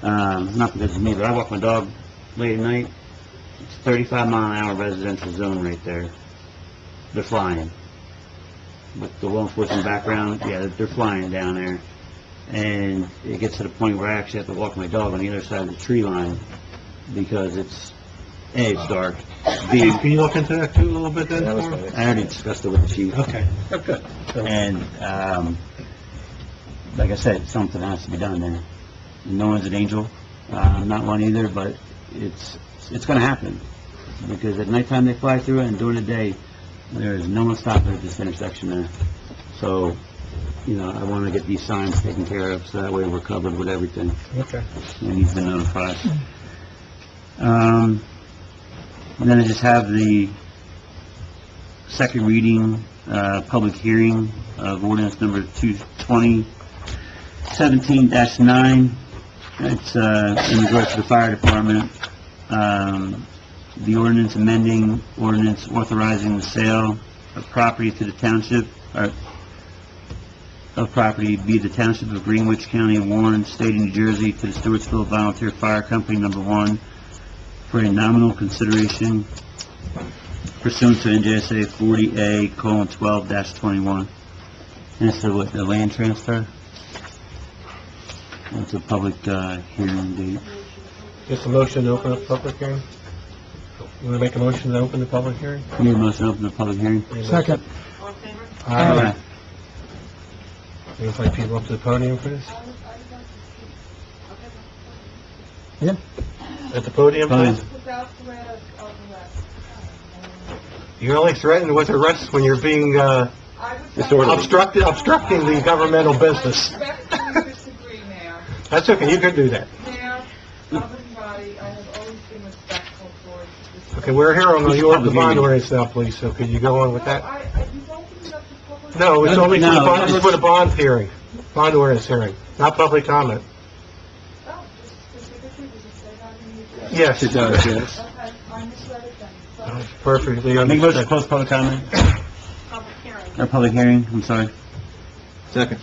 Not because of me, but I walk my dog late at night. It's 35-mile-an-hour residential zone right there. They're flying. With the law enforcement background, yeah, they're flying down there. And it gets to the point where I actually have to walk my dog on the other side of the tree line because it's dark. B, Can you look into that too a little bit then? That was for my me? next- I already discussed it with the chief. Okay, oh, good. So- And, like I said, something has to be done there. No one's an angel. I'm not one either, but it's gonna happen. Because at nighttime they fly through it, and during the day, there is no one stopping at this intersection there. So, I wanna get these signs taken care of, so that way we're covered with everything. Okay. And he's been notified. And then I just have the second reading, public hearing of ordinance number 2017-9. It's, in regards to the fire department. The ordinance amending ordinance authorizing the sale of property to the township, or of property be the Township of Greenwich, County of Warren, State of New Jersey, to the Stewartsville Volunteer Fire Company Number 1 for a nominal consideration pursuant to NJSA 40A:12-21. And it's the land transfer. It's a public hearing date. Just a motion to open up the public hearing? You want to make a motion to open the public hearing? Need a motion to open the public hearing? Second. All in favor? Aye. You invite people up to the podium for this? Yeah. At the podium, please? Without threat of arrest. You're only threatened with arrest when you're being, I would obstructing the governmental business. respectfully disagree, Mayor. That's okay, you can do that. Mayor, everybody, I have always been respectful towards this. Okay, we're here on the bond ordinance now, please, so could you go on with that? You've opened it up to public. No, it's only for the No, bond, it's for the bond hearing, bond ordinance hearing, not public comment. Oh, just specifically, does it say that in the... Yes. It does, yes. Okay, I misread it then. So, Perfectly Make a motion to understood. close public comment, Public hearing. or public hearing, I'm sorry. Second.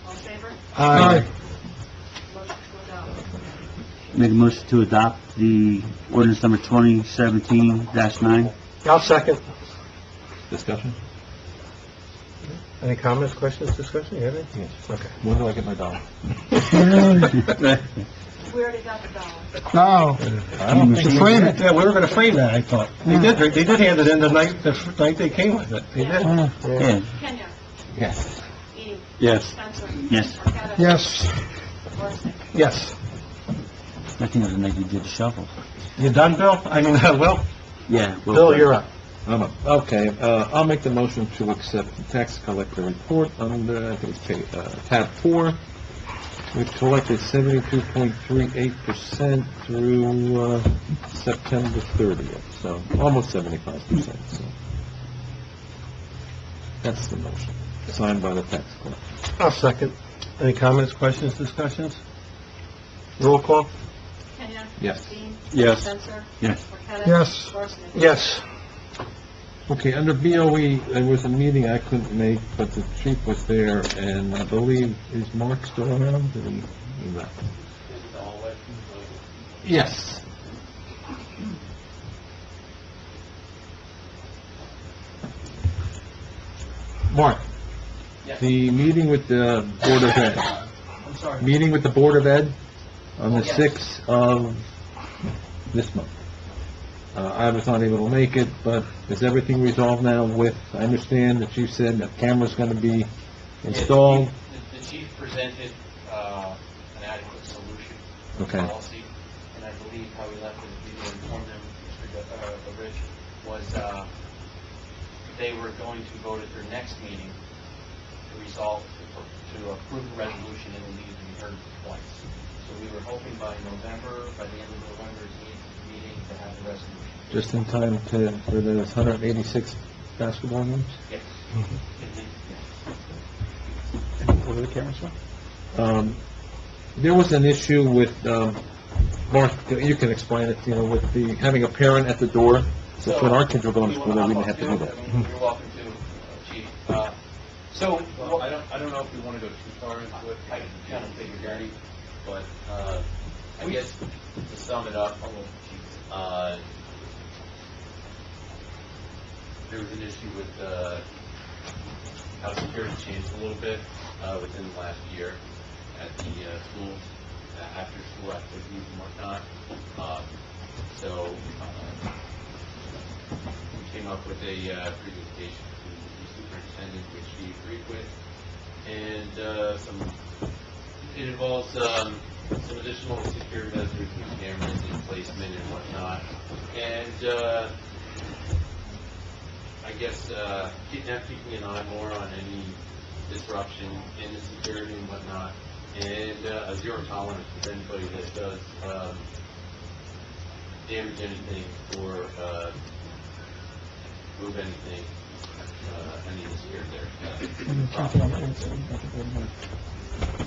All in favor? Aye. Motion to adopt. Make a motion to adopt the ordinance number 2017-9. I'll second. Discussion? Any comments, questions, discussion, you have any? Yes. Okay. When do I get my dollar? We already got the dollar. No, I don't to frame it. Yeah, we were gonna frame that, I thought. They did hand it in the night they came with it. They did. Yeah. Kenya? Yes. Edie? Yes. Spencer? Yes. Marqueta? Yes. Worsney? Yes. I think doesn't make you do the shuffle. You done, Bill? Will? Yeah. Bill, you're up. Okay, I'll make the motion to accept the tax collector report under, I think it's tab 4. We've collected 72.38% through September 30th, so almost 75%, so. That's the motion, signed by the tax collector. I'll second. Any comments, questions, discussions? Roll call? Kenya? Yes. Dean? Yes. Spencer? Yes. Marqueta? Yes. Worsney? Yes. Okay, under BOE, there was a meeting I couldn't make, but the chief was there, and I believe, is Mark still around? Did he left? Yes. Mark? The meeting with the Board of Ed. I'm sorry. Meeting with the Board of Ed on the 6th of this month. I was not able to make it, but is everything resolved now with, I understand that you said that camera's gonna be installed? The chief presented an adequate solution Okay. policy, and I believe how we left it, if you didn't inform them, Mr. Rich, was they were going to vote at their next meeting to resolve, to approve the resolution, and it needed to be heard twice. So we were hoping by November, by the end of November's meeting, to have the resolution. Just in time for those 186 basketball games? Yes. Over the camera, sir? There was an issue with, Mark, you can explain it, with the, having a parent at the door. So when our kids were going to school, we didn't have to do that. You're welcome to, Chief. So, well, I don't know if we want to go too far into it. I kind of figured, but I guess to sum it up, there was an issue with how security changed a little bit within the last year at the schools, after school activities and whatnot. So we came up with a presentation to the superintendent, which he agreed with, and it involves some additional security measures with cameras and placement and whatnot, and I guess keeping an eye more on any disruption in the security and whatnot, and a zero tolerance with anybody that does damage anything or move anything, any of the security there.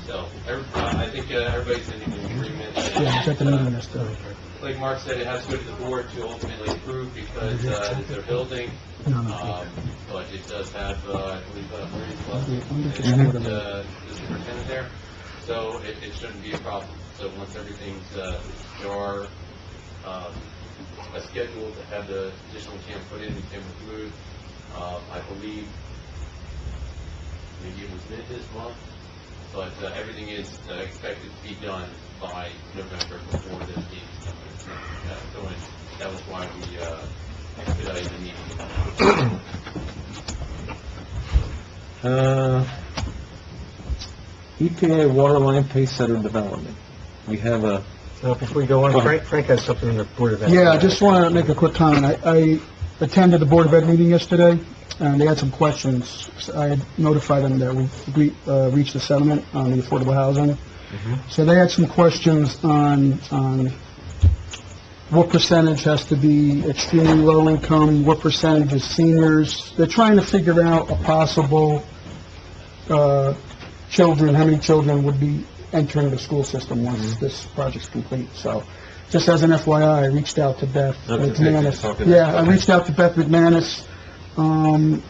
So, I think everybody's in agreement. Yeah, check the meeting list, Like Mark said, it has to go to the board to ultimately approve because it's their building. But it does have, I believe, Marine Club and the superintendent there. So it shouldn't be a problem. So once everything's, there are a schedule to have the additional camera put in and camera removed. I believe maybe it was mid this month. But everything is expected to be done by November before the game is going. That was why we expedited the meeting. EPA waterline pace setter development. We have a... Before we go on, Frank has something in the Board of Ed. Yeah, I just want to make a quick comment. I attended the Board of Ed meeting yesterday, and they had some questions. I had notified them that we reached a settlement on the affordable housing. So they had some questions on what percentage has to be extremely low income, what percentage is seniors. They're trying to figure out a possible children, how many children would be entering the school system once this project's complete. So just as an FYI, I reached out to Beth McManus. Yeah, I reached out to Beth McManus,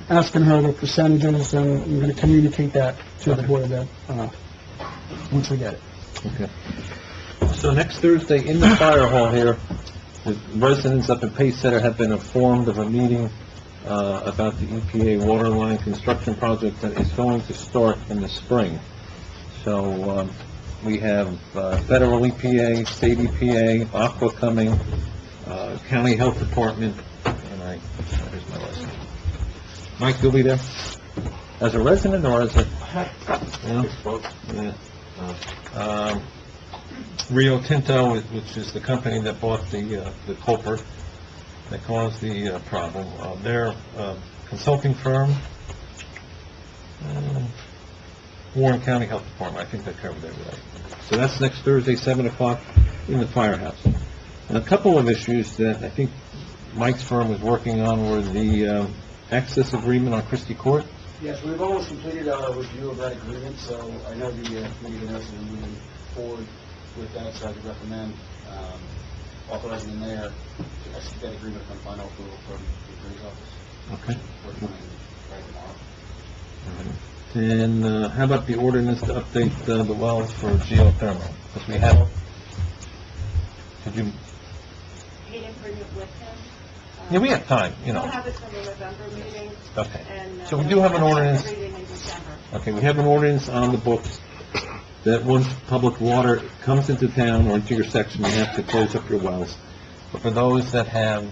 asking her the percentages, and I'm going to communicate that to the Board of Ed once we get it. Okay. So next Thursday in the fire hall here, the residents up in Pace Center have been informed of a meeting about the EPA water line construction project that is going to start in the spring. So we have federal EPA, state EPA, Aqua coming, county health department, and here's my list. Mike, you'll be there? As a resident or as a... Yeah. Rio Tinto, which is the company that bought the culprit that caused the problem. They're a consulting firm. Warren County Health Department, I think that covered everything. So that's next Thursday, 7 o'clock in the firehouse. And a couple of issues that I think Mike's firm is working on were the access agreement on Christie Court. Yes, we've almost completed our review of that agreement, so I know the committee has been moving forward with that, so I would recommend authorizing the mayor to execute that agreement upon final approval from the attorney's office. Okay. Right tomorrow. All right. And how about the ordinance to update the wells for geothermal? Because we have... Could you... He didn't bring it with him. Yeah, we have time, you know. We'll have it for the November meeting. Okay. And, So we do have an ordinance. Reading in December. Okay, we have an ordinance on the books that once public water comes into town or into your section, you have to close up your wells. for those that have,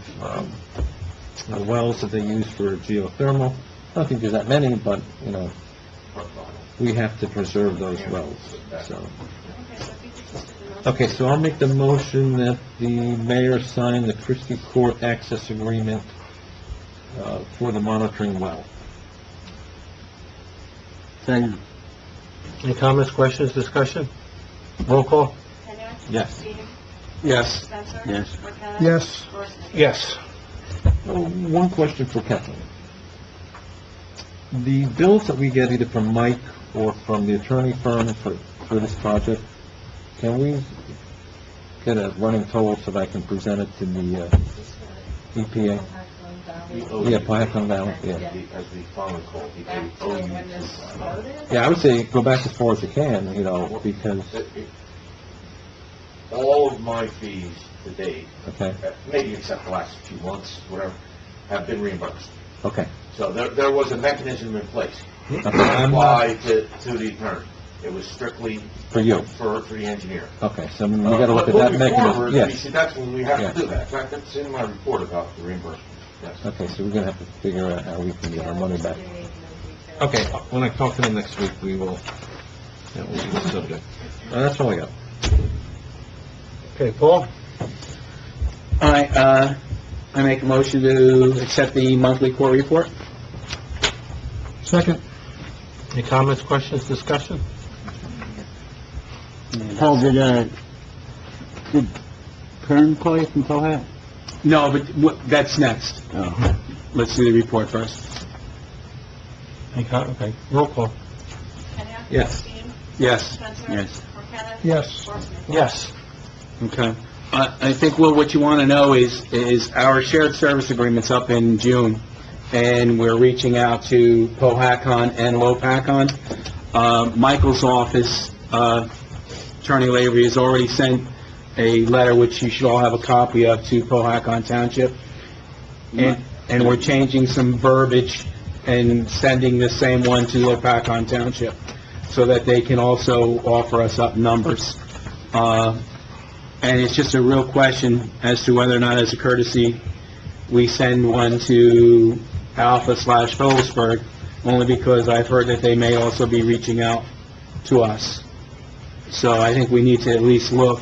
wells that they use for geothermal. I don't think there's that many, but, we have to preserve those wells, so. Okay, so I'll make the motion that the mayor sign the Christie Court access agreement, for the monitoring well. Second. Any comments, questions, discussion? Roll call? Kenya? Yes. Dean? Yes. Spencer? Yes. Marqueta? Yes. Horst? Yes. Oh, one question for Kathleen. The bills that we get either from Mike or from the attorney firm for this project, can we get a running total so that I can present it to the EPA? Yeah, Pahokee Valley, yeah. As the phone call, Yeah, I would say go back as far as you can, because, all of my fees to date, okay, maybe except the last few months, whatever, have been reimbursed. okay. So there was a mechanism in place Okay, I'm not- applied to the attorney. It was strictly For you. for the engineer. Okay, so we gotta look at But that moving mechanism, forward, yes. you see, that's when we have Yes. to do that. In fact, that's in my report about the reimbursement. Yes. Okay, so we're gonna have to figure out how we can get our money back. Okay, when I talk to them next week, we'll do the subject. That's all I got. Okay, Paul? All right, I make a motion to accept the monthly court report. Second. Any comments, questions, discussion? Paul, did Kern call you from Pahokee? No, but that's next. Oh. Let's do the report first. Okay, roll call. Kenya? Yes. Dean? Yes. Spencer? Yes. Marqueta? Yes. Horstman? Yes. Okay. I think, Will, what you want to know is our shared service agreement's up in June, and we're reaching out to Pahokee and Lopakon. Michael's office, Attorney Lavery, has already sent a letter, which you should all have a copy of, to Pahokee Township. And we're changing some verbiage and sending the same one to Lopakon Township, so that they can also offer us up numbers. And it's just a real question as to whether or not, as a courtesy, we send one to Alpha/Phillipsburg, only because I've heard that they may also be reaching out to us. So I think we need to at least look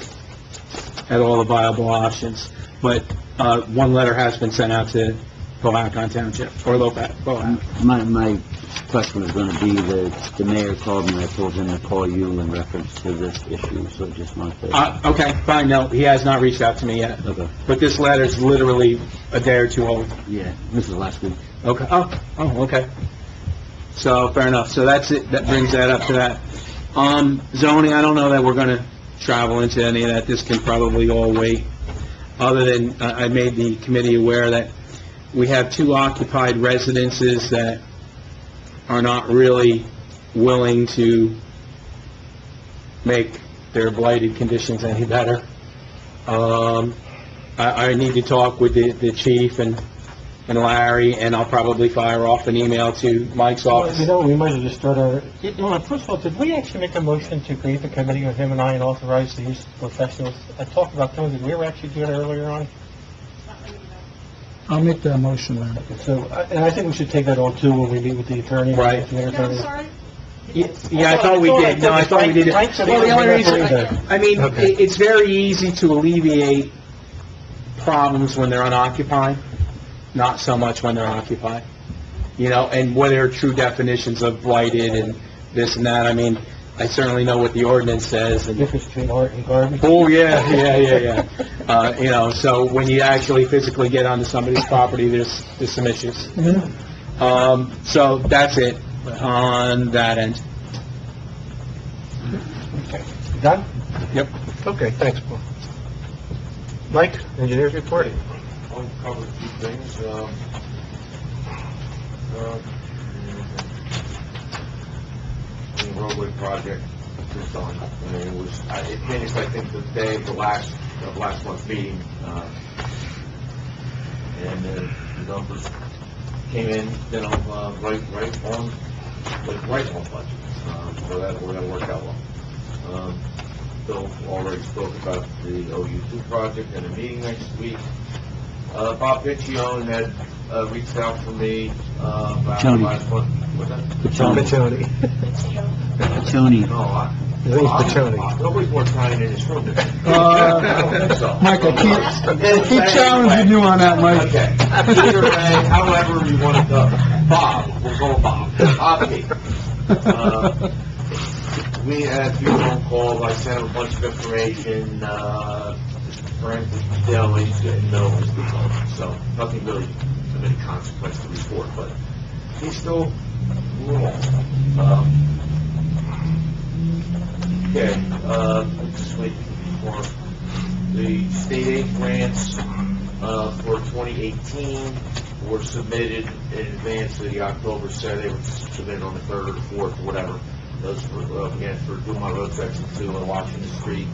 at all the viable options. But one letter has been sent out to Pahokee Township, or Pahokee. My question was gonna be that the mayor called me, I told him to call you in reference to this issue, so just wanted to... Okay, fine, no, he has not reached out to me yet. Okay. But this letter's literally a day or two old. Yeah, this is last week. Okay, oh, okay. So, fair enough, so that's it, that brings that up to that. Zoning, I don't know that we're gonna travel into any of that, this can probably all wait. Other than, I made the committee aware that we have 2 occupied residences that are not really willing to make their blighted conditions any better. I need to talk with the chief and Larry, and I'll probably fire off an email to Mike's office. We might have just started, first of all, did we actually make a motion to create the committee with him and I and authorize the use of professionals? I talked about those, did we ever actually do that earlier on? I'll make that motion then. So, and I think we should take that on too when we meet with the attorney. Right. No, I'm sorry? Yeah, I thought we did. No, I thought we did it. Frank said he Well, the was only reason, gonna bring that. I mean, Okay. it's very easy to alleviate problems when they're unoccupied, not so much when they're occupied. And what are true definitions of blighted and this and that. I mean, I certainly know what the ordinance says, and Difference between art and garbage. oh, yeah. So when you actually physically get onto somebody's property, there's some issues. So that's it on that end. Okay. Done? Yep. Okay, thanks, Paul. Mike, engineer's report? I'll cover a few things. The roadway project is done. It finished, I think, the day of last month's meeting, and the numbers came in, right on budget. So that worked out well. The know, already spoke about the OU2 project and the meeting next week. Bob Piccione had reached out to me about Tony. last month. What's that? Pachoni. Tony. No, His name's Pachoni. Nobody's more Italian in this room than me. Mike, I keep challenging you on that, Mike. Okay. Either way, however you want to go. Bob, we'll go Bob. Bobby. We had a few phone calls. I sent him a bunch of information. Frank was still, he didn't know his result. So nothing really of any consequence to report, but he's still wrong. Okay, just waiting for the state aid grants for 2018 were submitted in advance of the October set. They were submitted on the 3rd or the 4th or whatever. Those were, again, for doing my road section 2 on Washington Street.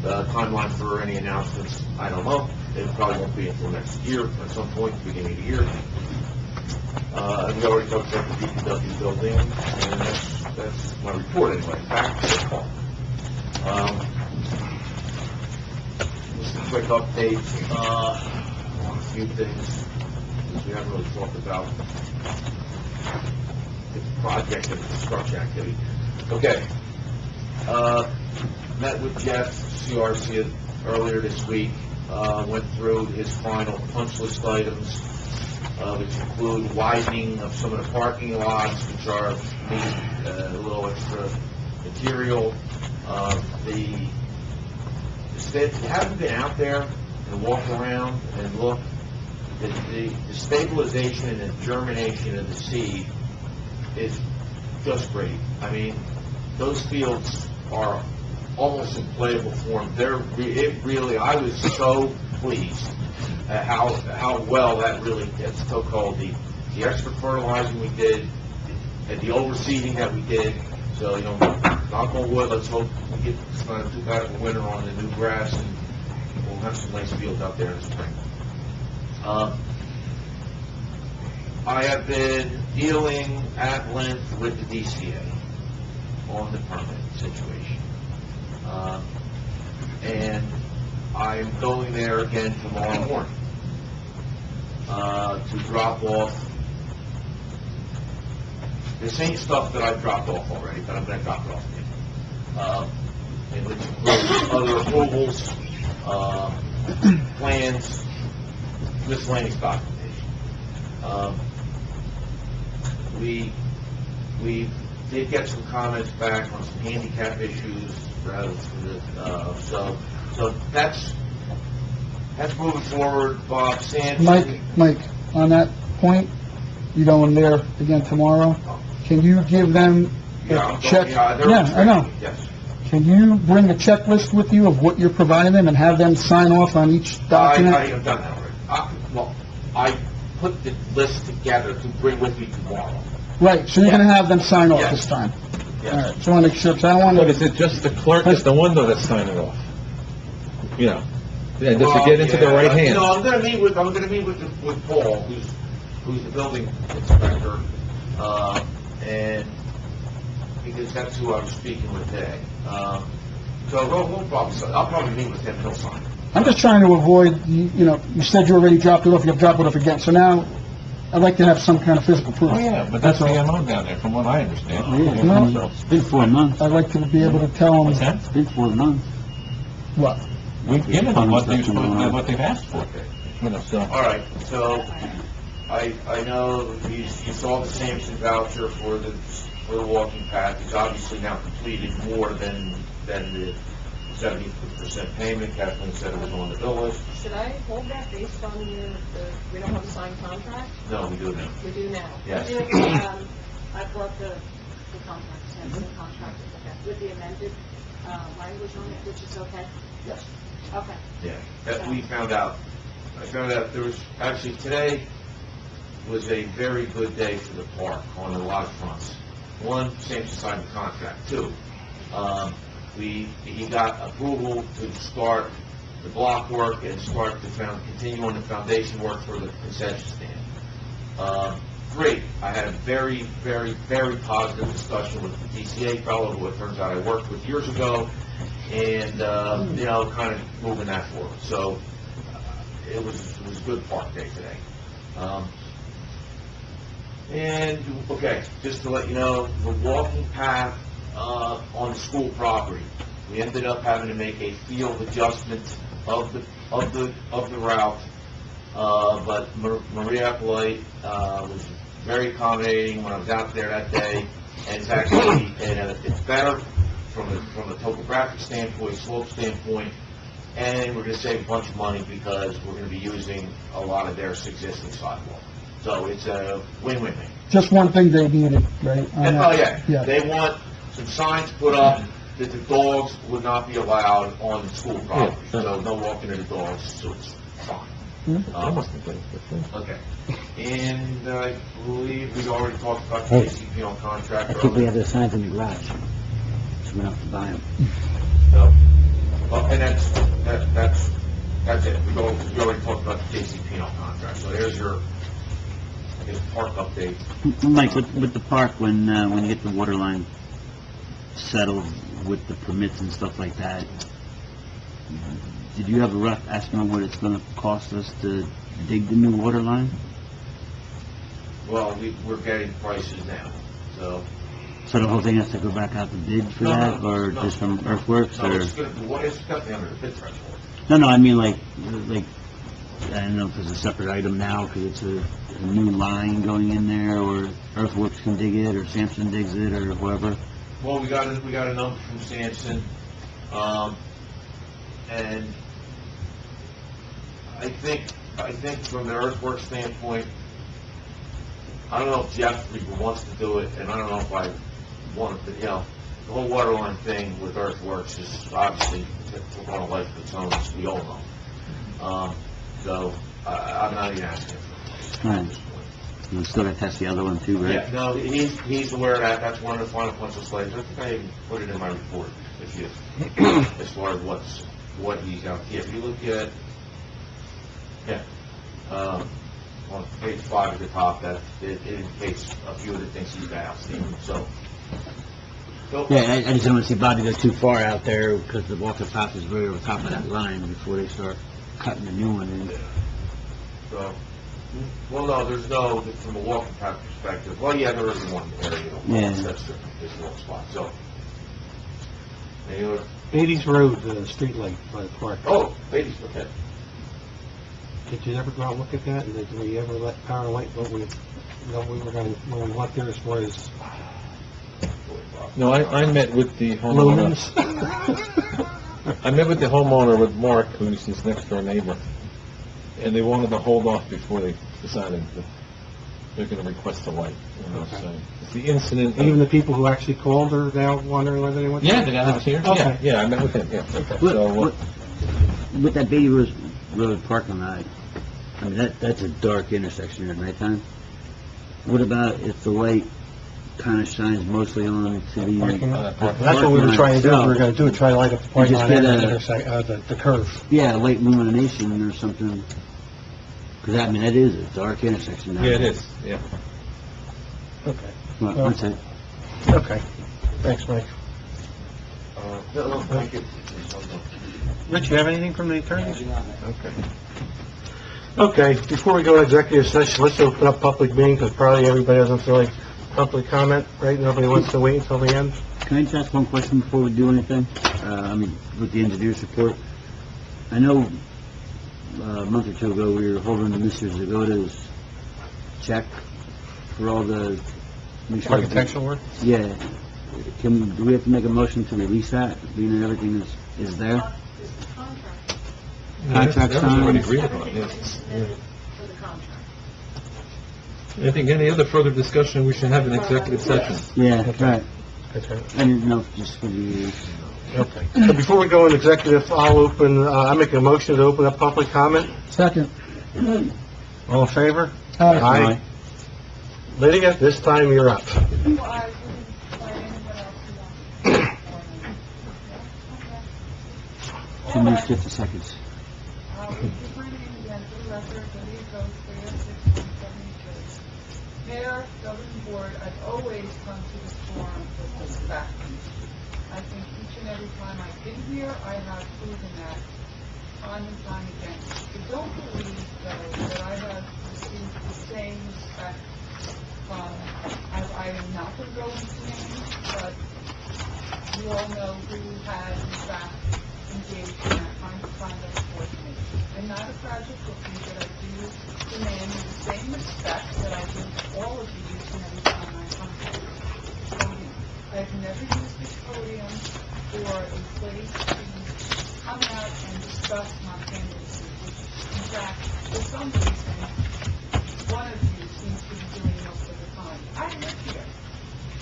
Timeline for any announcements, I don't know. It probably won't be until next year at some point, beginning of the year. And we already talked about the DPW building, and that's my report anyway. Back to the call. Just a quick update on a few things, because we haven't really talked about the project and the construction activity. Okay. Met with Jeff, CRC, earlier this week, went through his final punch list items, which include widening of some of the parking lots, which are a little extra material. If you haven't been out there and walked around and looked, the stabilization and the germination of the seed is just great. I mean, those fields are almost in playable form. I was so pleased at how well that really gets so-called the extra fertilizing we did and the overseeding that we did. So, knock on wood, let's hope we get it's not too bad of a winter on the new grass, and we'll have some nice fields out there in the spring. I have been dealing at length with the DCA on the permit situation. And I'm going there again tomorrow morning to drop off the same stuff that I've dropped off already, but I'm going to drop it off again. And which includes other approvals, plans, miscellaneous documentation. We did get some comments back on some handicap issues, so that's moving forward. Bob Sampson. Mike, on that point, you going there again tomorrow? Can you give them a check? Yeah, I know. Yes. Can you bring a checklist with you of what you're providing them and have them sign off on each document? I have done that already. I put the list together to bring with me tomorrow. Right, so you're going to have them sign off Yes. this time? Yes. All right, so I want to make sure, because I don't want But to... is it just the clerk is the one, though, that's signing off? Yeah, does it get into the right hands? I'm going to meet with Paul, who's the building inspector, and because that's who I was speaking with today. So I'll probably meet with him. He'll sign it. I'm just trying to avoid, you said you already dropped it off, you have dropped it off again, so now I'd like to have some kind of physical proof. Oh, yeah, but that's the all. MO down there, from what I understand. No. So, It's been 4 months. I'd like to be able to tell what's them that? It's been 4 months. what. We've given them what they've asked for. So. All right, so I know you saw the Sampson voucher for the walking path. It's obviously now completed more than the 70% payment. Kathleen said it was on the bill list. Should I hold that based on we don't have a signed contract? No, we do now. We do now. Yes. I brought the contract, Sampson contract with the amended language on it, which is okay? Yes. Okay. Yeah, I found out there was, actually today was a very good day for the park on a lot of fronts. One, Sampson signed the contract. Two, he got approval to start the block work and continue on the foundation work for the concession stand. Three, I had a very, very, very positive discussion with the DCA fellow who it turns out I worked with years ago and, kind of moving that forward. So, it was a good park day today. Okay, just to let you know, the walking path, on the school property, we ended up having to make a field adjustment of the route, but Maria Polite, was very accommodating when I was out there that day, and it's actually, it's better from a topographic standpoint, slope standpoint, and we're going to save a bunch of money because we're going to be using a lot of their existing sidewalk. So it's a win-win thing. Just one thing they needed, right? Yeah, they want some signs put up that the dogs would not be allowed on the school property. So no walking of the dogs, so it's fine. Okay. And I believe we already talked about the KCP on contract I think we earlier. have the signs in the garage. So we don't have to buy them. So, and that's it. We already talked about the KCP on contract. So there's your, I guess, park update. Mike, with the park, when you get the water line settled with the permits and stuff like that, did you have a rough estimate what it's going to cost us to dig the new water line? Well, we're getting prices now, so. So the whole thing has to go back out to bid for that, or just from earthworks, No, or? it's got the under the bid threshold. No, I mean like, I don't know if it's a separate item now, because it's a new line going in there, or earthworks can dig it, or Sampson digs it, or whoever. Well, we got a number from Sampson, and I think from the earthwork standpoint, I don't know if Jeff even wants to do it, and I don't know if I want to, the whole water line thing with earthworks is obviously on a life of its own, as we all know. So I'm not even asking for it at this point. You still got to test the other one too, right? Yeah, no, he's aware of that. That's one of the final points of slides. I think I even put it in my report, as far as what he's out here. If you look at, on page 5 at the top, that it indicates a few of the things he's got outstanding. So, Yeah, I just don't want to see Bobby go too far out there, because the walking path is right over top of that line before they start cutting the new one in. So, well, no, there's no, from a walking path perspective, well, yeah, there is one area, that's this one spot, so. Anyway, 80s Road, the street light by the park. oh, ladies, okay. Did you ever go out and look at that? And did we ever let Power Light, what we were going, when we went there as far as No, I met with the homeowner. lumens? I met with the homeowner, with Mark, who's his next door neighbor, and they wanted to hold off before they decided that they're going to request a light. So it's the incident. Even the people who actually called are now wondering whether they went. Yeah, the guy that's here. Okay. Yeah, I met with him. Yeah. With that Beatty Road parking lot, I mean, that's a dark intersection at nighttime. What about if the light kind of shines mostly on to the Parking lot. That's what we were trying to do. We were going to do, try to light up the parking lot and the curve. Yeah, light illumination or something. Because, I mean, that is a dark intersection now. Yeah, it is. Yeah. Okay. Well, that's it. Okay. Thanks, Mike. No, thank you. Rich, you have anything from the attorneys? Okay. Okay, before we go to executive session, let's open up public meeting, because probably everybody doesn't feel like public comment, right? Nobody wants to wait until the end? Can I just ask one question before we do anything? With the engineer's report. I know a month or two ago, we were holding Mr. Zagoda's check for all the... Architectural work? Yeah. Do we have to make a motion to release that, being that everything is there? Contract That was already signed? agreed upon, yes. For the contract. I think any other further discussion, we should have an executive session. Yeah, right. Okay. I didn't know, just for the... Okay. So before we go in executive, I make a motion to open up public comment. Second. All in favor? Aye. Lydia, this time you're up. I wouldn't let anyone else who wants to. 2 minutes, 50 seconds. Would you bring in again for the record, the lead goes 306-172. Mayor, governing board, I've always come to this forum with this fact. I I think each and every time I've been here, I have proven that time and time again. I don't believe, though, that I have received the same respect from, I am not going to go into names, but you all know who has, in fact, engaged in that kind of conduct towards me. I'm not a fragile cookie, but I do demand the same respect that I give all of you each and every time I come to this podium. I've never used this podium for a place to come out and discuss my candidacy, which, in fact, for some reason, one of you seems to be doing most of the time. I live here.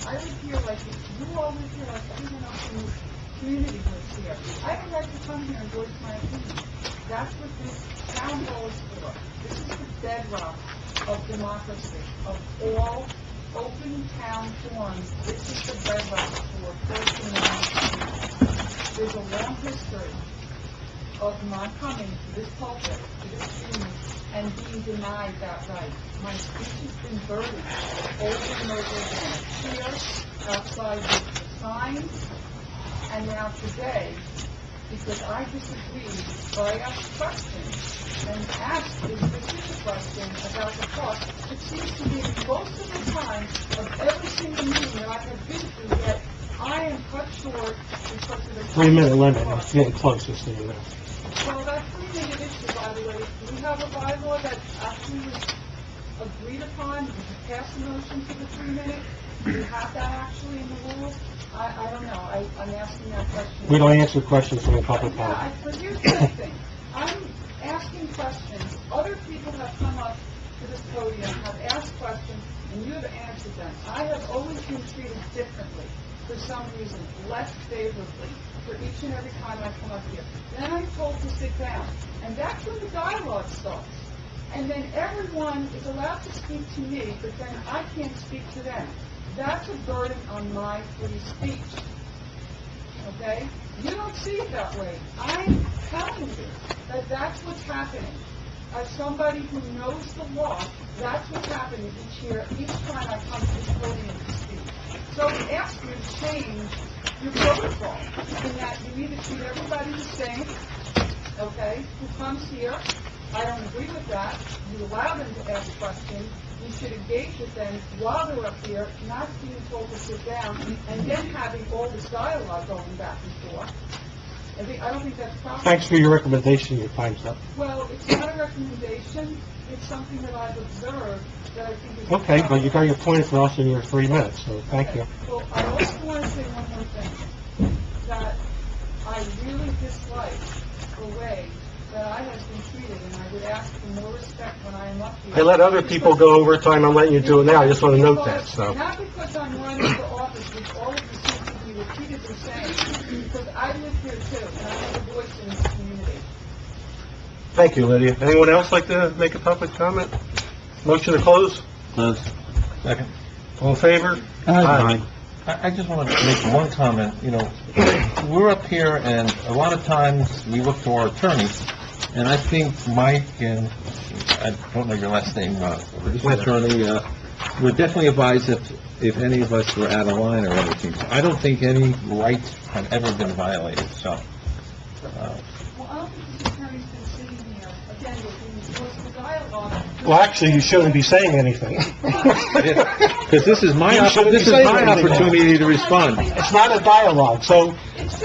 I live here like you all live here like everyone else in the community lives here. I have a right to come here and voice my opinion. That's what this town hall is for. This is the bedrock of democracy, of all open town forums. This is the bedrock for First Amendment. There's a long history of my coming to this pulpit, to this union, and being denied that right. My speech has been burdened over and over again, here, outside with the signs, and now today, because I disagreed, but I asked questions, and asked this specific question about the cost. It seems to be most of the time of every single meeting that I have been to, yet I am cut short because of the 3-minute limit, it's getting close, just so you know. Well, that 3-minute issue, by the way, we have a bylaw that actually was agreed upon. Did you pass a motion for the 3-minute? Do you have that actually in the rules? I don't know. I'm asking that question. We don't answer questions from the public. Yeah, but here's the thing. I'm asking questions. Other people have come up to this podium, have asked questions, and you have answered them. I have always been treated differently, for some reason, less favorably, for each and every time I come up here. Then I'm told to sit down. And that's when the dialogue starts. And then everyone is allowed to speak to me, but then I can't speak to them. That's a burden on my free speech. Okay? You don't see it that way. I'm telling you that that's what's happening. As somebody who knows the law, that's what's happening each year, each time I come to this podium to speak. So we ask you to change your protocol in that you either treat everybody the same, okay, who comes here. I don't agree with that. You allow them to ask questions. You should engage with them while they're up here, not being told to sit down, and then having all this dialogue going back and forth. I don't think that's proper. Thanks for your recommendation, your time's up. Well, it's not a recommendation. It's something that I've observed that I think is... Okay, but you got your point across in your 3 minutes, so thank you. Well, I also want to say one more thing, that I really dislike the way that I have been treated, and I would ask for more respect when I am up here. I let other people go over time, I'm letting you do it now, I just want to note that, so. Not because I'm running for office, which all of you seem to be repeatedly saying, because I live here too, and I have a voice in this community. Thank you, Lydia. Anyone else like to make a public comment? Motion to close? Close. Second. All in favor? Aye. I just want to make one comment. You know, we're up here, and a lot of times we look to our attorneys, and I think Mike and, I don't know your last name, attorney, would definitely advise if any of us were out of line or anything. I don't think any rights have ever been violated, so. Well, I don't think this attorney's been sitting here, again, with the dialogue. Well, actually, you shouldn't be saying anything. Because this is my opportunity to respond. It's not a dialogue, so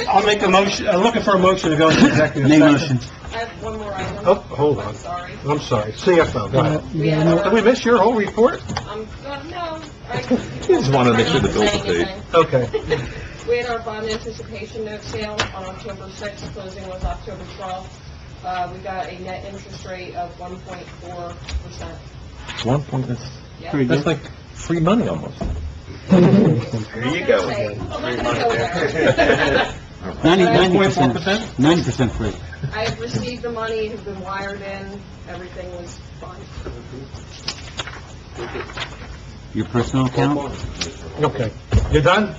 I'll make a motion, I'm looking for a motion to go into executive Make session. motion. I have one more item. Oh, hold on. Sorry. I'm sorry. CFO, go ahead. Yeah. Did we miss your whole report? No. You just want to make sure the bills are paid. Okay. We had our bond anticipation note sale on October 6th, closing was October 12th. We got a net interest rate of 1.4%. 1 point, Yeah. that's like free money almost. There you go again. I'm not gonna go there. 90% 90% free. I have received the money, have been wired in, everything was fine. Your personal account? Okay. You done?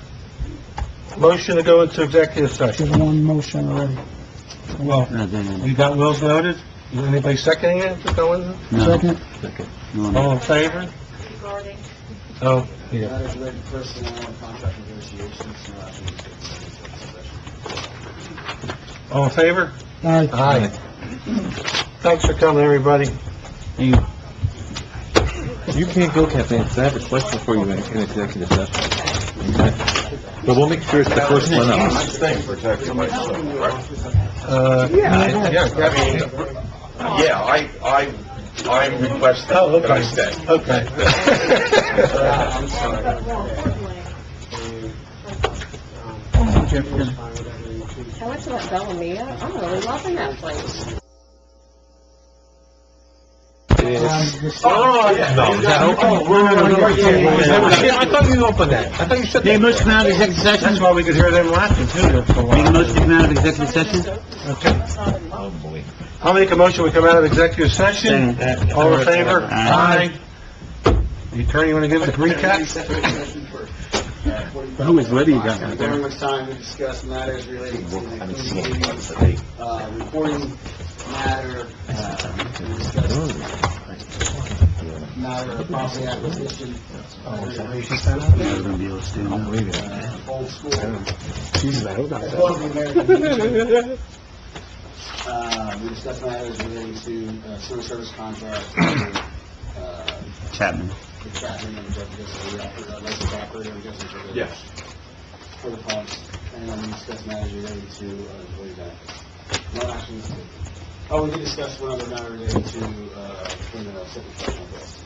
Motion to go into executive session. There's one motion already. Well, you got Will's noted? Anybody seconding it to go in? No. Second? You want All in favor? Regarding Oh, yeah. Matters related to personnel and contract negotiations, no action is taken in executive session. All in favor? Aye. Aye. Thanks for coming, everybody. You- You can't go, Kathleen, because I have a question for you in executive session. Okay. But we'll make sure it's the first one up. Thing protecting myself, right? I'm requesting that I stay. Okay. I went to that Bellamia. I'm really loving that place. Oh, yeah. No, is that open? I thought you opened that. I thought you said Make a that. motion to come out of executive That's session? why we could hear them laughing, too. for a while. Make a motion to come out of executive session? Okay. Oh, boy. I'll make a motion, we come out of executive session. Second. All in favor? Aye. The attorney, want to give us a recap? Executive session for, 45 How much letter you got out there? During which time we discussed matters relating to the reporting matter, we discussed matter of property acquisition, Never gonna be able to stand up. old school. As well as the American Legion. We discussed matters relating to sewer service contracts, Chapman. the Chapman and the licensed operator and Justice for the Yes. for the pumps, and then we discussed matters related to employee benefits. No action was taken. Oh, we did discuss one other matter related to criminal civil professional bills.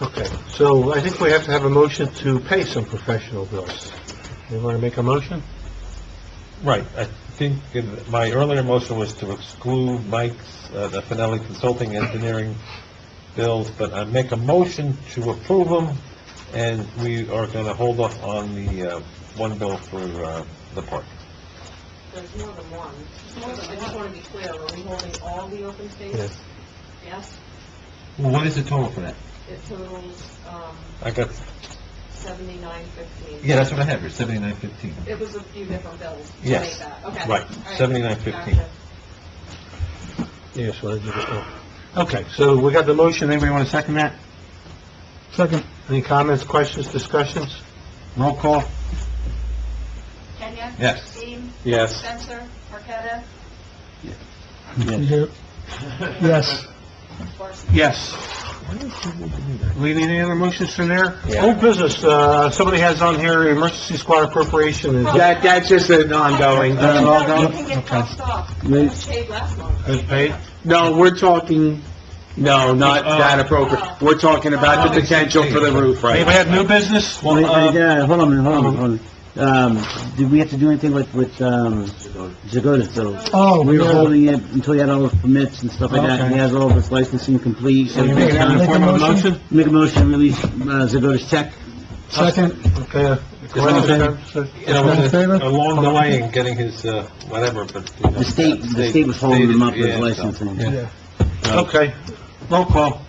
Okay, so I think we have to have a motion to pay some professional bills. You want to make a motion? Right, I think my earlier motion was to exclude Mike's, the Finelli Consulting Engineering bills, but I make a motion to approve them, and we are going to hold off on the one bill for the park. There's more than one. I just want to be clear, are we holding all the open space? Yes. Yes? Well, what is the total for that? It totals, I got, $79.15. yeah, that's what I have here, 79.15. It was a few different bills to Yes. make that. Okay. Right, All right. 79.15. Gotcha. Yes, well, okay, so we got the motion, anybody want to second that? Second. Any comments, questions, discussions? Roll call. Kenya? Yes. Dean? Yes. Spencer? Marqueta? Yes. Parsons? Yes. We need any other motions from there? Old business, somebody has on here emergency squad appropriation. Is That's just an ongoing. You can get crossed off. It Wait. was paid last month. Is paid? No, we're talking, no, not that appropriate. We're talking about the potential for the roof, right? Anybody have new business? Wait, yeah, hold on a minute, hold on. Did we have to do anything with Zagoda's bill? Oh, We were yeah. holding it until he had all his permits and stuff like that, and he has all of his licensing complete. So you make it in the form of a motion? Make a motion to release, Zagoda's check. Second. Okay. All in favor? You know, All in it was favor? a long delay in getting his, whatever, but... you know, The state was holding him up with yeah, so, licensing. yeah. Okay. Roll call.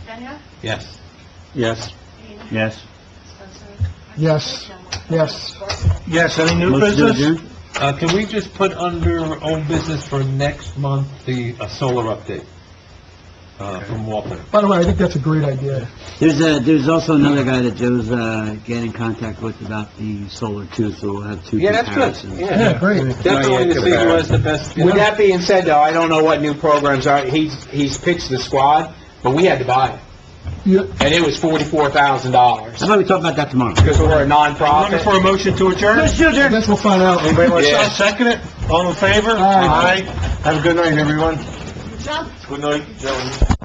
Kenya? Yes. Yes. Dean? Yes. Spencer? Yes. Yes. Yes, any new Motion to business? adjourn? Can we just put under old business for next month, the solar update, from Walton? By the way, I think that's a great idea. There's also another guy that Joe's, getting in contact with about the solar too, so we'll have two Yeah, that's good. comparisons. Yeah, great. Definitely to see who has the best, you With know? that being said, though, I don't know what new programs are. He's pitched the squad, but we had to buy it. Yeah. And it was $44,000 How about we talk about that tomorrow? because we're a Looking nonprofit. for a motion to adjourn? I guess we'll find out. Anybody want to Yeah. second it? All in favor? Aye. Have a good night, everyone. John? Good night, gentlemen.